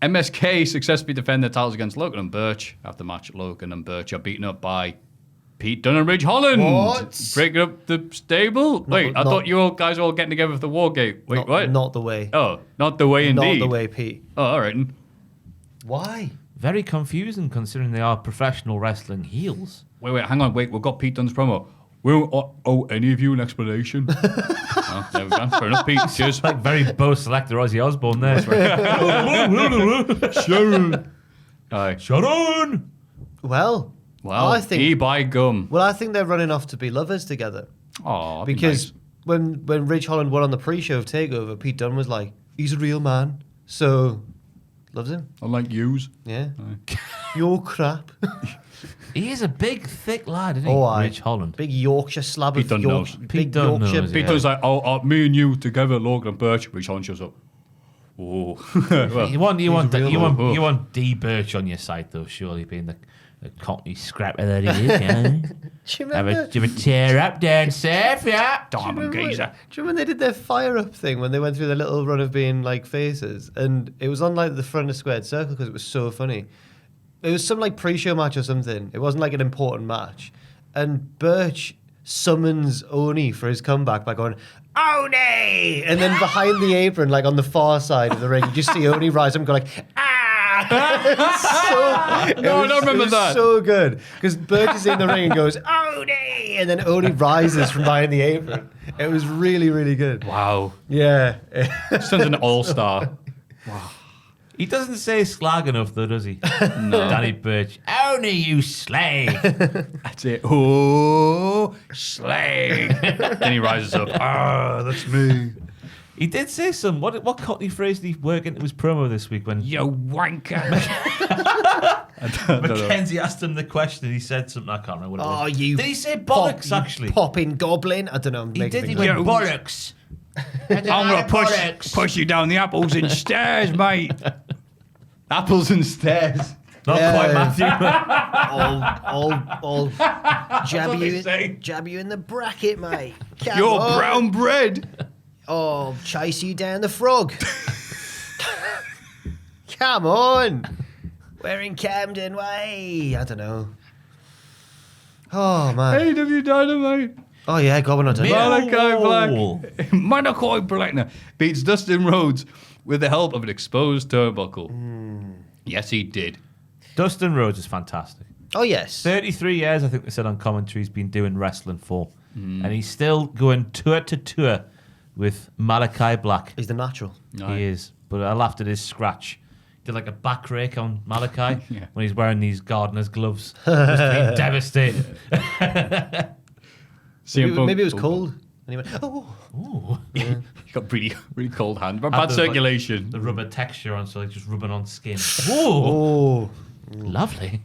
MSK successfully defend their titles against Logan and Birch. After the match, Logan and Birch are beaten up by Pete Dunne and Ridge Holland. What? Breaking up the stable? Wait, I thought you all guys were all getting together for the Wargate. Wait, not, what? Not the way. Oh, not the way indeed. Not the way, Pete. Oh, all right. Why? Very confusing considering they are professional wrestling heels. Wait, hang on. Wait, we've got Pete Dunne's promo. We don't owe any of you an explanation. Oh, there we go. Fair enough, Pete. Cheers. Like very Bo Selector Ozzy Osbourne there. Sharon. Aye. Sharon! Well, Well, I think. he by gum. Well, I think they're running off to be lovers together. Oh, Because when Ridge Holland won on the pre-show of Takeover, Pete Dunne was like, "He's a real man, so loves him." unlike yous. Yeah. You're crap. He is a big, thick lad, isn't he? Oh, aye. Rich Holland. Big Yorkshire slab Pete of Dunne knows. Big Pete Dunne Yorkshire. knows, Pete yeah. Dunne's like, me and you together, Logan and Birch. Rich Holland shows up. Oh, well, You want man. you want D Birch on your side though, surely being the cockney scrapper that he is. Yeah. Do you remember? Have a tear up down safe, yeah. diamond geezer. Do you remember when they did their fire up thing when they went through their little run of being like faces, and it was on like the front of Squared Circle because it was so funny. It was some like pre-show match or something. It wasn't like an important match, and Birch summons Oni for his comeback by going Oni, and then behind the apron, like on the far side of the ring, you just see Oni rise up and go like ah. No, I don't remember that. So good because Birch is in the ring and goes Oni, and then Oni rises from behind the apron. It was really, really good. Wow. Yeah. Sounds an all-star. He doesn't say slag enough though, does he? No. Danny Birch. Only you slave. That's it. Oh, slag. Then he rises up. Ah, that's me. He did say some. What cockney phrase did he work into his promo this week when Yo, wanker. Mackenzie asked him the question and he said something? I can't remember what it was. Oh, you. Did he say bollocks actually? Popping goblin? I don't know. I'm He making did. He things went up. bollocks. I'm going to push you down the apples and stairs, mate. Apples and stairs. Not quite Maffew. I'll what they say. jab you in the bracket, mate. Come You're on. brown bread. Oh, chase you down the frog. Come on. We're in Camden Way. I don't know. Oh, man. AEW Dynamite. Oh, yeah, go on. I don't know. Malachi Black. Malachi Black beats Dustin Rhodes with the help of an exposed turnbuckle. Yes, he did. Dustin Rhodes is fantastic. Oh, yes. 33 years, I think they said on commentary, he's been doing wrestling for. And he's still going tour to tour with Malachi Black. He's the natural. He is. But I laughed at his scratch. Did like a back rake on Malachi Yeah. when he's wearing these gardener's gloves. Just being devastated. Maybe it was cold. And he went, oh. Ooh. He got really, really cold hand. But Had bad the, circulation. The rubber texture on, so like just rubbing on skin. Ooh. Oh. Lovely.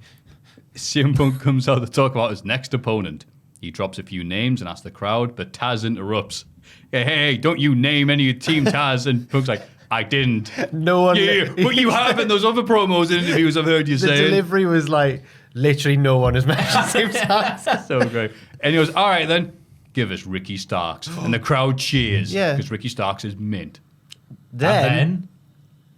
CM Punk comes out to talk about his next opponent. He drops a few names and asks the crowd, but Taz interrupts. Hey, don't you name any of Team Taz? And Punk's like, I didn't. No one. Yeah, but you have in those other promos and interviews I've heard you The say. delivery was like, literally no one has mentioned Team Taz. So great. And he goes, all right then, give us Ricky Starks. And the crowd cheers. Yeah. Because Ricky Starks is mint. And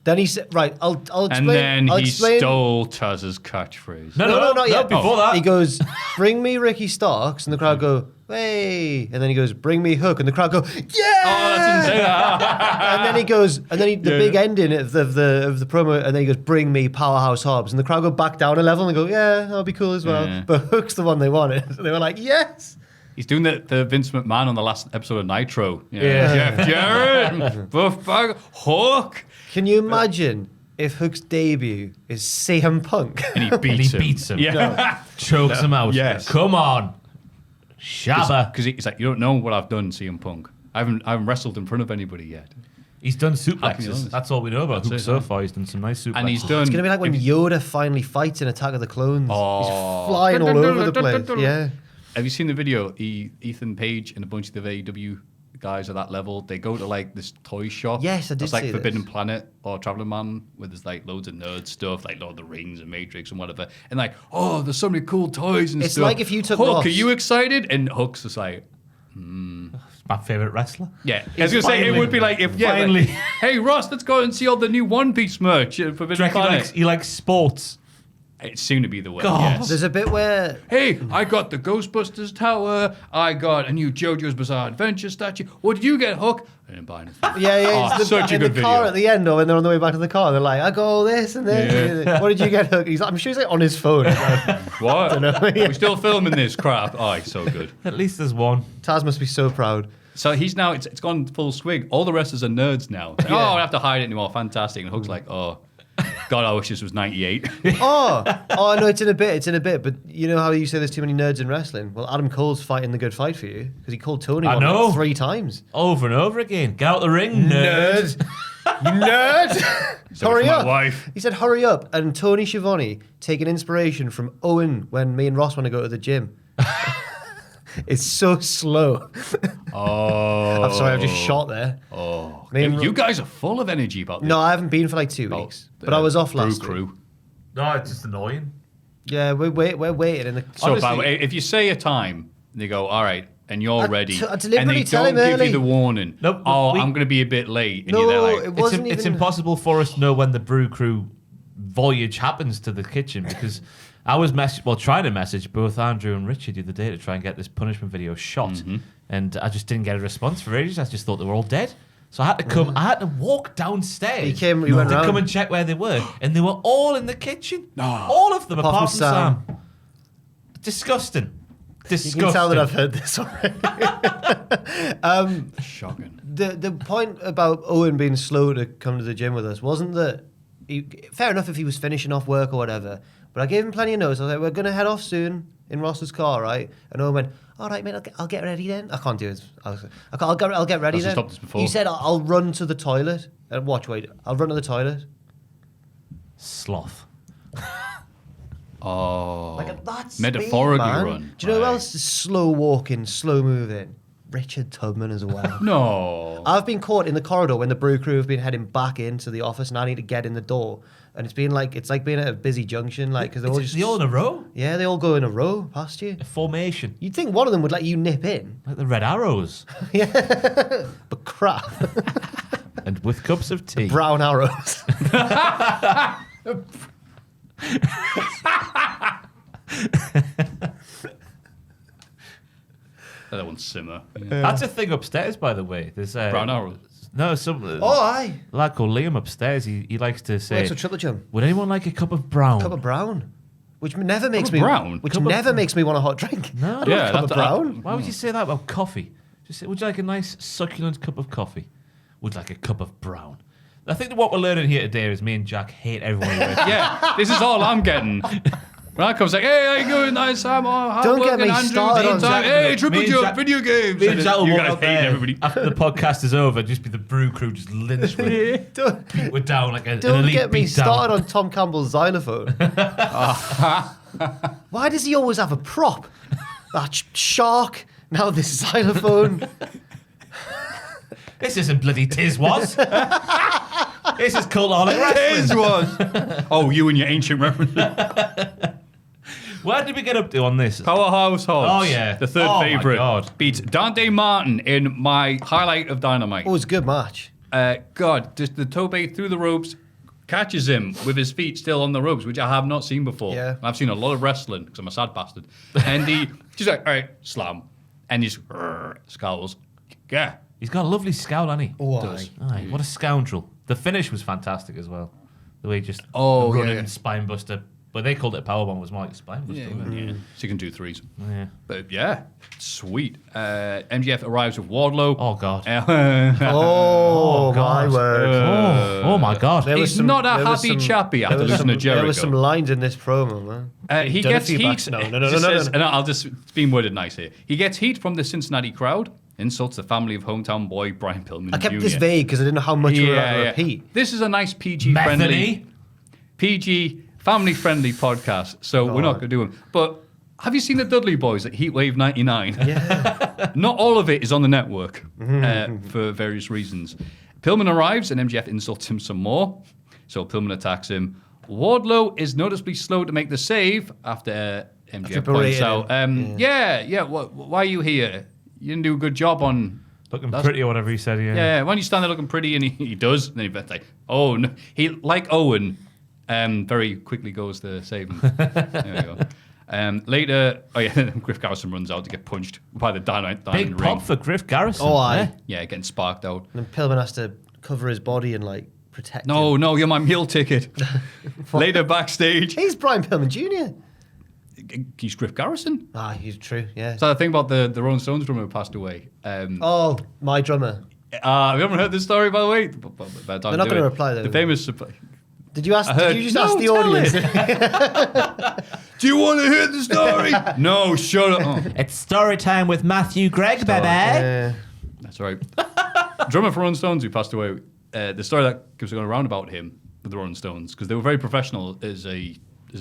Then he said, right, I'll explain. And then I'll he explain. stole Taz's catchphrase. No, not yet. before that. He goes, bring me Ricky Starks, and the crowd go, hey. And then he goes, bring me Hook, and the crowd go, yeah. Oh, that didn't say that. And then he goes, and then the big ending of the promo, and then he goes, bring me Powerhouse Hobbs, and the crowd go back down a level and go, yeah, that'll be cool as well. Yeah. But Hook's the one they wanted. So they were like, yes. He's doing the Vince McMahon on the last episode of Nitro. Yeah. Jeff Jarrett, Buff Bag, Hook. Can you imagine if Hook's debut is CM Punk? And he beats him. beats him. Yeah. Chokes him out. Yes. Come on. Shabba. Because he's like, you don't know what I've done, CM Punk. I haven't wrestled in front of anybody yet. He's done I'll be suplexes. honest. That's all we know about That's Hook it, so yeah. far. He's done some nice suplexes. And he's done. It's going to be like when Yoda finally fights in Attack of the Clones. Oh. He's flying all over the place. Yeah. Have you seen the video? Ethan Page and a bunch of the AEW guys at that level, they go to like this toy shop. Yes, I did It's like see Forbidden this. Planet or Traveling Man, where there's like loads of nerd stuff, like Lord of the Rings and Matrix and whatever. And like, oh, there's so many cool toys and It's stuff. like if you took Hook, Ross. are you excited? And Hook's just like, my favourite wrestler. yeah. I was going to say, it finally- would be like, if, yeah, finally. like, hey, Ross, let's go and see all the new One Piece merch at Do you Forbidden reckon Planet. he likes sports? It's soon to be the way, God. yes. There's a bit where Hey, I got the Ghostbusters Tower. I got a new JoJo's Bizarre Adventure statue. What did you get, Hook? I didn't buy anything. Yeah, Oh, such a in good the car video. at the end, or when they're on the way back to the car, they're like, I got all this and this. What did you get, Hook? I'm sure he's like on his phone. What? know. We're still filming this crap. Oh, it's so good. At least there's one. Taz must be so proud. So he's now, it's gone full swig. All the wrestlers are nerds now. It's like, oh, I don't have to hide it anymore. Fantastic. And Hook's like, oh, God, I wish this was 98. Oh, no, it's in a bit. But you know how you say there's too many nerds in wrestling? Well, Adam Cole's fighting the good fight for you because he called Tony I on know. like 3 times. Over and over again. Get out the ring, nerd. You nerd! So Hurry it's my up! wife. He said, "Hurry up!" And Tony Schiavone taking inspiration from Owen when me and Ross want to go to the gym. It's so slow. Oh. I'm sorry, I've just shot there. Oh. Me and You guys are full of energy about this. No, I haven't been for like 2 weeks, but I was off last week. Crew. No, it's just annoying. Yeah, we're waiting in the. So, Honestly- by the way, if you say a time, they go, all right, and you're ready, I and deliberately they tell don't him give early. you the warning, Nope, oh, we- I'm going to be a bit late, and No, you're there like, it wasn't It's even. impossible for us to know when the Brew Crew voyage happens to the kitchen because I was trying to message both Andrew and Richard the other day to try and get this punishment video shot, and I just didn't get a response for ages. I just thought they were all dead. So I had to come. I had to walk downstairs He went to round. come and check where they were, and they were all in the kitchen. All of them, apart from Sam. Disgusting. You Disgusting. can tell that I've heard this already. shocking. The point about Owen being slow to come to the gym with us wasn't that. Fair enough if he was finishing off work or whatever, but I gave him plenty of notice. I was like, "We're gonna head off soon in Ross's car, right?" And Owen went, "All right, mate, I'll get ready then." I can't do it. I'll get ready Has he then. stopped this before? He said, "I'll run to the toilet and watch. Wait, I'll run to the toilet." Sloth. Oh. Like at that Metaphorically speed, man. run. Do you know who Right. else is slow walking, slow moving? Richard Tubman as well. No. I've been caught in the corridor when the Brew Crew have been heading back into the office, and I need to get in the door. And it's being being at a busy junction, like because They all in a row? Yeah, they all go in a row past you. A formation. You'd think one of them would let you nip in, Like the Red Arrows. but crap, And with cups of tea. brown arrows. That one's simmer. That's a thing upstairs, by the way. There's Brown arrows. No, some Aye. lad called Liam upstairs. He likes to say, What's a triple jump? would anyone like a cup of brown? Cup of brown, which never makes of me brown? Which Cup of- never makes me want a hot drink. No. I don't Yeah, want a cup of that's- brown. Why would you say that about coffee? Just say, would you like a nice succulent cup of coffee? Would you like a cup of brown? I think that what we're learning here today is me and Jack hate everyone. Yeah, this is all I'm getting. When I come, like, hey, how you doing? Nice time. Oh, Don't get me Andrew, started on time. Jack. Hey, triple Me and jump, Jack- video games. Me and Jack will you walk guys up hate there everybody. after the podcast is over. Just be the Brew Crew just lynched with. Don't, We're down like an don't elite get me beat down. started on Tom Campbell's xylophone. Why does he always have a prop? That shark. Now this xylophone. This isn't bloody Tiswas. This is Cultaholic Wrestling. was. Oh, you and your ancient references. Where did we get up to on this? Powerhouse Hobbs. Oh, yeah. The third Oh, my favourite. God. Beats Dante Martin in my highlight of Dynamite. Oh, it was a good match. God, just the tope through the ropes, catches him with his feet still on the ropes, which I have not seen before. Yeah. I've seen a lot of wrestling because I'm a sad bastard. And she's like, all right, slam. And he's scowls. Yeah. He's got a lovely scowl, hasn't he? Oh, does. Aye, what a scoundrel. The finish was fantastic as well. The way he just Oh, running yeah. spine buster. But they called it a powerbomb. It was more like a spine buster. wasn't it? Yeah. So you can do threes. Yeah. But yeah, sweet. MJF arrives with Wardlow. Oh, God. Oh, God. my word. Oh, my God. There was He's not a there was happy chappy after losing to Jericho. There were some lines in this promo, man. He Done a gets few heat. backs- No. And I'll just it's being worded nice here. He gets heat from the Cincinnati crowd. Insults the family of hometown boy Brian Pillman. I kept Jr. this vague because I didn't know how much we were going to repeat. This is a nice PG-friendly, family-friendly podcast, so we're not going to do them. But have you seen the Dudley Boys at Heatwave 99? Yeah. Not all of it is on the network for various reasons. Pillman arrives and MJF insults him some more. So Pillman attacks him. Wardlow is noticeably slow to make the save after MJF points berated out, why are you here? You didn't do a good job on... Looking pretty or whatever he said, yeah. Yeah, why don't you stand there looking pretty? And he does. And then he's like, oh, no. He, like Owen, very quickly goes to save him. There we go. Later, Griff Garrison runs out to get punched by the Diamond Big pop ring. for Griff Garrison. Oh, aye. eh? Yeah, getting sparked out. And then Pillman has to cover his body and, like, protect him. No, you're my meal ticket. Later, backstage, He's Brian Pillman Jr. he's Griff Garrison. Ah, he's true, yeah. So the thing about the Rolling Stones drummer who passed away. Oh, my drummer. We haven't heard this story, by the way. They're not going to reply, though. The famous... Did you ask? I heard- Did you just No, ask the tell audience? Do you want to hear the story? No, shut up. Oh. It's story time with Maffew Gregg, baby. That's right. Drummer for Rolling Stones who passed away. The story that keeps going around about him with the Rolling Stones, because they were very professional as a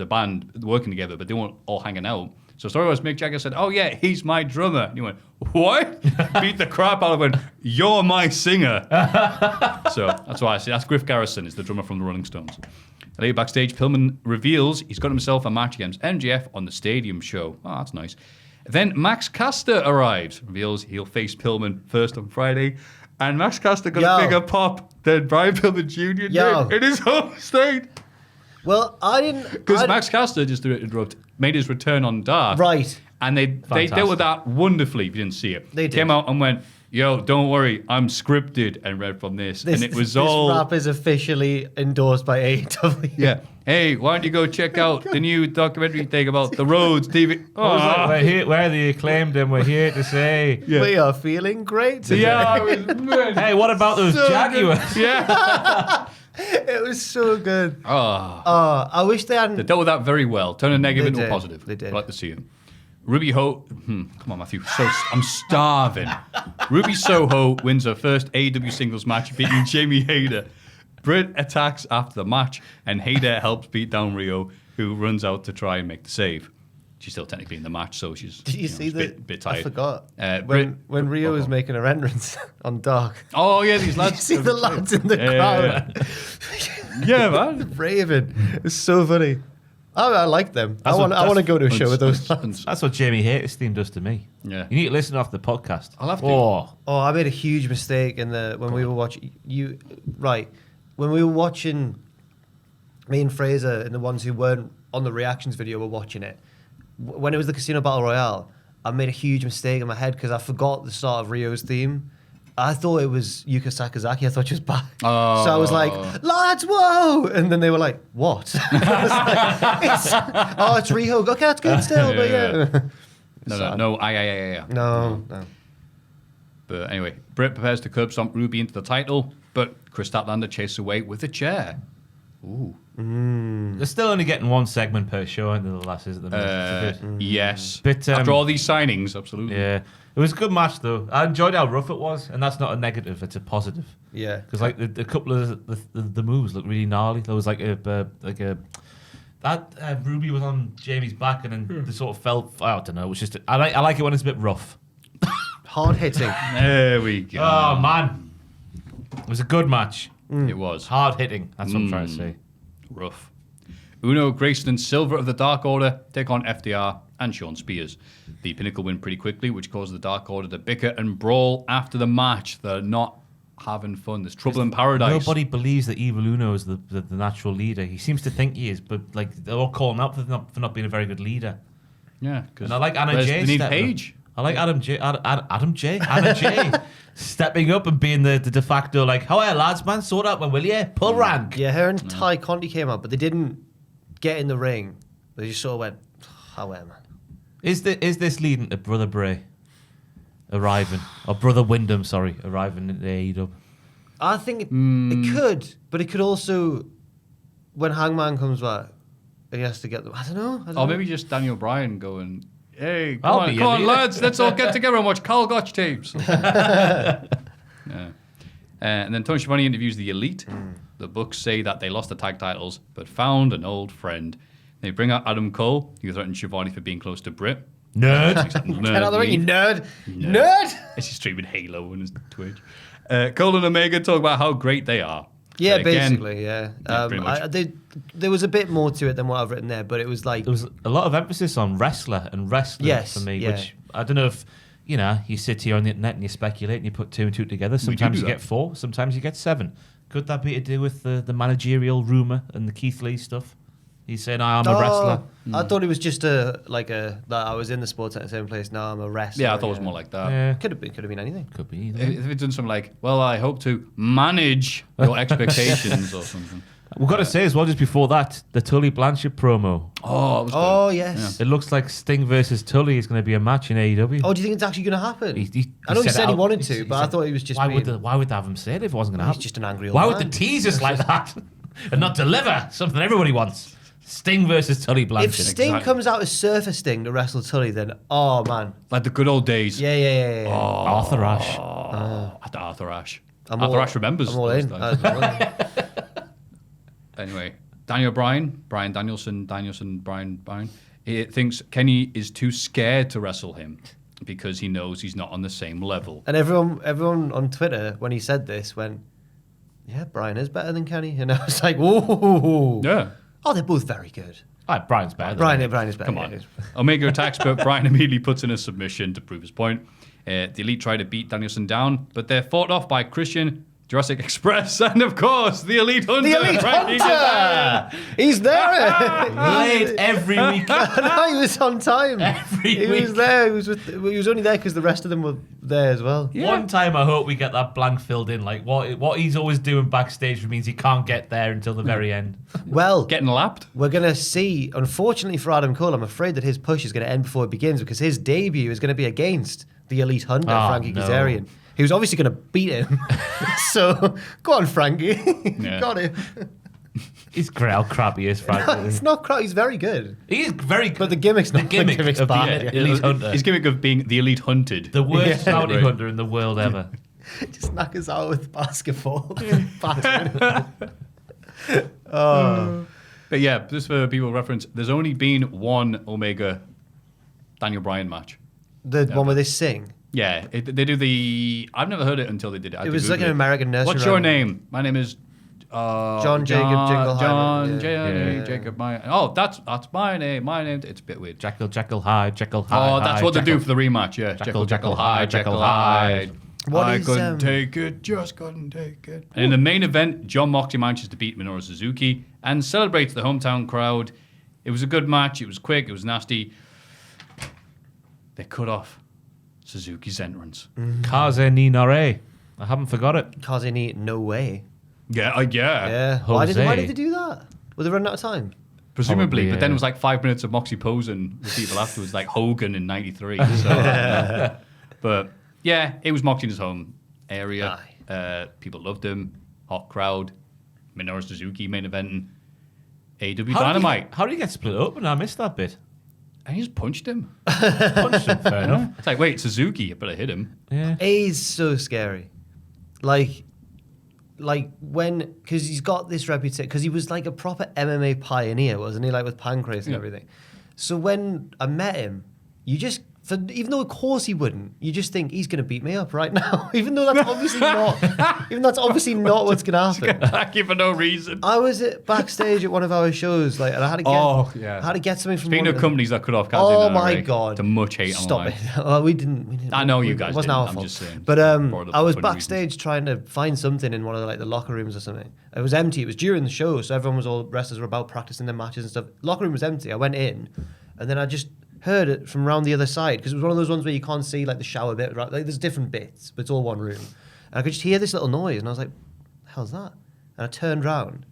band working together, but they weren't all hanging out. So the story was Mick Jagger said, "Oh yeah, he's my drummer." And he went, "What?" Beat the crap out of him. "You're my singer." So that's why I say that's Griff Garrison is the drummer from the Rolling Stones. Later backstage, Pillman reveals he's got himself a match against MJF on the Stadium show. Oh, that's nice. Then Max Caster arrives, reveals he'll face Pillman first on Friday. And Max Caster got a bigger pop than Brian Pillman Jr. did in his home state. Well, I didn't. Because Max Caster, just to interrupt, made his return on Dark. Right. And they dealt with that wonderfully if you didn't see it. They did. Came out and went, "Yo, don't worry, I'm scripted," and read from this. And it was this all... rap is officially endorsed by AEW. Yeah. Hey, why don't you go check out the new documentary thing about the Rhodes TV? We're here, we're the acclaimed, and we're here to say, Yeah. We are feeling great today. Yeah, it was, man. hey, what about those So Jaguars? good. Yeah. It was so good. Oh. I wish they hadn't. They dealt with that very well. Turn a negative They into a did. positive. They did. I'd like to see it. Ruby Ho... come on, Maffew. I'm starving. Ruby Soho wins her first AEW singles match, beating Jamie Hayter. Britt attacks after the match, and Hayter helps beat down Rio, who runs out to try and make the save. she's still technically in the match, so she's Did you see the? bit tired. I forgot Brit- when Rio was making her entrance on Dark. Oh yeah, these Did lads. you see the lads in the crowd? Yeah, man. Raving. It's so funny. I like them. I want to go to a show with those lads. That's what Jamie Hayter's theme does to me. Yeah. You need to listen off the podcast. I'll have to. Oh, I made a huge mistake when we were watching when we were watching. Me and Fraser and the ones who weren't on the reactions video were watching it. When it was the Casino Battle Royale, I made a huge mistake in my head because I forgot the start of Rio's theme. I thought it was Yuka Sakazaki. I thought she was back. Oh. So I was like, lads, whoa! And then they were like, what? I was like, it's Rio. Okay, that's good still, but yeah. No. No. But anyway, Britt prepares to curb stomp Ruby into the title, but Chris Statlander chases away with a chair. Ooh. they're still only getting one segment per show, aren't they, the lasses at the minute? It's a bit- Yes. But, After all these signings, absolutely. Yeah. It was a good match, though. I enjoyed how rough it was, and that's not a negative, it's a positive. Yeah. Because like a couple of the moves looked really gnarly. There was like a Ruby was on Jamie's back, and then they sort of fell. I don't know. It was just I like it when it's a bit rough. Hard hitting. There we go. Oh man, it was a good match. It was. Hard hitting. That's what I'm trying to say. Rough. Uno, Grayson, and Silver of the Dark Order take on FDR and Sean Spears. The Pinnacle win pretty quickly, which causes the Dark Order to bicker and brawl after the match. They're not having fun. There's trouble in paradise. Nobody believes that Evil Uno is the natural leader. He seems to think he is, but like they're all calling out for not being a very good leader. Yeah, And I like Anna Jay. They need stepping up. Paige. I like Anna Jay stepping up and being the de facto like, how are you, lads, man? Sort out, man, will you? Pull rank. Yeah, her and Ty Conti came out, but they didn't get in the ring. They just sort of went, how am I? Is this leading to Brother Bray arriving, or Brother Wyndham, arriving at the AEW? I think it could, but it could also, when Hangman comes back, and he has to get them. I don't know. Or maybe just Daniel Bryan going, hey, I'll come be on, in lads, let's all get together and watch Carl Gotch tapes. Yeah. And then Tony Schiavone interviews the Elite. The books say that they lost the tag titles, but found an old friend. They bring out Adam Cole, who threatens Schiavone for being close to Britt. Nerd. Get out of the ring, you nerd. It's just streaming Halo on his Twitch. Cole and Omega talk about how great they are. Yeah, But again, basically, yeah. pretty much. There was a bit more to it than what I've written there, but it was like... There was a lot of emphasis on wrestler and wrestling for me, yeah. which I don't know if, you sit here on the internet and you speculate and you put two and two together. Sometimes you that. get 4, sometimes you get 7. Could that be to do with the managerial rumour and the Keith Lee stuff? He's saying, I'm a wrestler. I thought it was just that I was in the sports at the same place. Now I'm a wrestler. Yeah, I thought it was more like that. Yeah. Could have been anything. Could be either. If it's done something like, well, I hope to manage your expectations or something. We've got to say as well, just before that, the Tully Blanchard promo. Oh, it was good. Oh, yes. It looks like Sting versus Tully is going to be a match in AEW. Oh, do you think it's actually going to happen? He I know he said he out. wanted to, but I thought he was just Why being... would they have him say it if it wasn't going to He's happen? just an angry old Why man. would they tease us like that and not deliver something everybody wants? Sting versus Tully Blanchard. If Sting comes out as Surfer Sting to wrestle Tully, then, oh, man. Like the good old days. Yeah. Arthur Ashe. Arthur Ashe. I'm Arthur all- Ashe remembers. I'm all those in. days. Anyway, Daniel Bryan, Bryan. He thinks Kenny is too scared to wrestle him because he knows he's not on the same level. And everyone on Twitter, when he said this, went, yeah, Brian is better than Kenny. And I was like, whoa. Yeah. Oh, they're both very good. Brian's better. Brian is better. Come on. Omega attacks, but Bryan immediately puts in a submission to prove his point. The Elite try to beat Danielson down, but they're fought off by Christian, Jurassic Express, and of course, the Elite Hunter. The Elite Frankie Hunter! He's there! Late every week. No, he was on time. Every he week. was there. He was only there because the rest of them were there as well. Yeah. One time I hope we get that blank filled in. Like what he's always doing backstage means he can't get there until the very end. Well, Getting lapped. we're going to see, unfortunately for Adam Cole, I'm afraid that his push is going to end before it begins because his debut is going to be against the Elite Hunter, Oh, Frankie no. Kazarian. He was obviously going to beat him. So, go on, Frankie. Yeah. Got him. He's great how crap he is, frankly. It's not crap. He's very good. He is very good. But the gimmick's not the gimmick the gimmick's of bad. the Elite Hunter. His gimmick of being the Elite Hunted. The worst Yeah. bounty Right. hunter in the world ever. Just knock us out with basketball. Battering. Oh. But yeah, just for people reference, there's only been one Omega Daniel Bryan match. The one where they sing. Yeah, they do the. I've never heard it until they did it. It was like an American nursery What's your rhyme. name? My name is John Jacob Jingle John Hyman. Jacob. That's my name. My name. It's a bit weird. Jekyll Hyde, Jekyll Hyde. Oh, that's what they do Jekyll. for the rematch. Yeah, Jekyll Hyde, Jekyll Hyde. I couldn't take it, just couldn't take it. And in the main event, John Moxley manages to beat Minoru Suzuki and celebrates the hometown crowd. It was a good match. It was quick. It was nasty. They cut off Suzuki's entrance. Kaze ni nare. I haven't forgot it. Kazini, no way. Yeah. Yeah. Why did Jose. they do that? Were they running out of time? Presumably, Probably, but then yeah. it was like 5 minutes of Moxie posing with people afterwards, like Hogan in '93. So, but yeah, it was Moxie in his home area. People loved him. Hot crowd. Minoru Suzuki main eventing. AEW Dynamite. How did he get split open? I missed that bit. And he just punched him. Punched him, fair enough. It's like, wait, Suzuki, I better hit him. Yeah. A's so scary. Like when, because he's got this reputation, because he was like a proper MMA pioneer, wasn't he? Like with pancreas and everything. So when I met him, you just, even though of course he wouldn't, you just think he's going to beat me up right now, even though that's obviously not what's going to happen. Attack you for no reason. I was backstage at one of our shows, like, and I had to get, I had to get something from. Speaking one of the- companies that cut off Kazin Oh and my NRA god! to much hate Stop online. it! Oh, we didn't. I know you guys It wasn't didn't, our I'm fault. just saying. But Brought it up I for was funny backstage trying to find something in one of the locker rooms or something. It was empty. It was during the show, so everyone was all wrestlers were about practicing their matches and stuff. Locker room was empty. I went in, and then I just heard it from around the other side because it was one of those ones where you can't see like the shower bit. Right? Like there's different bits, but it's all one room. And I could just hear this little noise, and I was like, "The hell's that?" And I turned round.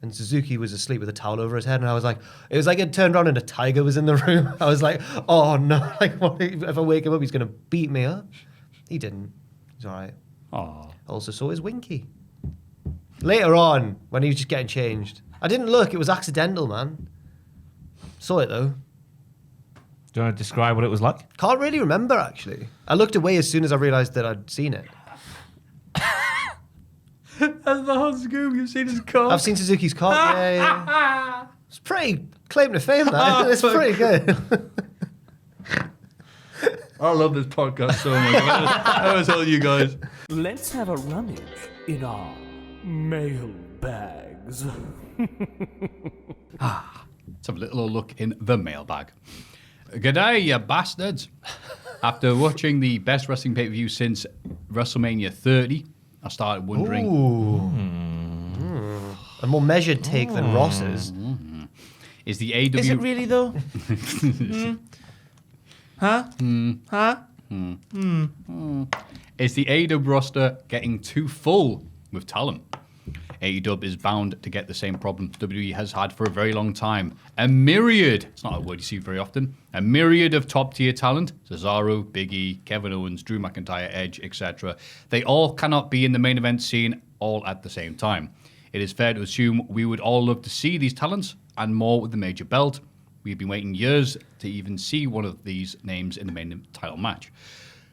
And Suzuki was asleep with a towel over his head, and I was like, it was like it turned around and a tiger was in the room. I was like, oh no, like what, if I wake him up, he's gonna beat me up. He didn't. He's all right. Aw. I also saw his winky. Later on, when he was just getting changed. I didn't look, it was accidental, man. Saw it though. Do you want to describe what it was like? Can't really remember actually. I looked away as soon as I realised that I'd seen it. That's the hot scoop. You've seen his cock. I've seen Suzuki's cock. Yeah. It's pretty claim to fame, that. It's pretty good. I love this podcast so much. I was telling you guys. Let's have a rummage in our mail bags. Let's have a little look in the mailbag. G'day, you bastards. After watching the best wrestling pay-per-view since WrestleMania 30, I started wondering... A more measured take than Ross's. Is the AEW... Is it really though? Huh? Huh? Is the AEW roster getting too full with talent? AEW is bound to get the same problem WWE has had for a very long time. A myriad, it's not a word you see very often, a myriad of top-tier talent, Cesaro, Big E, Kevin Owens, Drew McIntyre, Edge, etc. They all cannot be in the main event scene all at the same time. It is fair to assume we would all love to see these talents and more with the major belt. We've been waiting years to even see one of these names in the main title match.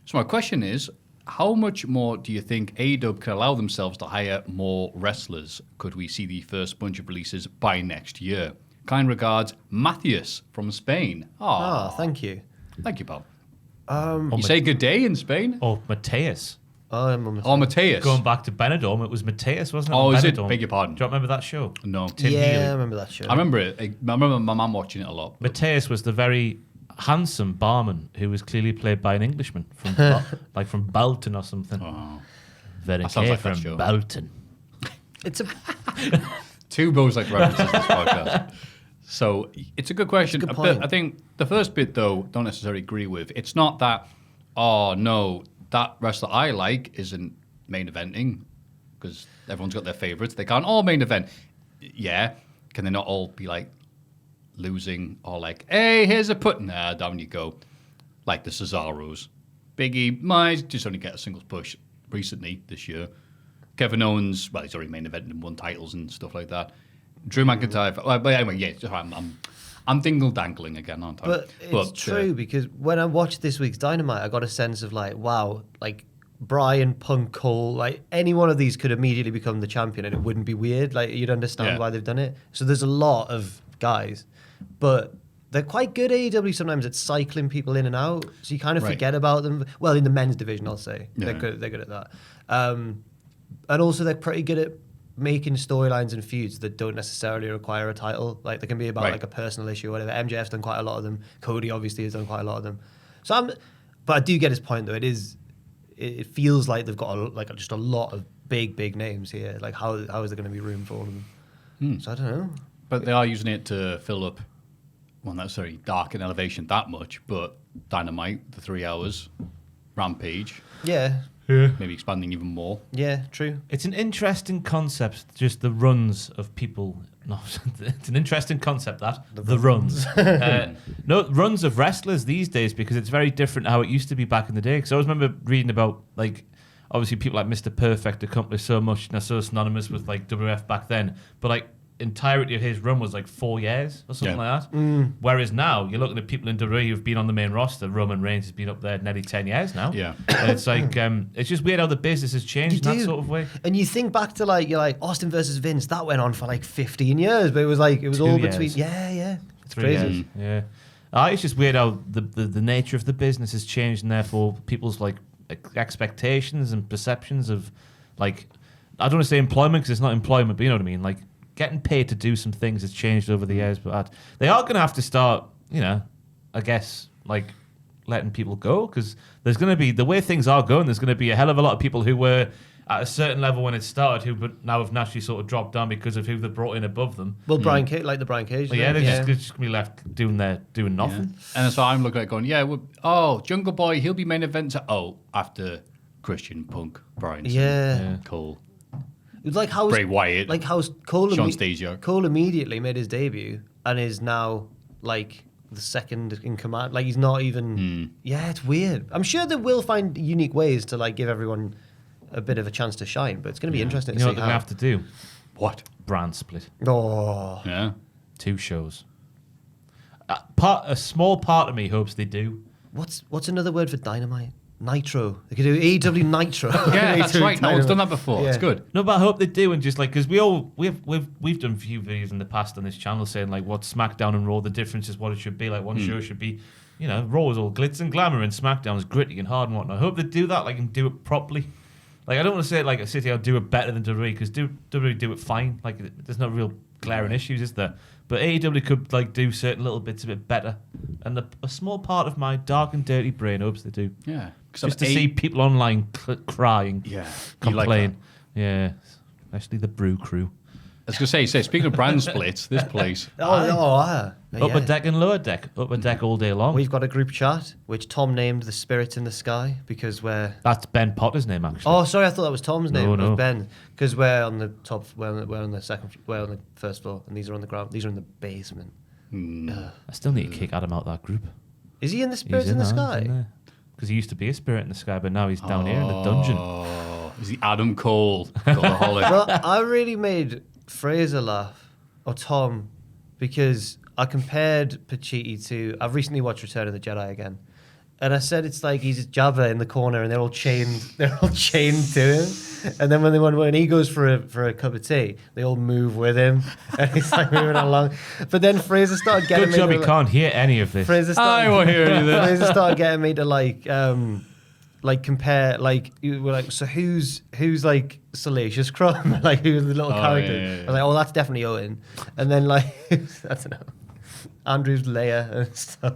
So my question is, how much more do you think AEW can allow themselves to hire more wrestlers? Could we see the first bunch of releases by next year? Kind regards, Matthias from Spain. Ah, thank you. Thank you, pal. You say good day in Spain? Oh, Mateus. Oh, Matthias. Going back to Benidorm, it was Mateus, wasn't it? Oh, on is it? Benidorm? Beg your pardon. Do you remember that show? No. Tim Yeah, Healy. I remember that show. I remember it. I remember my mum watching it a lot. Mateus was the very handsome barman who was clearly played by an Englishman from like from Bolton or something. Oh. Very That sounds like that from show. Bolton. It's a Two Bows like references this podcast. So it's a good question. It's a good But point. I think the first bit, though, don't necessarily agree with. It's not that, oh, no, that wrestler I like isn't main eventing because everyone's got their favorites. They can't all main event. Yeah. Can they not all be like losing or like, hey, here's a put? Nah, down you go. Like the Cesaros. Biggie might just only get a singles push recently this year. Kevin Owens, well, he's already main evented and won titles and stuff like that. Drew McIntyre, well, but anyway, yeah, I'm dingle-dangling again, aren't I? But it's true because when I watched this week's Dynamite, I got a sense of like, wow, like Bryan, Punk, Cole, like any one of these could immediately become the champion and it wouldn't be weird. Like you'd understand Yeah. why they've done it. So there's a lot of guys, but they're quite good AEW sometimes at cycling people in and out, so you kind of forget about them. Well, in the men's division, I'll say they're good at that. And also they're pretty good at making storylines and feuds that don't necessarily require a title. Like they can be about like a personal issue or whatever. MJF's done quite a lot of them. Cody obviously has done quite a lot of them. But I do get his point though. It feels like they've got just a lot of big names here. Like how is there going to be room for all of them? So I don't know. But they are using it to fill up, well, not necessarily Dark and Elevation that much, but Dynamite, the 3 hours, Rampage. Yeah. Maybe expanding even more. Yeah, true. It's an interesting concept, just the runs of people. No, it's an interesting concept, that. The runs. Runs of wrestlers these days, because it's very different how it used to be back in the day. Because I always remember reading about, like, obviously people like Mr. Perfect accomplished so much and are so synonymous with, like, WF back then. But, like, entirety of his run was like 4 years or something like that. Whereas now you're looking at people in WWE who've been on the main roster. Roman Reigns has been up there nearly 10 years now. Yeah. And it's like it's just weird how the business has changed in that sort of way. And you think back to you're like Austin versus Vince, that went on for like 15 years, but it was all 2 between. years. Yeah. It's 3 crazy. years. Yeah. It's just weird how the nature of the business has changed, and therefore people's like expectations and perceptions of, like, I don't want to say employment because it's not employment, but you know what I mean, like getting paid to do some things has changed over the years. But they are going to have to start, I guess, like letting people go, because there's going to be, the way things are going, there's going to be a hell of a lot of people who were at a certain level when it started who but now have naturally sort of dropped down because of who they brought in above them. Well, Brian Cage, like the Brian Cage. They're just going to be left doing nothing. Yeah. And that's what I'm looking at going, Jungle Boy, he'll be main event after Christian, Punk, Bryan. Yeah. Cool. It was like how Bray Wyatt, like how Cole, Sean Stasiak. Cole immediately made his debut and is now like the second in command. Like he's not even. Yeah, it's weird. I'm sure they will find unique ways to like give everyone a bit of a chance to shine, but it's going to be interesting to see what they're going to have to do? What? Brand split. Oh, Yeah. 2 shows. A small part of me hopes they do. What's another word for Dynamite? Nitro. They could do AEW Nitro. Yeah, that's right. No one's done that before. Yeah. It's good. No, but I hope they do, and just like, because we've done a few videos in the past on this channel saying like what SmackDown and Raw, the difference is what it should be. Like one show should be, Raw is all glitz and glamour, and SmackDown is gritty and hard and whatnot. I hope they do that, like, and do it properly. Like, I don't want to say like sit here and do it better than WWE, because WWE do it fine. Like, there's no real glaring issues, is there? But AEW could like do certain little bits a bit better, and a small part of my dark and dirty brain hopes they do. Yeah. Just to see people online crying, complain. Like Especially the Brew Crew. I was going to say, speaking of brand splits, this place. Upper deck and lower deck. Upper deck all day long. We've got a group chat, which Tom named the Spirits in the Sky, because we're... That's Ben Potter's name, actually. Oh, sorry, I thought that was Tom's name. No, It no. was Ben, because we're on the top, we're on the second, we're on the first floor, and these are on the ground. These are in the basement. I still need to kick Adam out of that group. Is he in the Spirits in the Sky? Because he used to be a spirit in the sky, but now he's down here in the dungeon. Oh, is he Adam Cole? Cultaholic. Well, I really made Fraser laugh, or Tom, because I compared Pacitti to... I've recently watched Return of the Jedi again, and I said it's like he's Jabba in the corner, and they're all chained to him. And then when he goes for a cup of tea, they all move with him, and he's like moving along. But then Fraser started getting Good job he can't hear any of this. Fraser started, I won't hear any of this. Fraser started getting me to like compare, like we're like, so who's like Salacious Crumb, like who's the little character? Yeah. I was like, oh, that's definitely Owen. And then like I don't know, Andrew's Leia and stuff.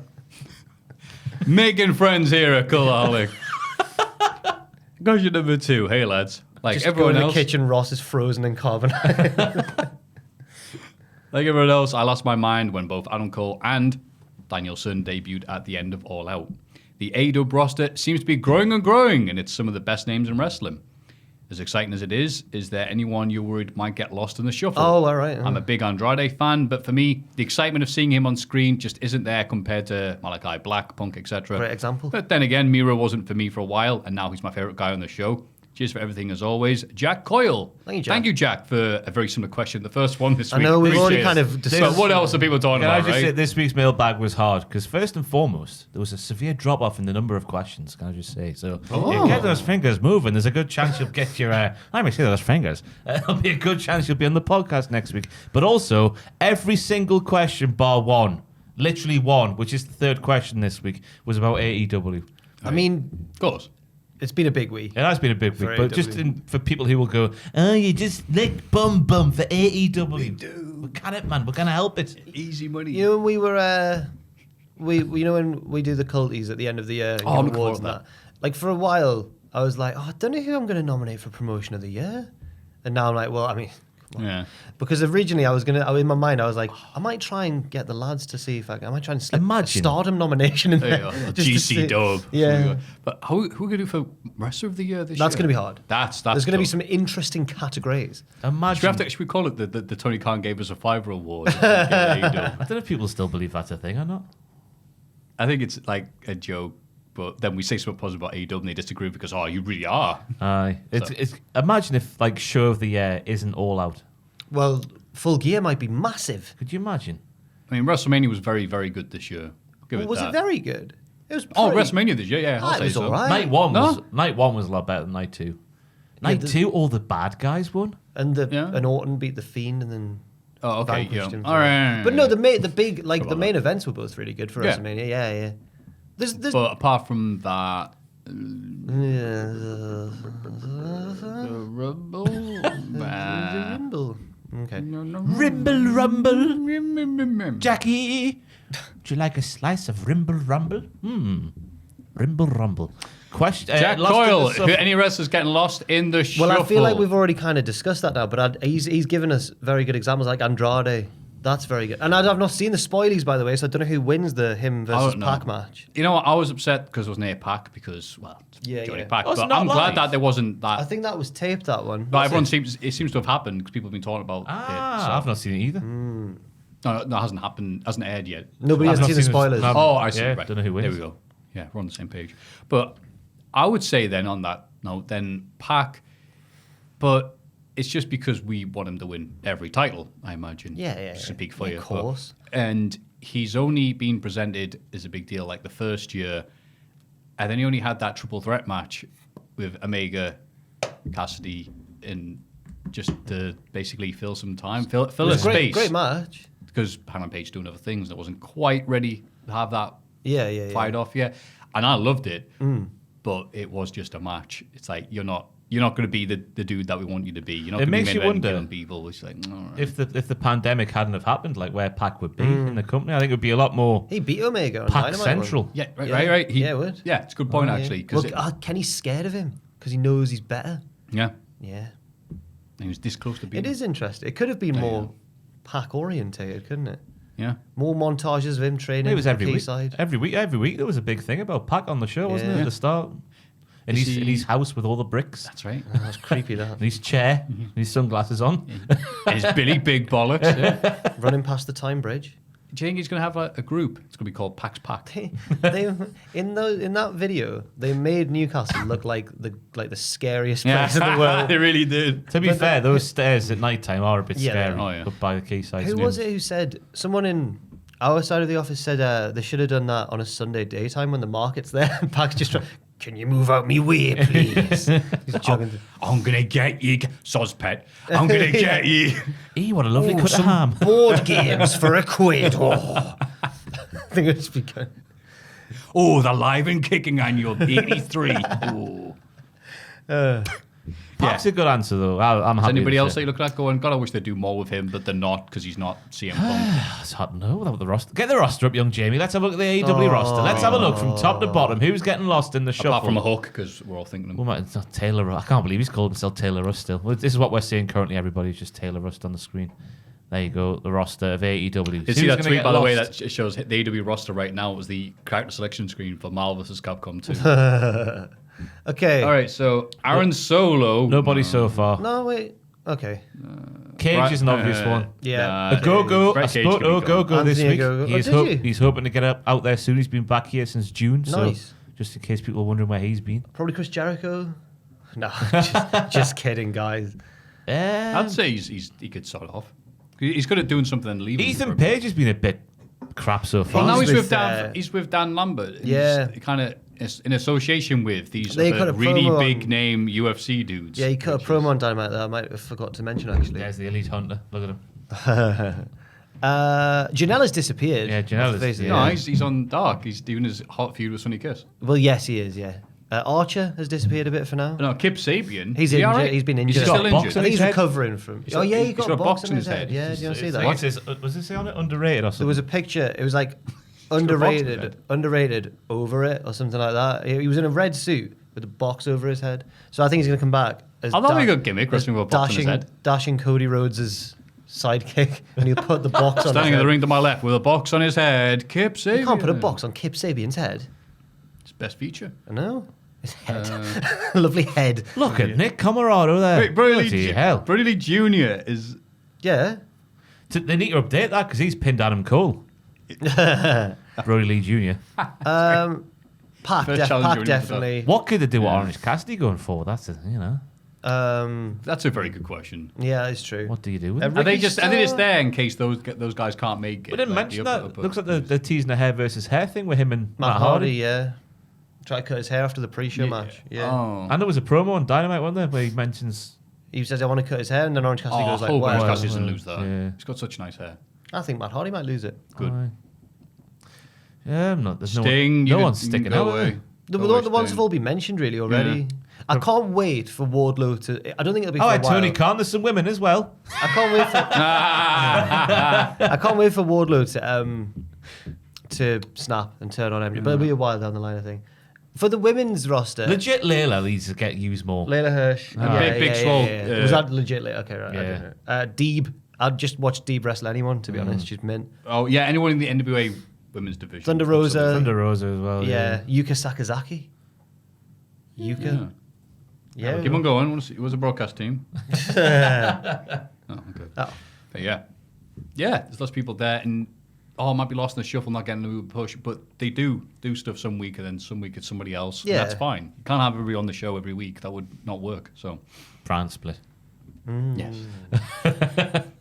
Making friends here at Cultaholic. Question number 2. Hey lads, like Just everyone go in else, the kitchen, Ross is frozen in carbonite. like everyone else, I lost my mind when both Adam Cole and Danielson debuted at the end of All Out. The AEW roster seems to be growing and growing, and it's some of the best names in wrestling. As exciting as it is there anyone you're worried might get lost in the shuffle? Oh, all right. I'm a big Andrade fan, but for me, the excitement of seeing him on screen just isn't there compared to Malachi Black, Punk, etc. Great example. But then again, Miro wasn't for me for a while, and now he's my favorite guy on the show. Cheers for everything as always. Jack Coyle. Thank you, Jack. For a very similar question. The first one this week. I know, we've already Appreciate kind it. of discussed. But what else are people talking Can I about, just say right? this week's mailbag was hard, because first and foremost, there was a severe drop-off in the number of questions, can I just say. So if you get those fingers moving, there's a good chance you'll get your... let me see those fingers. There'll be a good chance you'll be on the podcast next week. But also, every single question bar one literally one, which is the third question this week, was about AEW. I mean, Of course. it's been a big week. It has been a big week, but AEW. just for people who will go, oh, you just lick bum for AEW. We do. We can it, man. We're gonna help it. Easy money. You know, when we were, you know, when we do the culties at the end of the year, I'm looking awards forward and to that. Like for a while, I was like, oh, I don't know who I'm going to nominate for promotion of the year, and now I'm like, well, I mean, Yeah. because originally in my mind, I was like, I might try and get the lads to see if I might try and slip a Imagine. Stardom nomination in There there. you go. just to GC see- dub. Yeah. But who are we going to do for rest of the year this year? That's going to be hard. That's There's going to be tough. some interesting categories. Imagine. Should we call it the Tony Khan gave us a $5 award? I I don't know if people still believe that's a thing or not. think it's like a joke, but then we say something positive about AEW and they disagree because, you really are. Aye. It's imagine if like show of the year isn't All Out. Well, Full Gear might be massive. Could you imagine? I mean, WrestleMania was very, very good this year. I'll give Was that. it very good? It was. Oh, pretty- WrestleMania this year, yeah. I'll it say was so. all right. Night one was No? night one was a lot better than night two. Night the- two, all the bad guys won. And Yeah. and Orton beat the Fiend and then Oh, okay. vanquished Yeah. him. All right. But no, the big like Forgot the main that. events were both really good for Yeah. WrestleMania. Yeah. There's But apart from that, Rumble. Rumble. Okay. Rimble rumble, Jackie. Would you like a slice of Rimble rumble? Rimble rumble. Question. Jack lost in Coyle. the shuffle. Any wrestlers getting lost in the shuffle? Well, I feel like we've already kind of discussed that now, but he's given us very good examples like Andrade. That's very good. And I've not seen the spoilies, by the way, so I don't know who wins the him versus don't know. Pac match. You know what? I was upset because it was near Pac because, well, Yeah, Johnny yeah. Pac. Oh, it's But not I'm live. glad that there wasn't that. I think that was taped, that one. But everyone seems to have happened because people have been talking about it. I've not seen it either. No, it hasn't happened. Hasn't aired yet. Nobody I've has not seen the seen it. spoilers. No. Oh, I see. Yeah, right. don't know who There wins. we go. Yeah, we're on the same page. But I would say then on that note, then Pac, but it's just because we want him to win every title, I imagine. Yeah. Just to speak for Of you. course. And he's only been presented as a big deal like the first year, and then he only had that triple threat match with Omega, Cassidy, and just to basically fill some time, fill It a was a space. great match. Because Hangman Page doing other things that wasn't quite ready to have that Yeah. fight off yet. And I loved it, but it was just a match. It's like you're not going to be the dude that we want you to be. You're not It going to makes be you main eventing wonder killing people. It's like, all right. If the pandemic hadn't have happened, like where Pac would be in the company, I think it would be a lot more He beat Omega on Pac Dynamite. central. yeah, right, Yeah. right. Yeah, it would. Yeah, it's a good point actually. Because Kenny's scared of him because he knows he's better. yeah, Yeah. he was this close to being. It is interesting. It could have been more Pac orientated, couldn't it? Yeah. More montages of him training. It was every the week. Side. Every week there was a big thing about Pac on the show, wasn't it? Yeah. At the start, in Is in he- his house with all the bricks, That's right. That's creepy. That and his chair, and his sunglasses on. And his Billy Big Bollocks. Yeah. running past the time bridge. Do you think he's going to have a group? It's going to be called Pac's Pac. they in that video they made Newcastle look like the scariest place in the world. They really did. To be fair, those stairs at night time are a bit Yeah, they scary. are. Oh, yeah. Up by the quayside. Who was it who said? Someone in our side of the office said they should have done that on a Sunday daytime when the market's there. And Pac's just trying, can you move out me way, please? He's jogging. I'm going to get you, Sozpet. I'm going to get you. What a lovely cut of Some ham. board games for £1. Oh. I think it's because. Oh, the live and kicking annual 83. Oh. Pac's a good answer though. I'm Is happy. anybody with else it. that you look at going, God, I wish they'd do more with him, but they're not because he's not CM Punk. It's hard to know without the roster. Get the roster up, young Jamie. Let's have a look at the AEW roster. Let's have a look from top to bottom. Who's getting lost in the shuffle? Apart from a hook, because we're all thinking Well, it's not Taylor Rust. I can't believe he's called himself Taylor Rust still. Well, this is what we're seeing currently, everybody. It's just Taylor Rust on the screen. There you go, the roster of AEW. You see that tweet, by the way, that shows the AEW roster right now was the character selection screen for Marvel vs. Capcom 2. Okay. All right, so Aaron Solo. Nobody so far. No, wait. Okay. Cage Right, is an obvious one. Yeah. A Go-Go. Brett I Cage spoke could be to Go-Go gone. this Anthony week. Ogogo. Oh, did you? He's hoping to get out there soon. He's been back here since June. Nice. So just in case people are wondering where he's been. Probably Chris Jericho. No, just kidding, guys. I'd say he could start off. He's good at doing something and leaving. Ethan Page has been a bit crap so far. Well, now He's he's with, with Dan. He's with Dan Lambert. and Yeah. he's kind of in association with these They cut a really promo big on- name UFC dudes. Yeah, he cut a promo on Dynamite that I might have forgot to mention actually. There's the Elite Hunter. Look at him. Janela's disappeared. Yeah, Janela's- Off the face of the yeah. No, earth. he's on Dark. He's doing his hot feud with Sonny Kiss. Well, yes, he is. Yeah. Archer has disappeared a bit for now. No, Kip Sabian. He's is he injured. all right? He's been Is injured. he still He's got a injured? box I think he's head. recovering from. got- He's he's got a box on his head. Yeah, do you want to see What that? it says, was it say on it underrated or something? There was a picture. It was like got a box on his head. underrated over it or something like that. He was in a red suit with a box over his head. So I think he's going to come back as Oh, that'd be a good gimmick, wrestling with a box on his head. dashing Cody Rhodes' sidekick, and he'll put the box on. Standing his in the head. ring to my left with a box on his head. Kip Sabian. You can't put a box on Kip Sabian's head. It's best feature. I know. His head. Lovely head. Look at Nick Camarado there. Wait, Brody Bloody Lee, hell. Brody Lee Jr. is... Yeah. They need to update that because he's pinned Adam Cole. Brody Lee Jr. Pac, First challenger in definitely. What could they do with Orange Cassidy going forward? That's a, you know. That's a very good question. Yeah, it's true. What do you do with Every- it? Are they Ricky just there in case those guys can't make it? We didn't like mention the that. upper- Looks like they're teasing a hair versus hair thing with him and Matt Hardy, yeah. Try to cut his hair after the pre-show match. Yeah. Oh. And there was a promo on Dynamite, wasn't there, where he mentions. He says, I want to cut his hair, and then Orange Cassidy Oh, goes like, hope Orange well, Cassidy doesn't lose that. Yeah. He's got such nice hair. I think Matt Hardy might lose it. Good. Aye. Yeah, I'm not. There's Sting, no you one's can sticking go out. away. The Go away, ones Sting. have all been mentioned really already. Yeah. I can't wait for Wardlow to. I don't think it'll be Oh, for a and while. Tony Khan. There's some women as well. I can't wait for. I can't wait for Wardlow to snap and turn on everybody. But it'll be a while down the line, I think. For the women's roster, Legit Layla needs to get used more. Layla Hirsch, Big Swole, Was that legit? Okay, right. I Yeah. don't know. Deeb. I'd just watch Deeb wrestle anyone. To be honest, she's mint. Oh, yeah, anyone in the NWA women's division. Thunder Rosa. Thunder Rosa as well. Yeah, Yuka Sakazaki. Yuka. Yeah. Keep on going. It was a broadcast team. Oh, okay. Oh. But yeah, there's lots of people there, and it might be lost in the shuffle, not getting the push, but they do stuff some week, and then some week it's somebody else. Yeah. And that's fine. You can't have everybody on the show every week. That would not work. So Brand split. yes.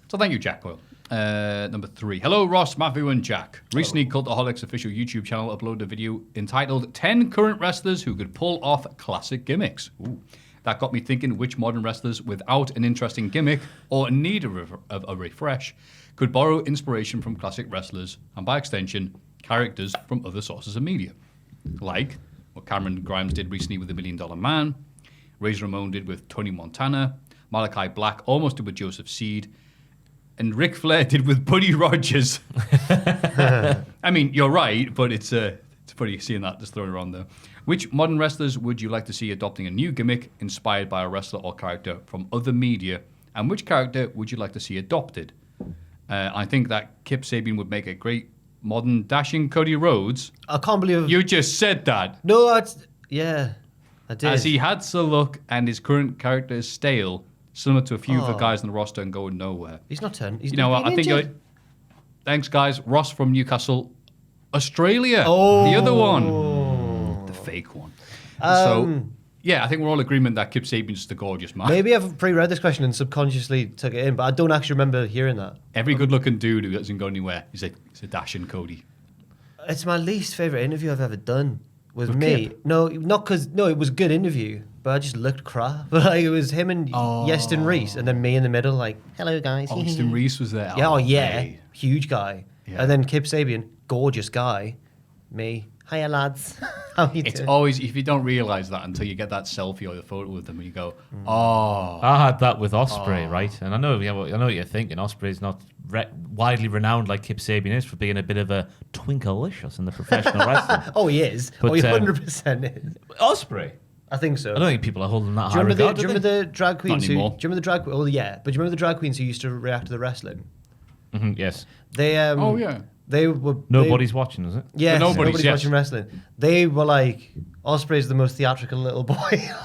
So thank you, Jack Coyle. Number 3. Hello, Ross, Maffew, and Jack. Recently, Cultaholic's official YouTube channel uploaded a video entitled 10 Current Wrestlers Who Could Pull Off Classic Gimmicks. Ooh. That got me thinking which modern wrestlers without an interesting gimmick or in need of a refresh could borrow inspiration from classic wrestlers and, by extension, characters from other sources of media. Like what Cameron Grimes did recently with The $1 Million Man, Razor Ramon did with Tony Montana, Malachi Black almost did with Joseph Seed, and Ric Flair did with Buddy Rogers. I mean, you're right, but it's funny seeing that just thrown around there. Which modern wrestlers would you like to see adopting a new gimmick inspired by a wrestler or character from other media? And which character would you like to see adopted? I think that Kip Sabian would make a great modern dashing Cody Rhodes. I can't believe. You just said that. No, I did. As he had to look and his current character is stale, similar to a few of the guys on the roster and going nowhere. He's not turned. He's You know what? I think. Thanks, guys. Ross from Newcastle, Australia. Oh. The other one. The fake one. So, yeah, I think we're all in agreement that Kip Sabian's just a gorgeous man. Maybe I've pre-read this question and subconsciously took it in, but I don't actually remember hearing that. Every good-looking dude who doesn't go anywhere is a dashing Cody. It's my least favorite interview I've ever done. Was With me? Kip? No, not because it was a good interview, but I just looked crap. But like, it was him and Yeston Reese, and then me in the middle, like, hello guys. Austin Reese was there. Yeah, mate. huge guy. Yeah. And then Kip Sabian, gorgeous guy. Me, hiya lads. How you It's doing? always, if you don't realise that until you get that selfie or the photo with them and you go, oh. I had that with Ospreay, right? And I know what you're thinking. Ospreay's not widely renowned like Kip Sabian is for being a bit of a twinkalicious in the professional wrestling. Oh, he is. But, He 100% is. Ospreay? I think so. I don't think people are holding that Do you high remember, regard. do you remember the drag queens? Do you anymore. remember the drag? Oh yeah, but do you remember the drag queens who used to react to the wrestling? Yes. They Oh, yeah. They were Nobody's watching, is it? Yeah, Nobody's, nobody's yes. watching wrestling. They were like, Ospreay's the most theatrical little boy.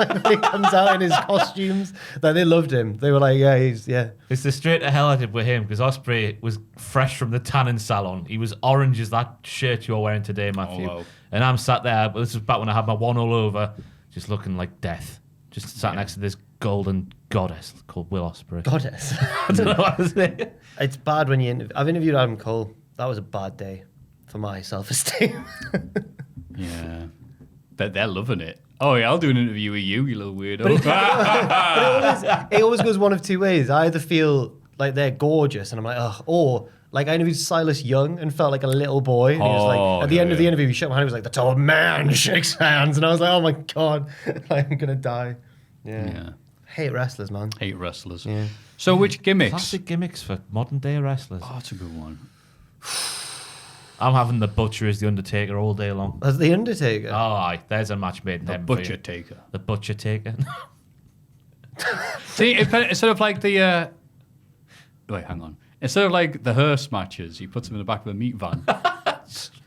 Like, when he comes out in his costumes, like, they loved him. They were like, yeah. It's the straight to hell I did with him because Ospreay was fresh from the tanning salon. He was orange as that shirt you're wearing today, Maffew. Oh, wow. And I'm sat there, but this was back when I had my one all over, just looking like death. Just sat next to this golden goddess called Will Ospreay. Goddess. I don't know what to say. It's bad when I've interviewed Adam Cole. That was a bad day for my self-esteem. Yeah. They're loving it. Oh, yeah, I'll do an interview with you, you little weirdo. But it always goes one of two ways. I either feel like they're gorgeous and I'm like, ugh, or Like, I interviewed Silas Young and felt like a little boy. And he was like, at the end of the interview, he shook my hand. He was like, the top man shakes hands. And I was like, oh my God, I'm going to die. Yeah. Hate wrestlers, man. Hate wrestlers. Yeah. So which gimmicks? Classic gimmicks for modern day wrestlers. Oh, that's a good one. I'm having the Butcher as the Undertaker all day long. As the Undertaker. Oh, aye, there's a match made in The heaven for Butcher you. Taker. The Butcher Taker. See, instead of like the... wait, hang on. Instead of like the hearse matches, he puts them in the back of a meat van.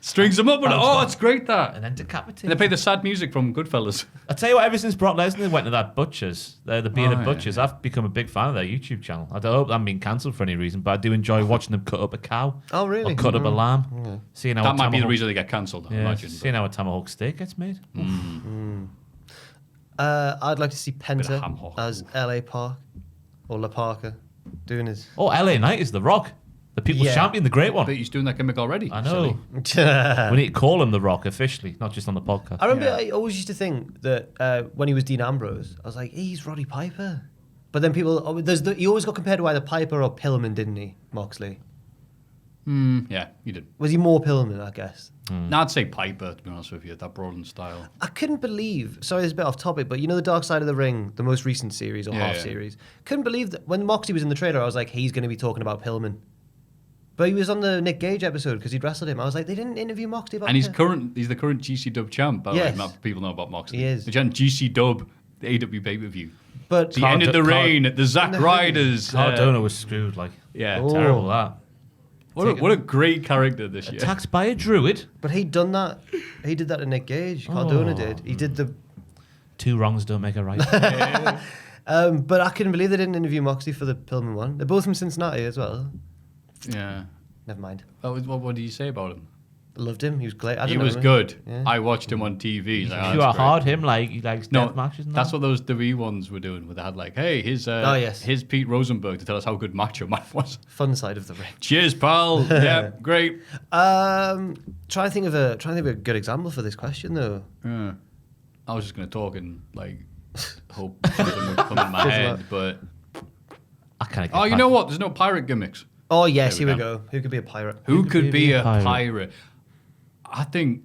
Strings them up and it's great that. And then decapitate. And they play the sad music from Goodfellas. I tell you what, ever since Brock Lesnar went to that Butchers, the Bearded yeah, Butchers, I've become a big fan of their YouTube channel. I don't hope I'm being cancelled for any reason, but I do enjoy watching them cut up a cow. Oh, really? Or cut up a lamb. Seeing how That might be the tomahawk- reason they get cancelled, I Yeah, imagine. seeing how a tomahawk steak gets made. I'd like to see Bit of ham Penta hock. as L.A. Park or La Parker doing his... Oh, LA Knight is The Rock. The People's Yeah. Champion, the great one. But he's doing that gimmick already. I know. I We need to call him The Rock officially, not just on the podcast. remember Yeah. I always used to think that when he was Dean Ambrose, I was like, he's Roddy Piper. But then people... he always got compared to either Piper or Pillman, didn't he, Moxley? Yeah, he did. Was he more Pillman, I guess? Now I'd say Piper, to be honest with you, that Broadland style. I couldn't believe... Sorry, this is a bit off topic, but you know the Dark Side of the Ring, the most recent series or half Yeah. series? Couldn't believe that when Moxley was in the trailer, I was like, he's going to be talking about Pillman. But he was on the Nick Gage episode because he'd wrestled him. I was like, they didn't interview Moxley about And he's Pillman. the current GC Dub champ, by the way. Yes. Not people know about Moxley. He is. The GC Dub, the AEW pay-per-view. But The end of the reign, the Zack No. Riders. Cardona was screwed, like. Yeah. Oh. Terrible that. What a great character this year. Attacked by a druid. But he'd done that. He did that to Nick Gage. Cardona did. He did the... Two wrongs don't make a right. but I couldn't believe they didn't interview Moxley for the Pillman one. They're both from Cincinnati as well. Yeah. Never mind. What did you say about him? Loved him. He was great. I He don't know, was man. good. Yeah. I watched him on TV. He's like, oh, You that's are great. hard him, like he likes No, death matches and that's that. what those WWE ones were doing, where they had like, hey, here's Pete Rosenberg to tell us how good Macho Man was. Fun side of the ring. Cheers, pal. Yeah, great. Trying to think of a good example for this question though. Yeah. I was just gonna talk and like hope something would come in my Fizzle head, out. but I kind you know what? There's no pirate gimmicks. Oh yes, There here we we go. Who could be a pirate? Who could be a pirate? pirate? I think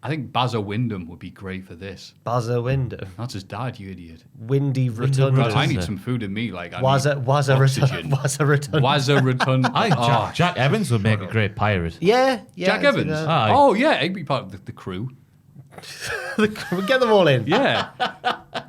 Bazza Wyndham would be great for this. Bazza Window. That's his dad, you idiot. Windy Rotunda. Rotunda. God, I is need it? some food in me. Like I Wazza need Rotunda. oxygen. Wazza Rotunda. Wazza Rotunda. I think Oh, Jack Evans would make a great pirate. Yeah, yeah. Jack I'd see Evans. that. Aye. Oh yeah, he'd be part of the crew. We get them all in. Yeah.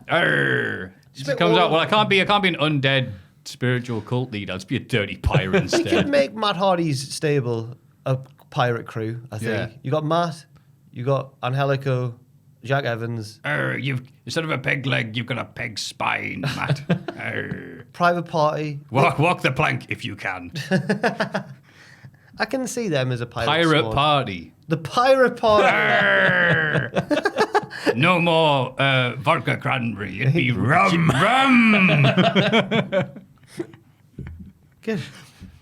Arr. He just comes out. Well, I can't be an undead spiritual cult leader. I'll just be a dirty pirate We could instead. make Matt Hardy's stable a pirate crew, I think. Yeah. You got Matt, you got Angelico, Jack Evans, Arr, you've instead of a peg leg, you've got a peg spine, Matt. Arr. Private Party. Walk the plank if you can. I can see them as a pirate Pirate squad. party. The Pirate Party. Arr. No more vodka cranberry. It'd be rum. Rum. Good.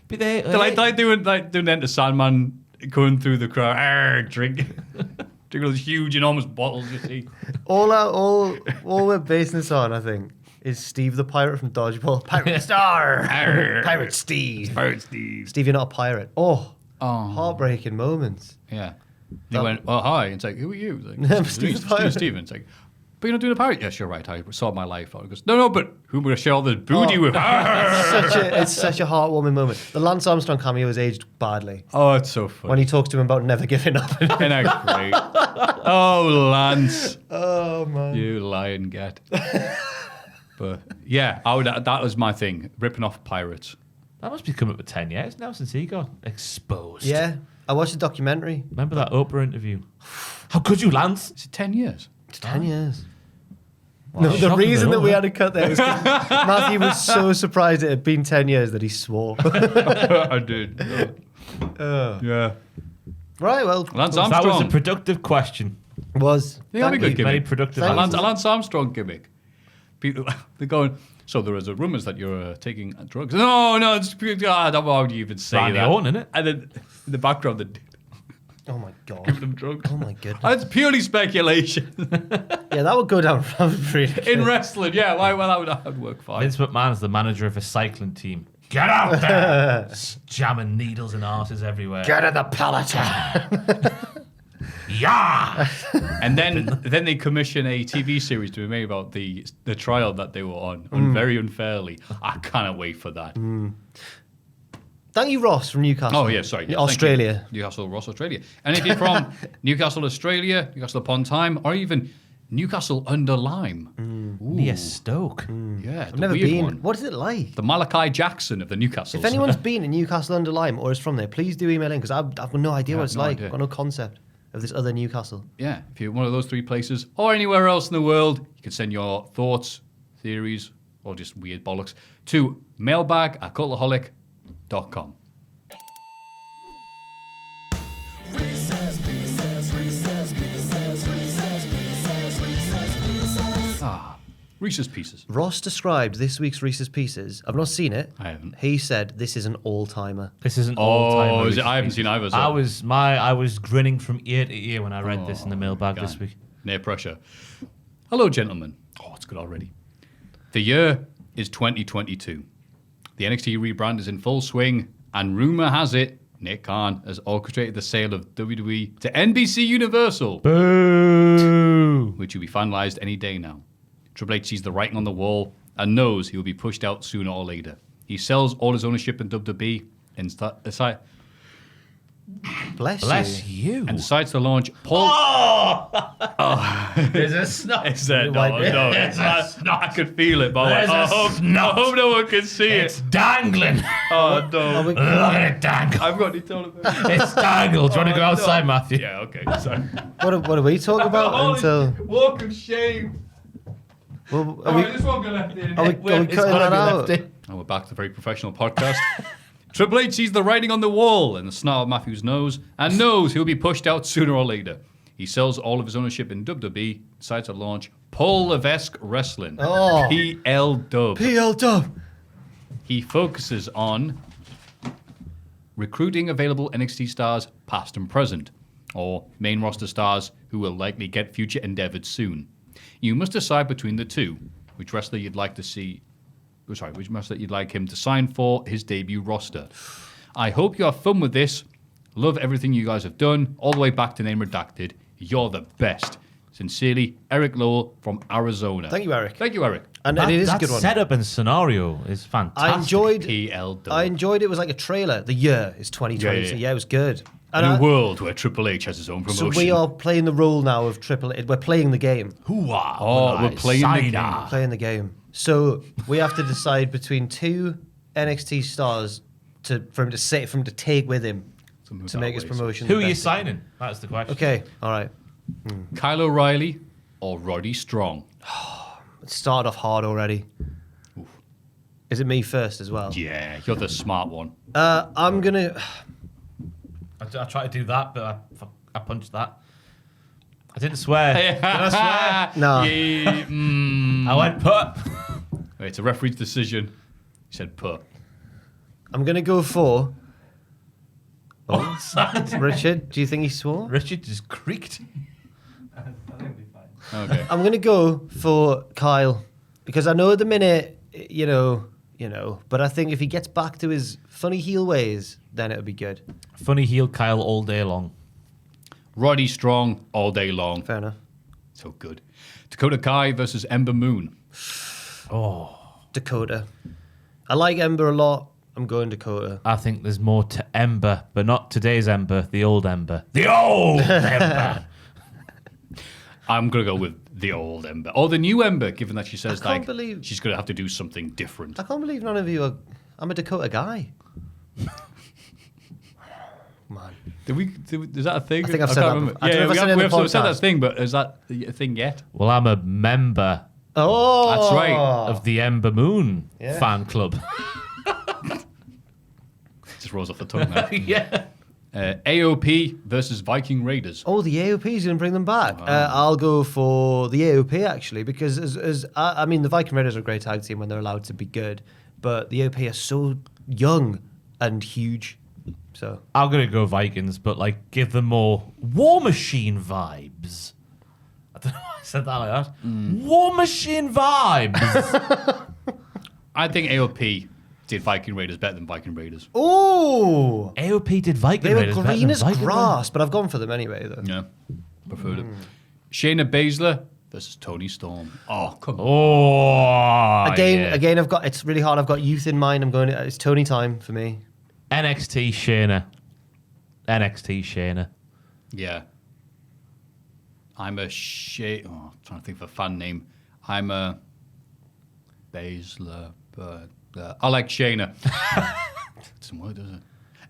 Be they, like doing the Enter Sandman going through the crowd. Arr, drink those huge, enormous bottles. You see. All we're basing this on, I think, is Steve the pirate from Dodgeball. Pirate Star. Arr. Pirate Steve. Pirate Steve. Steve, you're not a pirate. Oh, Oh. heartbreaking moments. Yeah. He went, well, hi. It's like, who are you? It's I'm like, Steve the Pirate. Steven. It's like, but you're not doing a pirate? Yes, you're right. I saw my life. He goes, no, but who am I going to share all this booty with? It's such a heartwarming moment. The Lance Armstrong cameo has aged badly. Oh, it's so funny. When he talks to him about never giving up. Isn't that great? Oh, Lance. Oh, man. You lion get. But yeah, that was my thing. Ripping off pirates. That must be coming up with 10 years now since he got exposed. Yeah. I watched the documentary. Remember that Oprah interview? How could you, Lance? Is it 10 years? It's 10 years. Wow. No, the Shocking reason to know that we had to cut that was 'cause Matthew was so surprised it had been 10 years that he swore. I did. Yeah. Right, well, Lance That was a Armstrong. productive question. was. Yeah, that'd be Thank good you. Very gimmick. productive. Thank answer. you. Lance Armstrong gimmick. People, they're going, so there is rumours that you're taking drugs. No, it's why would you even say Randy that? Orton, innit? And then in the background, they're Oh, my giving God. them drugs. Oh, my goodness. And it's purely speculation. Yeah, that would go down really In wrestling, yeah, that would work fine. Vince McMahon is the manager of a cycling team. Get out there! Jamming needles and arses everywhere. Get in the Peloton. Yeah! And then they commission a TV series to be made about the trial that they were on, and very unfairly. I cannot wait for that. Thank you, Ross from Newcastle. Oh, yeah, sorry. Yeah, Australia. thank you. Newcastle, Ross, Australia. And if you're from Newcastle, Australia, Newcastle upon Tyne, or even Newcastle under Lyme. Near Stoke. Yeah, I've never been. One. What is it like? The Malachi Jackson of the Newcastle. If anyone's been in Newcastle under Lyme or is from there, please do email in because I've got no idea what it's no like. idea. I've got no concept of this other Newcastle. Yeah, if you're one of those 3 places or anywhere else in the world, you can send your thoughts, theories, or just weird bollocks to mailbag@cultaholic.com. Reese's Pieces. Ross described this week's Reese's Pieces. I've not seen it. I haven't. He said this is an all-timer. This is an all-time. Oh, is it? I haven't seen either. So. I was grinning from ear to ear when I read this in the mailbag this week. No pressure. Hello, gentlemen. Oh, it's good already. The year is 2022. The NXT rebrand is in full swing, and rumor has it Nick Khan has orchestrated the sale of WWE to NBC Universal. Boo! Which will be finalized any day now. Triple H sees the writing on the wall and knows he will be pushed out sooner or later. He sells all his ownership in WWE and Bless you. and decides to launch Paul. There's a snot. Is there? Wipe it. No. There's a snot. I could feel it, but There's I a hope no one can see It's it. dangling. Oh, no. Look at it dangle. I've got any toilet paper. It's dangled. Do you want to go outside, Maffew? Yeah, okay. Sorry. What are we talking about until... Walk of shame. Well, All right, this one got left in. are we cutting that out? And we're back to the very professional podcast. Triple H sees the writing on the wall and the snot of Matthew's nose and knows he'll be pushed out sooner or later. He sells all of his ownership in WWE, decides to launch Paul Levesque Wrestling, Oh. PL-Dub. PL-Dub. He focuses on recruiting available NXT stars past and present, or main roster stars who will likely get future endeavored soon. You must decide between the two, which wrestler you'd like him to sign for his debut roster. I hope you have fun with this. Love everything you guys have done, all the way back to name redacted. You're the best. Sincerely, Eric Lowell from Arizona. Thank you, Eric. Thank you, Eric. And it is a good one. Setup and scenario is fantastic. I enjoyed PL-Dub. it. Was like a trailer. The year is 2020, Yeah. so yeah, it was good. In a world where Triple H has his own promotion. So we are playing the role now of Triple H. We're playing the game. Hoo-ah. Oh, we're playing the game. Sign-ah. Playing the game. So we have to decide between 2 NXT stars for him to take with him Something to that make his way. promotion. Who the are you best. signing? That's the question. Okay, all right. Kyle O'Reilly or Roddy Strong? It started off hard already. Is it me first as well? Yeah, you're the smart one. I'm gonna. I tried to do that, but I punched that. I didn't swear. Did I swear? No. Yeah, I went put. Wait, it's a referee's decision. He said put. I'm gonna go for Oh, sad. Richard. Do you think he swore? Richard just creaked. Okay. I'm gonna go for Kyle because I know at the minute, you know. But I think if he gets back to his funny heel ways, then it'll be good. Funny heel Kyle all day long. Roddy Strong all day long. Fair enough. So good. Dakota Kai versus Ember Moon. Dakota. I like Ember a lot. I'm going Dakota. I think there's more to Ember, but not today's Ember, the old Ember. The old Ember! I'm going to go with the old Ember. Or the new Ember, given that she says I can't believe- she's going to have to do something different. I can't believe none of you are. I'm a Dakota guy. Man. Is that a thing? I think I've said can't that remember. before. I don't know if I we said it in have the said that podcast. thing, but is that a thing yet? Well, I'm a member Oh, That's right. of the Ember Moon Yeah. fan club. Just rolls off the tongue now. Yeah. AOP versus Viking Raiders. Oh, the AOP's going to bring them back. I'll go for the AOP actually because I mean the Viking Raiders are a great tag team when they're allowed to be good, but the AOP are so young and huge. So I'm going to go Vikings, but like give them more War Machine vibes. I don't know why I said that like that. War Machine vibes. I think AOP Did Viking Raiders better than Viking Raiders? Oh, AOP did Viking they were Raiders better green than as Viking grass, but I've gone for them anyway, though. Yeah, preferred it. Shayna Baszler versus Toni Storm. Oh, come on. Oh, Again, it's really hard. I've got youth in mind. It's Tony time for me. NXT Shayna. Yeah. I'm a I'm trying to think of a fan name. I'm a Baszler, but I like Shayna. Some word, does it?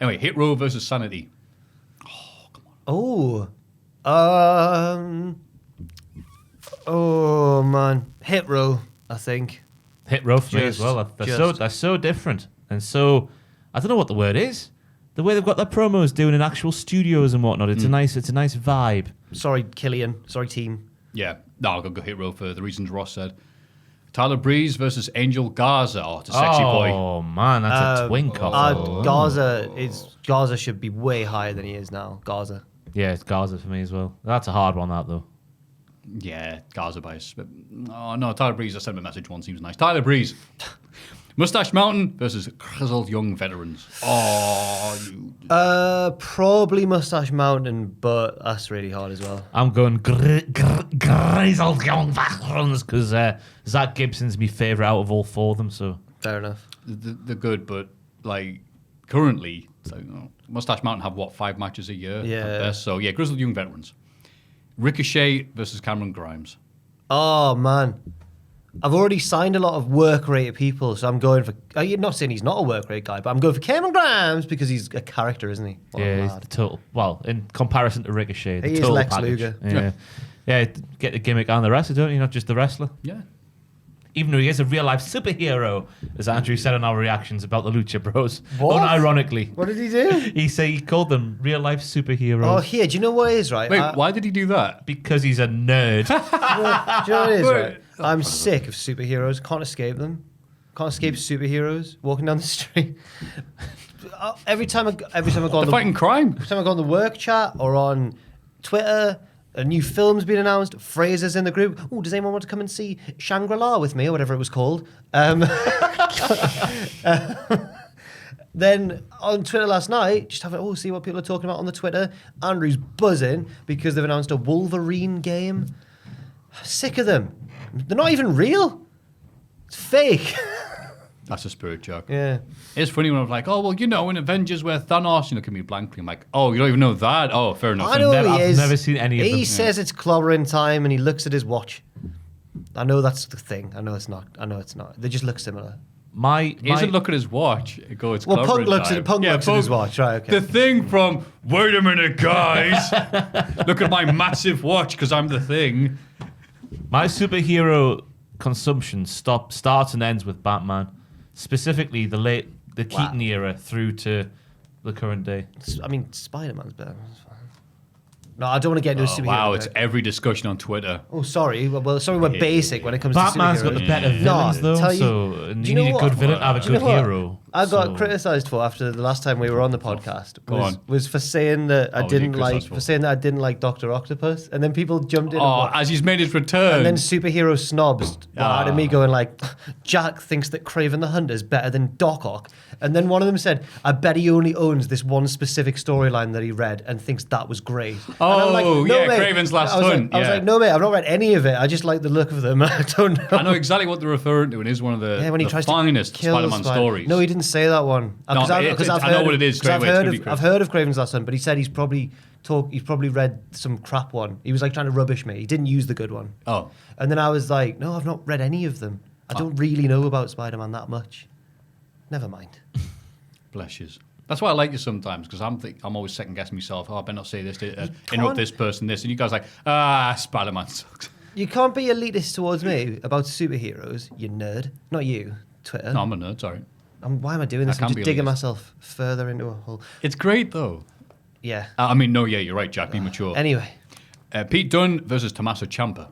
Anyway, Hit Row versus Sanity. Oh, come on. Oh man, Hit Row, I think. Hit Row for me as well. They're so different and so I don't know what the word is. The way they've got their promos doing in actual studios and whatnot. It's a nice vibe. Sorry, Killian. Sorry, team. Yeah. No, I'll go Hit Row for the reasons Ross said. Tyler Breeze versus Angel Garza. Oh, it's a sexy boy. Oh man, that's a twink off. Garza should be way higher than he is now. Garza. Yeah, it's Garza for me as well. That's a hard one, that though. Yeah, Garza bias. But, no, Tyler Breeze. I sent him a message once. He was nice. Tyler Breeze. Mustache Mountain versus Grizzled Young Veterans. Probably Mustache Mountain, but that's really hard as well. I'm going Grizzled Young Veterans because Zach Gibson's my favourite out of all four of them. So fair enough. They're good, but like currently, Mustache Mountain have 5 matches a year? Yeah. At best? So yeah, Grizzled Young Veterans. Ricochet versus Cameron Grimes. Oh man. I've already signed a lot of work rate people, so I'm going for. I'm not saying he's not a work rate guy, but I'm going for Cameron Grimes because he's a character, isn't he? What yeah, he's the total. Well, in comparison to Ricochet, the he is total Lex package. Luger. Yeah, get the gimmick and the wrestler, don't you? Not just the wrestler. Yeah. Even though he is a real life superhero, as Andrew said in our reactions about the Lucha Bros. What? Unironically. What did he do? He called them real life superheroes. Oh, here. Do you know what it is, right? Wait, why did he do that? Because he's a nerd. Do you know what it is, right? I'm sick of superheroes. Can't escape them. Can't escape superheroes walking down the street. Every time I go on Fighting crime. Every time I go on the work chat or on Twitter, a new film's been announced. Fraser's in the group. Oh, does anyone want to come and see Shangri-La with me or whatever it was called? Then on Twitter last night, just see what people are talking about on the Twitter. Andrew's buzzing because they've announced a Wolverine game. Sick of them. They're not even real. It's fake. That's a spirit joke. Yeah. It's funny when I'm like, in Avengers where Thanos, look at me blankly. I'm like, oh, you don't even know that? Oh, fair enough. I know I've he is. never seen any of them. He says it's clobbering time and he looks at his watch. I know that's the thing. I know it's not. They just look similar. He doesn't look at his watch. It's Punk clobbering looks time. at his watch. Right, okay. The thing from, wait a minute, guys. Look at my massive watch because I'm the thing. My superhero consumption starts and ends with Batman, specifically the Keaton era through to the current day. I mean, Spider-Man's better. No, I don't want to get into a superhero. Wow, it's every discussion on Twitter. Oh, sorry. Well, sorry, we're basic when it comes Batman's to superheroes. got the better villains, though. tell you- So do you you know need a what? good villain to have a Do you good know what? hero. I got So- criticised for after the last time we were on the podcast. on. Was for saying that I What was he didn't criticised for? saying that I didn't like Doctor Octopus, and then people jumped in. Oh, as he's made his return. And then superhero snobs out of me going like, Jack thinks that Kraven the Hunter is better than Doc Ock. And then one of them said, I bet he only owns this one specific storyline that he read and thinks that was great. And I'm like, Oh, no, yeah, mate. Kraven's Last I was Hunt, I was yeah. like, no, mate, I've not read any of it. I just like the look of them. I don't know. I know exactly what they're referring to, and it is one of the, When he the tries finest to kill Spider-Man stories. No, he didn't say that one. No, I know what it is straight away. I've heard of Kraven's Last Hunt, but he said he's probably read some crap one. He was like trying to rubbish me. He didn't use the good one. Oh. And then I was like, no, I've not read any of them. I don't really know about Spider-Man that much. Never mind. Bless you. That's why I like you sometimes, because I'm always second guessing myself. I better not say this, interrupt this person, this, and you guys are like, Spider-Man sucks. You can't be elitist towards me about superheroes, you nerd. Not you, Twitter. No, I'm a nerd, sorry. Why am I doing this? I I'm can just be digging elitist. myself further into a hole. It's great, though. Yeah. You're right, Jack. Be mature. Anyway. Pete Dunne versus Tommaso Ciampa.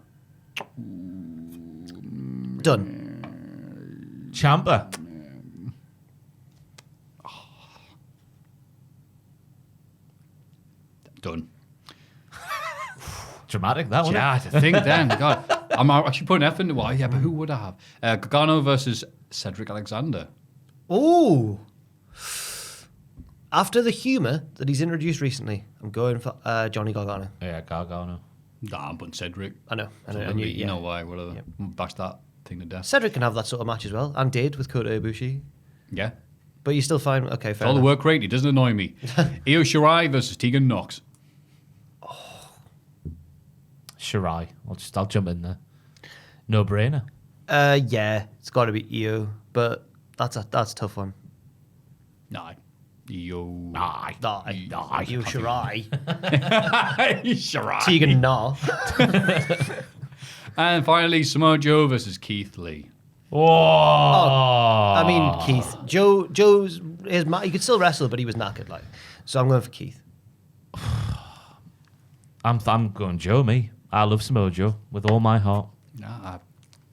Done. Ciampa. Done. Dramatic, that one. Yeah, to think then. God, I'm actually putting effort into but who would I have? Gargano versus Cedric Alexander. Ooh. After the humour that he's introduced recently, I'm going for Johnny Gargano. Yeah, Gargano. Nah, I'm putting Cedric. I know. You know why? Whatever. Bash that thing to death. Cedric can have that sort of match as well, and did with Kota Ibushi. Yeah. But you still find okay. Fair All the enough. work rate. He doesn't annoy me. Io Shirai versus Tegan Knox. Shirai. I'll jump in there. No brainer. Yeah, it's got to be Io, but that's a tough one. Nah. Io. Io Shirai. Shirai. Tegan Na. And finally, Samoa Joe versus Keith Lee. Oh, I mean, Keith. Joe's he could still wrestle, but he was knackered. So I'm going for Keith. I'm going Joe. Me. I love Samoa Joe with all my heart. Nah,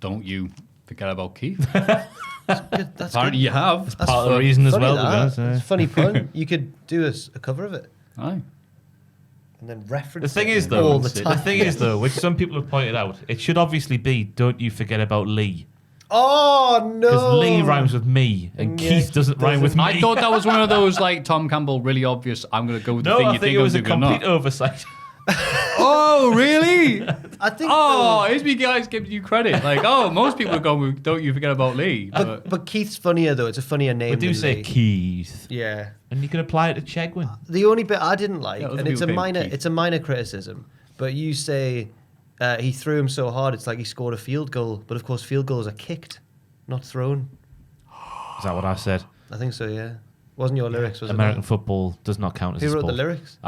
don't you forget about Keith. That's Apparently you have. That's part of the reason as funny, well. that. To be honest, It's a funny pun. You could do a cover of it Aye. and then reference. The thing it is, though, all the time. which some people have pointed out, it should obviously be "Don't you forget about Lee," Oh no! because Lee rhymes with me and Yeah, Keith doesn't rhyme with me. I thought that was one of those like Tom Campbell, really obvious. I'm going to go with the No, thing I you think think it was a I'm doing or complete not. oversight. Oh, really? I think. Oh, here's me guys giving you credit. Like, most people are going with "Don't you forget about Lee." but Keith's funnier though. It's a funnier name. We do than say Lee. Keith, Yeah. and you can apply it to Chegwin. The only bit I didn't like, Yeah, other and it's people came Keith. it's a minor criticism, but you say he threw him so hard it's like he scored a field goal. But of course, field goals are kicked, not thrown. Is that what I said? I think so. Yeah. Wasn't your lyrics? Was American it? football does not count as Who a wrote sport. the lyrics?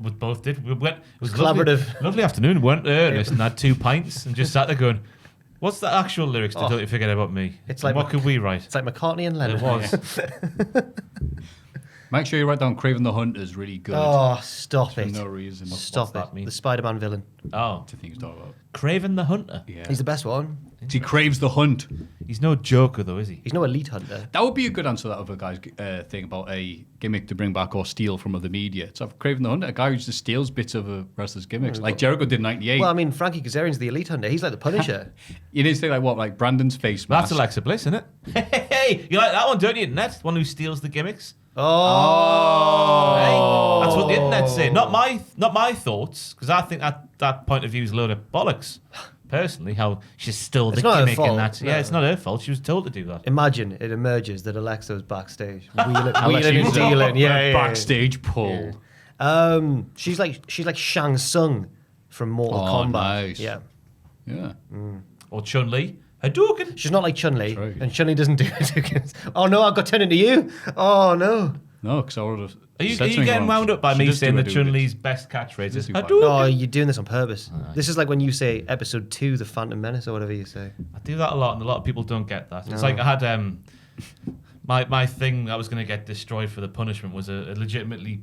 We both did. We went. It was Collaborative. Lovely afternoon. We went earnest and had 2 pints and just sat there going, "What's the actual lyrics to Oh. Don't You Forget About Me?" It's And like what could we write? It's like McCartney and Lennon. It was. Make sure you write down Craven the Hunter is really good. Oh, stop For it! no reason. Stop what's that it! mean? The Spider-Man villain. Oh, To think about. Craven the Hunter. Yeah. He's the best one. He craves the hunt. He's no joker though, is he? He's no elite hunter. That would be a good answer to that other guy's thing about a gimmick to bring back or steal from other media. So I've Craven the Hunter, a guy who just steals bits of a wrestler's gimmicks. Like Jericho did in 98. Well, I mean, Frankie Kazarian's the elite hunter. He's like the Punisher. You need to say like what? Like Brandon's face mask. That's Alexa Bliss, isn't it? Hey, you like that one, don't you? Internet, one who steals the gimmicks. Oh. Hey, that's what the internet say. Not my thoughts, because I think that point of view is a load of bollocks. Personally, how she stole the It's not her gimmick fault, and that. no. Yeah, it's not her fault. She was told to do that. Imagine it emerges that Alexa was backstage, wheeling Alexa and was dealing. Yeah. backstage pull. She's like Shang Tsung from Mortal Kombat. Nice. Yeah. Yeah. Or Chun-Li. Hadouken. She's not like Chun-Li, True. and Chun-Li doesn't do it. Oh no, I've got turned into you. Oh no. No, because I would have. Are you getting wound up by me saying that Chun-Li's best catchphrase is do that. Hadouken? Oh, you're doing this on purpose. This is like when you say episode 2, The Phantom Menace, or whatever you say. I do that a lot, and a lot of people don't get that. It's like I had my thing that was going to get destroyed for the punishment was a legitimately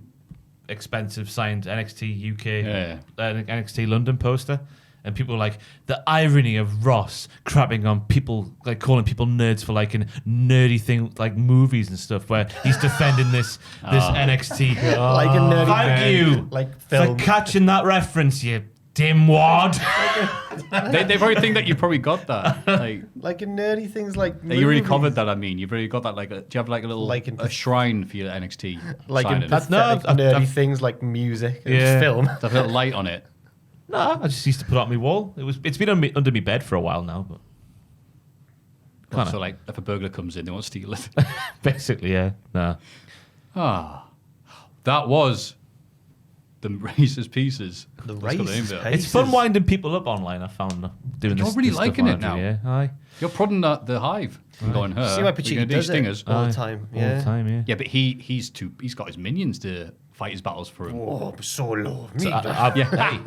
expensive signed NXT UK, NXT London poster. And people were like, the irony of Ross crapping on people, like calling people nerds for like a nerdy thing, like movies and stuff, where he's defending this NXT. Like a nerdy Thank fan, you like for film. catching that reference, you dimwad. They probably think that you probably got that. Like in nerdy things like You already movies. covered that. I mean, you've already got that. Like, do you have like a little Like in- a shrine for your NXT? Like in signing? pathetic I've- nerdy I've- things like music and Yeah. film. Have a little light on it. Nah, I just used to put it on my wall. It's been under my bed for a while now, but Kinda. So like, if a burglar comes in, they won't steal it. basically, yeah. Nah. That was the Reese's Pieces. The That's got the name Reese's of it. Pieces. It's fun winding people up online. I found doing You're this. really this stuff liking on it now. Andrew, Yeah, aye. You're prodding the hive and going, her. See why we're Pachica gonna do does stingers. it all Aye. the time. All Yeah. the time, yeah. Yeah, but he's got his minions to fight his battles for him. Oh, solo. Me. Hey,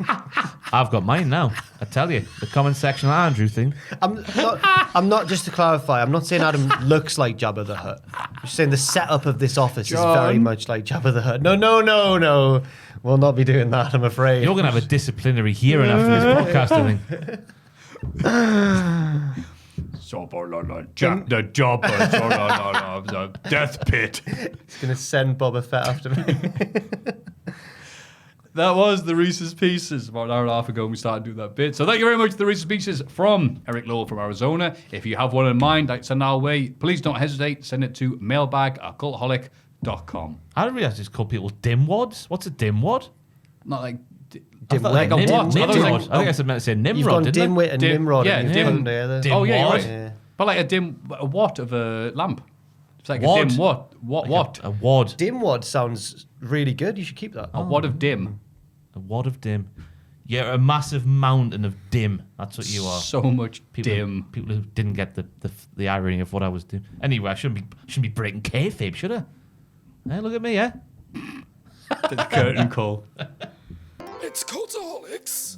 I've got mine now. I tell you, the comment section Andrew thing. I'm not, just to clarify, I'm not saying Adam looks like Jabba the Hutt. I'm just saying the setup of this office is very much like Jabba the Hutt. No. We'll not be doing that, I'm afraid. You're going to have a disciplinary hearing after this podcast, I think. The jobber, the death pit. He's going to send Boba Fett after me. That was the Reese's Pieces. About an hour and a half ago, we started doing that bit. So thank you very much to the Reese's Pieces from Eric Lowell from Arizona. If you have one in mind, send our way. Please don't hesitate. Send it to mailbag@cultaholic.com. I didn't realize it's called people dimwads. What's a dimwad? Not like... Dimwit. Like a what? Nimrod. I I think I meant to say Nimrod, You've gone didn't dimwit and Dim- Nimrod. yeah, and you've dim- put them together. dim- Oh, yeah, you're wad. right. Yeah. But like a watt of a lamp. It's like Wad. a dim watt. What? A wad. Dimwad sounds really good. You should keep that. A wad of dim. A wad of dim. You're a massive mountain of dim. That's what you are. So much People, dim. people who didn't get the irony of what I was doing. Anyway, I shouldn't be breaking kayfabe, should I? Hey, look at me, yeah. The curtain call. It's Cultaholic's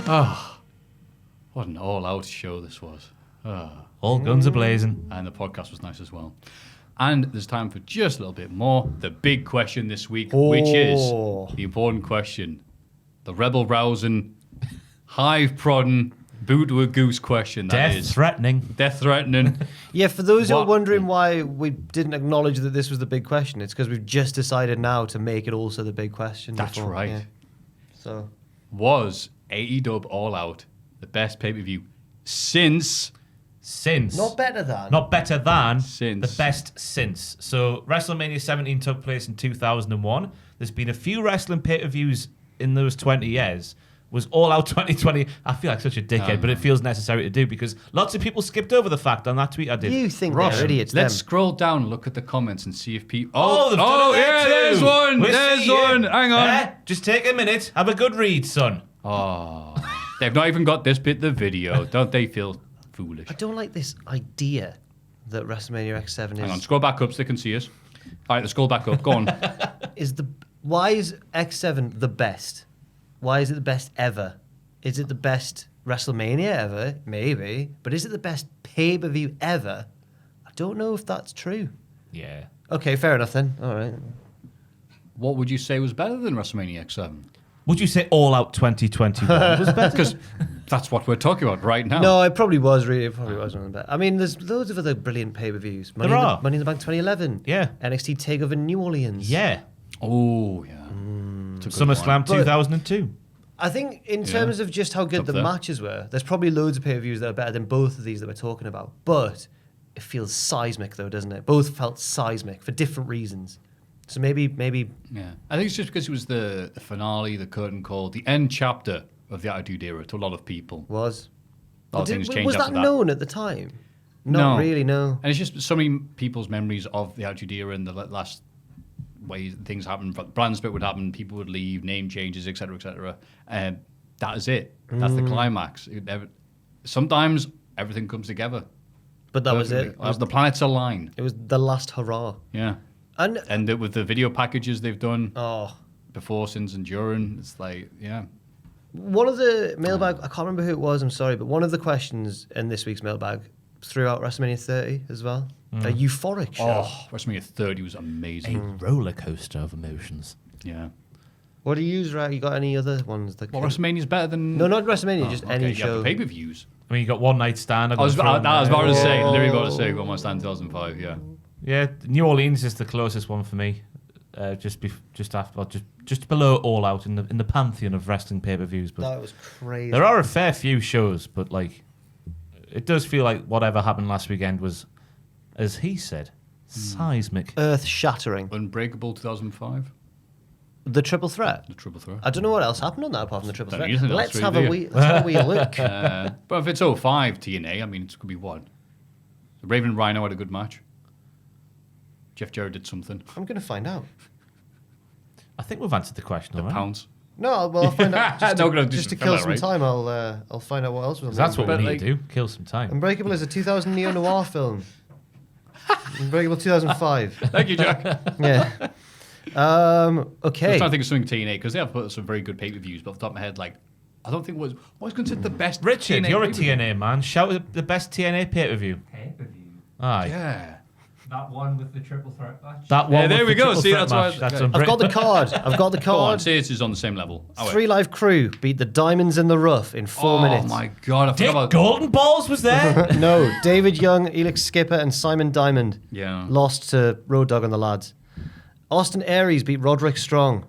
Oh, what an all-out show this was. All guns are blazing. And the podcast was nice as well. And there's time for just a little bit more. The big question this week, which is the important question. The rebel-rousing, hive-prodding, boot to a goose question. That Death is. threatening. Death-threatening. Yeah, for those who are What- wondering why we didn't acknowledge that this was the big question, it's because we've just decided now to make it also the big question. That's before, right. yeah. So Was AEW All Out the best pay-per-view since... not better than. Not better than. Since. The best since. So WrestleMania 17 took place in 2001. There's been a few wrestling pay-per-views in those 20 years. Was All Out 2020. I feel like such a dickhead, but it feels necessary to do because lots of people skipped over the fact on that tweet I did. You think Ross, they're idiots? let's them. scroll down and look at the comments and see if people... they've done it there yeah, too. there's one. We'll There's see you. one. Hang on. Just take a minute. Have a good read, son. Oh, they've not even got this bit of the video. Don't they feel foolish? I don't like this idea that WrestleMania X7 Hang on, is. scroll back up so they can see us. All right, let's scroll back up. Go on. Why is X7 the best? Why is it the best ever? Is it the best WrestleMania ever? Maybe. But is it the best pay-per-view ever? I don't know if that's true. Yeah. Okay, fair enough then. All right. What would you say was better than WrestleMania X7? Would you say All Out 2021 was better? Because that's what we're talking about right now. No, it probably was really. It probably was one of the best. I mean, there's loads of other brilliant pay-per-views. Money There in the- are. Money in the Bank 2011. Yeah. NXT Takeover New Orleans. Yeah. Oh, yeah. It's a good one. SummerSlam But- 2002. I think in terms of just how good Up the there. matches were, there's probably loads of pay-per-views that are better than both of these that we're talking about. But it feels seismic though, doesn't it? Both felt seismic for different reasons. So maybe Yeah. I think it's just because it was the finale, the curtain call, the end chapter of the Attitude Era to a lot of people. was. A lot of things changed Was after that known at the time? Not really, no. And it's just so many people's memories of the Attitude Era and the last ways things happened. Brand split would happen, people would leave, name changes, etc., etc. And that is it. That's the climax. Sometimes everything comes together. But that was it. As the planets align. It was the last hurrah. Yeah. And With the video packages they've done oh, before, since, and during, it's like, yeah. one of the mailbag, I can't remember who it was, I'm sorry, but one of the questions in this week's mailbag threw out WrestleMania 30 as well. A euphoric show. Oh, WrestleMania 30 was amazing. Roller coaster of emotions. Yeah. What do you use, right? You got any other ones? That Well, could- WrestleMania's better than... No, not WrestleMania, Oh, just okay, any yeah, show. pay-per-views. I mean, you got One Night Stand. I was about to say, Oh. literally about to say, One Night Stand 2005, yeah. Yeah, New Orleans is the closest one for me. Just below All Out in the pantheon of wrestling pay-per-views. But That was crazy. there are a fair few shows, but like, it does feel like whatever happened last weekend was, as he said, seismic. Earth-shattering. Unbreakable 2005, The triple threat. the triple threat. I don't know what else happened on that apart from the triple Don't threat. need anything else Let's really, have do a you? wee look. But if it's 05 TNA, I mean, it could be what? Raven and Rhino had a good match. Jeff Jarrett did something. I'm going to find out. I think we've answered the question, The all right? pounds. No, well, I'll find out. Just No, gonna do just to some kill filler, some right? time, I'll find out what else was on 'Cause that's what we But, need like- to do. Kill some time. Unbreakable is a 2000 neo-noir film. Unbreakable 2005. Thank you, Jack. Yeah. I was Okay. trying to think of something TNA because they have put some very good pay-per-views, but off the top of my head, like, I don't think what was considered the best. Richard, TNA you're a pay-per-view. TNA man. Shout out the best TNA pay-per-view. Aye. Yeah. That one with the triple threat match. That one. There with we the go. triple See, threat that's why. match. That's Okay. I've got the card. Go on, see, it's on the same level. Oh, wait. 3 Live Crew beat the Diamonds in the Rough in 4 minutes. Oh my god! I Dick forgot about. Golden Balls was there. No, David Young, Elix Skipper, and Simon Diamond Yeah. lost to Road Dogg and the lads. Austin Aries beat Roderick Strong.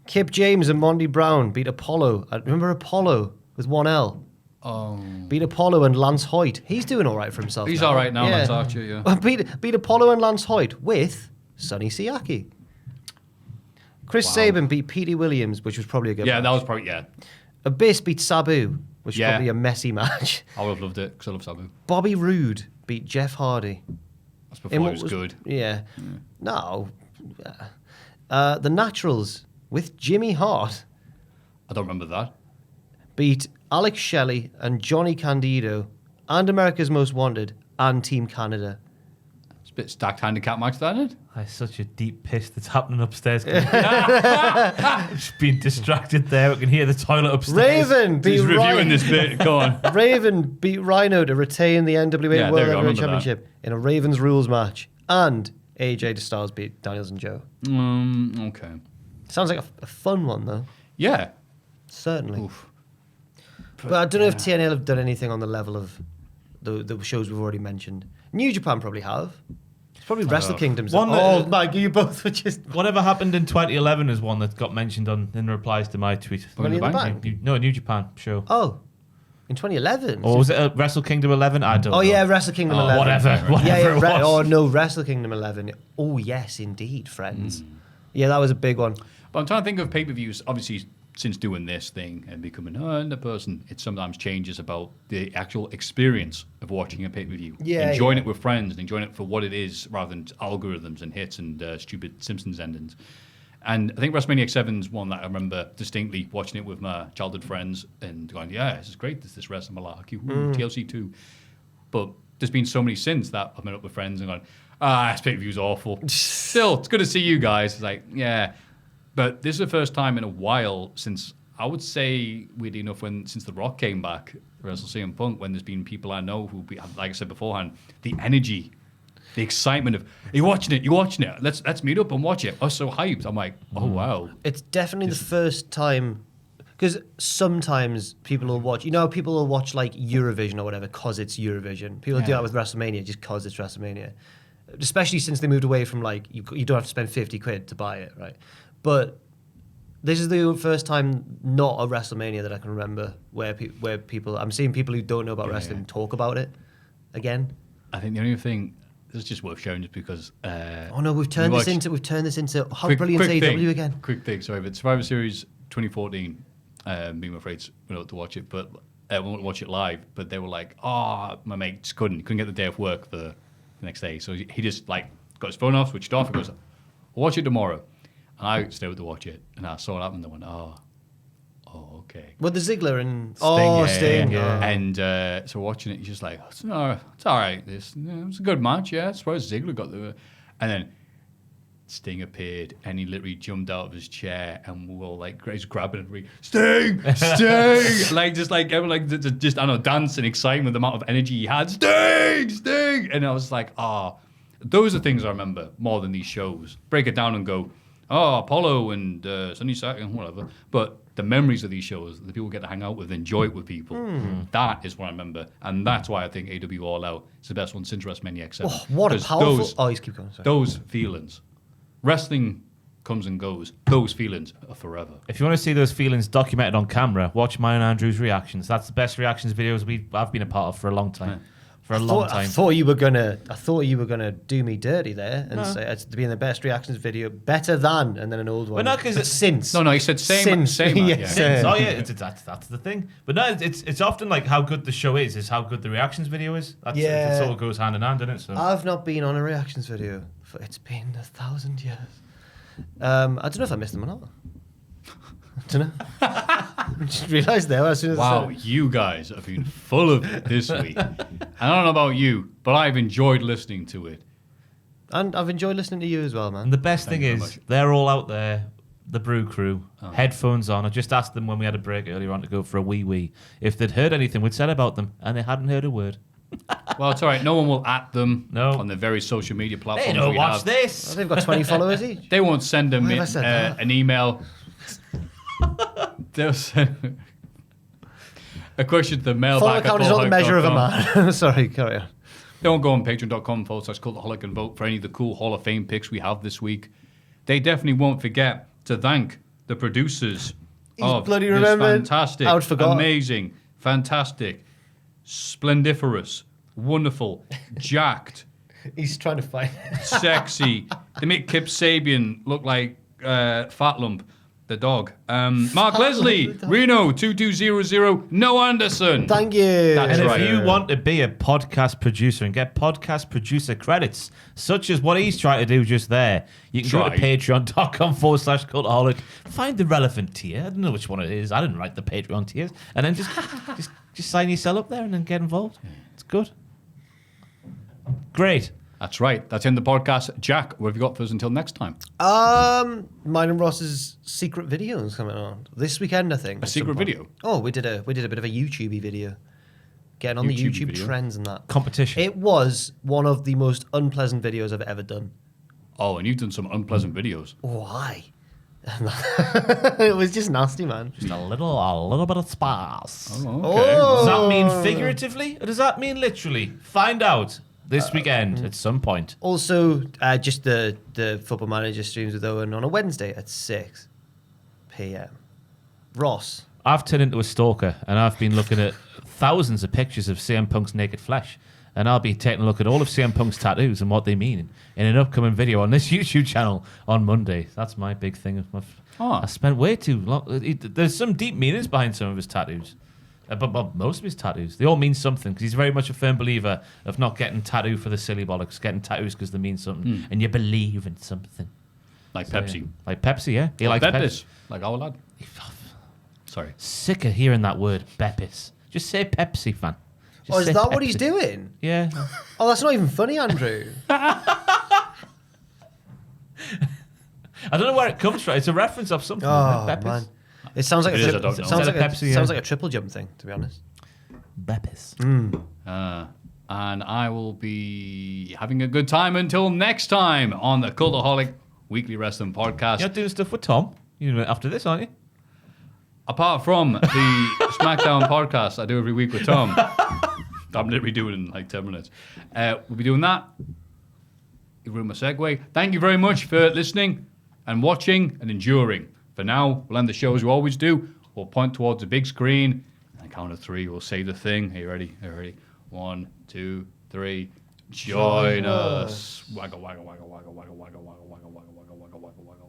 Kip James and Monty Brown beat Apollo. Remember Apollo with 1L? Oh. Beat Apollo and Lance Hoyt. He's doing all right for himself. He's now. all right now, Yeah. Lance Archer. Yeah. beat Apollo and Lance Hoyt with Sonny Siaki. Chris Wow. Sabin beat Petey Williams, which was probably a good Yeah, match. that was probably Abyss beat Sabu, which was Yeah. probably a messy match. I would have loved it because I love Sabu. Bobby Roode beat Jeff Hardy. That's In before what it was good. Yeah. No. The Naturals with Jimmy Hart I don't remember that. beat Alex Shelley and Johnny Candido and America's Most Wanted and Team Canada. It's a bit stacked handicap match, that, isn't it? That's such a deep piss that's happening upstairs. Just being distracted there. We can hear the toilet upstairs. Raven beat He's reviewing Rhino. this bit. Go on. Raven beat Rhino to retain the NWA Yeah, there World you go, I Heavyweight remember Championship in a Ravens rules match. And AJ Styles beat Daniels and Joe. Okay. Sounds like a fun one, though. Yeah. Certainly. Oof. But I don't know if TNA have done anything on the level of the shows we've already mentioned. New Japan probably have. It's probably Wrestle Kingdoms. One that- Oh, Mike, you both were just... Whatever happened in 2011 is one that got mentioned in replies to my tweet. Money in the Bank? No, New Japan show. Oh, in 2011? Or was it Wrestle Kingdom 11? I don't know. Oh, yeah, Wrestle Kingdom 11. Whatever Yeah, it was. Oh, no, Wrestle Kingdom 11. Oh, yes, indeed, friends. Yeah, that was a big one. But I'm trying to think of pay-per-views, obviously, since doing this thing and becoming a person, it sometimes changes about the actual experience of watching a pay-per-view. Yeah, enjoying yeah. it with friends and enjoying it for what it is rather than algorithms and hits and stupid Simpsons endings. And I think WrestleMania 7 is one that I remember distinctly watching it with my childhood friends and going, yeah, this is great, this wrestling malarkey, TLC 2. But there's been so many since that I've met up with friends and gone, this pay-per-view's awful. Still, it's good to see you guys. It's like, yeah. But this is the first time in a while since, I would say, weirdly enough, since The Rock came back, Wrestle CM Punk, when there's been people I know who, like I said beforehand, the energy, the excitement of, you're watching it, let's meet up and watch it. I was so hyped. I'm like, oh, wow. It's definitely the first time, because sometimes people will watch, people will watch like Eurovision or whatever because it's Eurovision. People do that with WrestleMania just because it's WrestleMania. Especially since they moved away from like, you don't have to spend 50 quid to buy it, right? But this is the first time not a WrestleMania that I can remember where people, I'm seeing people who don't know about wrestling talk about it again. I think the only thing, this is just worth showing just because... Oh no, we've turned this into how brilliant is AEW again. Quick thing, sorry, but Survivor Series 2014, me and my friends went out to watch it, but we won't watch it live, but they were like, my mate just couldn't get the day off work for the next day, so he just like got his phone off, switched off, and goes, I'll watch it tomorrow. And I stayed to watch it, and I saw it happen, and I went, okay. Well, the Ziggler and Sting, Sting. yeah. And so watching it, he's just like, it's all right. It's a good match, yeah. I suppose Ziggler got the... And then Sting appeared, and he literally jumped out of his chair, and we were all like, he's grabbing it, Sting! like, just like, everyone like, just, I don't know, dancing, excitement, the amount of energy he had. Sting! And I was like, those are things I remember more than these shows. Break it down and go, Apollo and Sunny Sack and whatever. But the memories of these shows, the people get to hang out with, enjoy it with people, that is what I remember. And that's why I think AEW All Out is the best one since WrestleMania X7. Oh, what a powerful... Just keep going. Sorry. Those feelings. Wrestling comes and goes. Those feelings are forever. If you want to see those feelings documented on camera, watch mine and Andrew's reactions. That's the best reactions videos I've been a part of for a long time. I thought you were gonna do me dirty there and say it's being the best reactions video, better than, and then an old one. But no, because it's since. No, he said same. Yes. Yeah. Oh yeah, that's the thing. But no, it's often like how good the show is how good the reactions video is. It sort of goes hand in hand, doesn't it? So. I've not been on a reactions video for it's been 1,000 years. I don't know if I missed them or not. I don't know. I just realised there as soon as I Wow, said it. you guys have been full of it this week. I don't know about you, but I've enjoyed listening to it. And I've enjoyed listening to you as well, man. And the best Thank thing you very is much. they're all out there. The Brew Crew, headphones on. I just asked them when we had a break earlier on to go for a wee if they'd heard anything we'd said about them, and they hadn't heard a word. Well, it's all right. No one will at them No. on the various social media platforms. They don't we watch have. this. They've got 20 followers each. They won't send them Why have I said that? an email. They'll send a question to the Follow mailbag. account is not the measure of a man. Sorry, carry on. Don't go on patreon.com/Cultaholic and vote for any of the cool Hall of Fame picks we have this week. They definitely won't forget to thank the producers of bloody this remembered. fantastic, I'd forgot. amazing, fantastic, splendiferous, wonderful, jacked, He's trying to fight. sexy. They make Kip Sabian look like Fat Lump, the dog. Mark Leslie, Reno 2200, No Anderson. Thank you. That's And right. if you want to be a podcast producer and get podcast producer credits, such as what he's trying to do just there, you can go to patreon.com/Cultaholic, find the relevant tier. I don't know which one it is. I didn't write the Patreon tiers. And then just sign yourself up there and then get involved. It's good. Great. That's right. That's in the podcast. Jack, what have you got for us until next time? Mine and Ross's secret video is coming on this weekend, I think. A secret video? Oh, we did a bit of a YouTube video, getting on the YouTube YouTube video? trends and that Competition. It was one of the most unpleasant videos I've ever done. Oh, and you've done some unpleasant videos. Why? It was just nasty, man. Just a little bit of sparse. Oh, okay. Does that mean figuratively or does that mean literally? Find out this weekend at some point. Also, just the Football Manager streams with Owen on a Wednesday at 6 p.m. Ross. I've turned into a stalker and I've been looking at thousands of pictures of CM Punk's naked flesh. And I'll be taking a look at all of CM Punk's tattoos and what they mean in an upcoming video on this YouTube channel on Monday. That's my big thing. I spent way too long. There's some deep meanings behind some of his tattoos. But most of his tattoos, they all mean something because he's very much a firm believer of not getting tattoo for the silly bollocks, getting tattoos because they mean something and you believe in something. Like Pepsi. Yeah. Like Pepsi, yeah. He likes Beppis. Pepsi. Like our lad. Sorry. Sick of hearing that word, Beppis. Just say Pepsi, fan. Just Oh, is say that what he's Pepsi. doing? Yeah. Oh, that's not even funny, Andrew. I don't know where it comes from. It's a reference of something. Oh, Beppis. man. It sounds like If it is, I don't know. sounds like Pepsi, yeah. sounds like a triple jump thing, to be honest. Beppis. And I will be having a good time until next time on the Cultaholic Weekly Wrestling Podcast. You're not doing stuff with Tom. You're after this, aren't you? Apart from the SmackDown podcast I do every week with Tom. I'm literally doing it in like 10 minutes. We'll be doing that. You ruined my segue. Thank you very much for listening and watching and enduring. For now, we'll end the show as we always do. We'll point towards the big screen. And count of 3, we'll say the thing. Are you ready? Are you ready? 1, 2, 3. Join us. Wagga, wagga, wagga, wagga, wagga, wagga, wagga, wagga, wagga, wagga, wagga, wagga, wagga, wagga.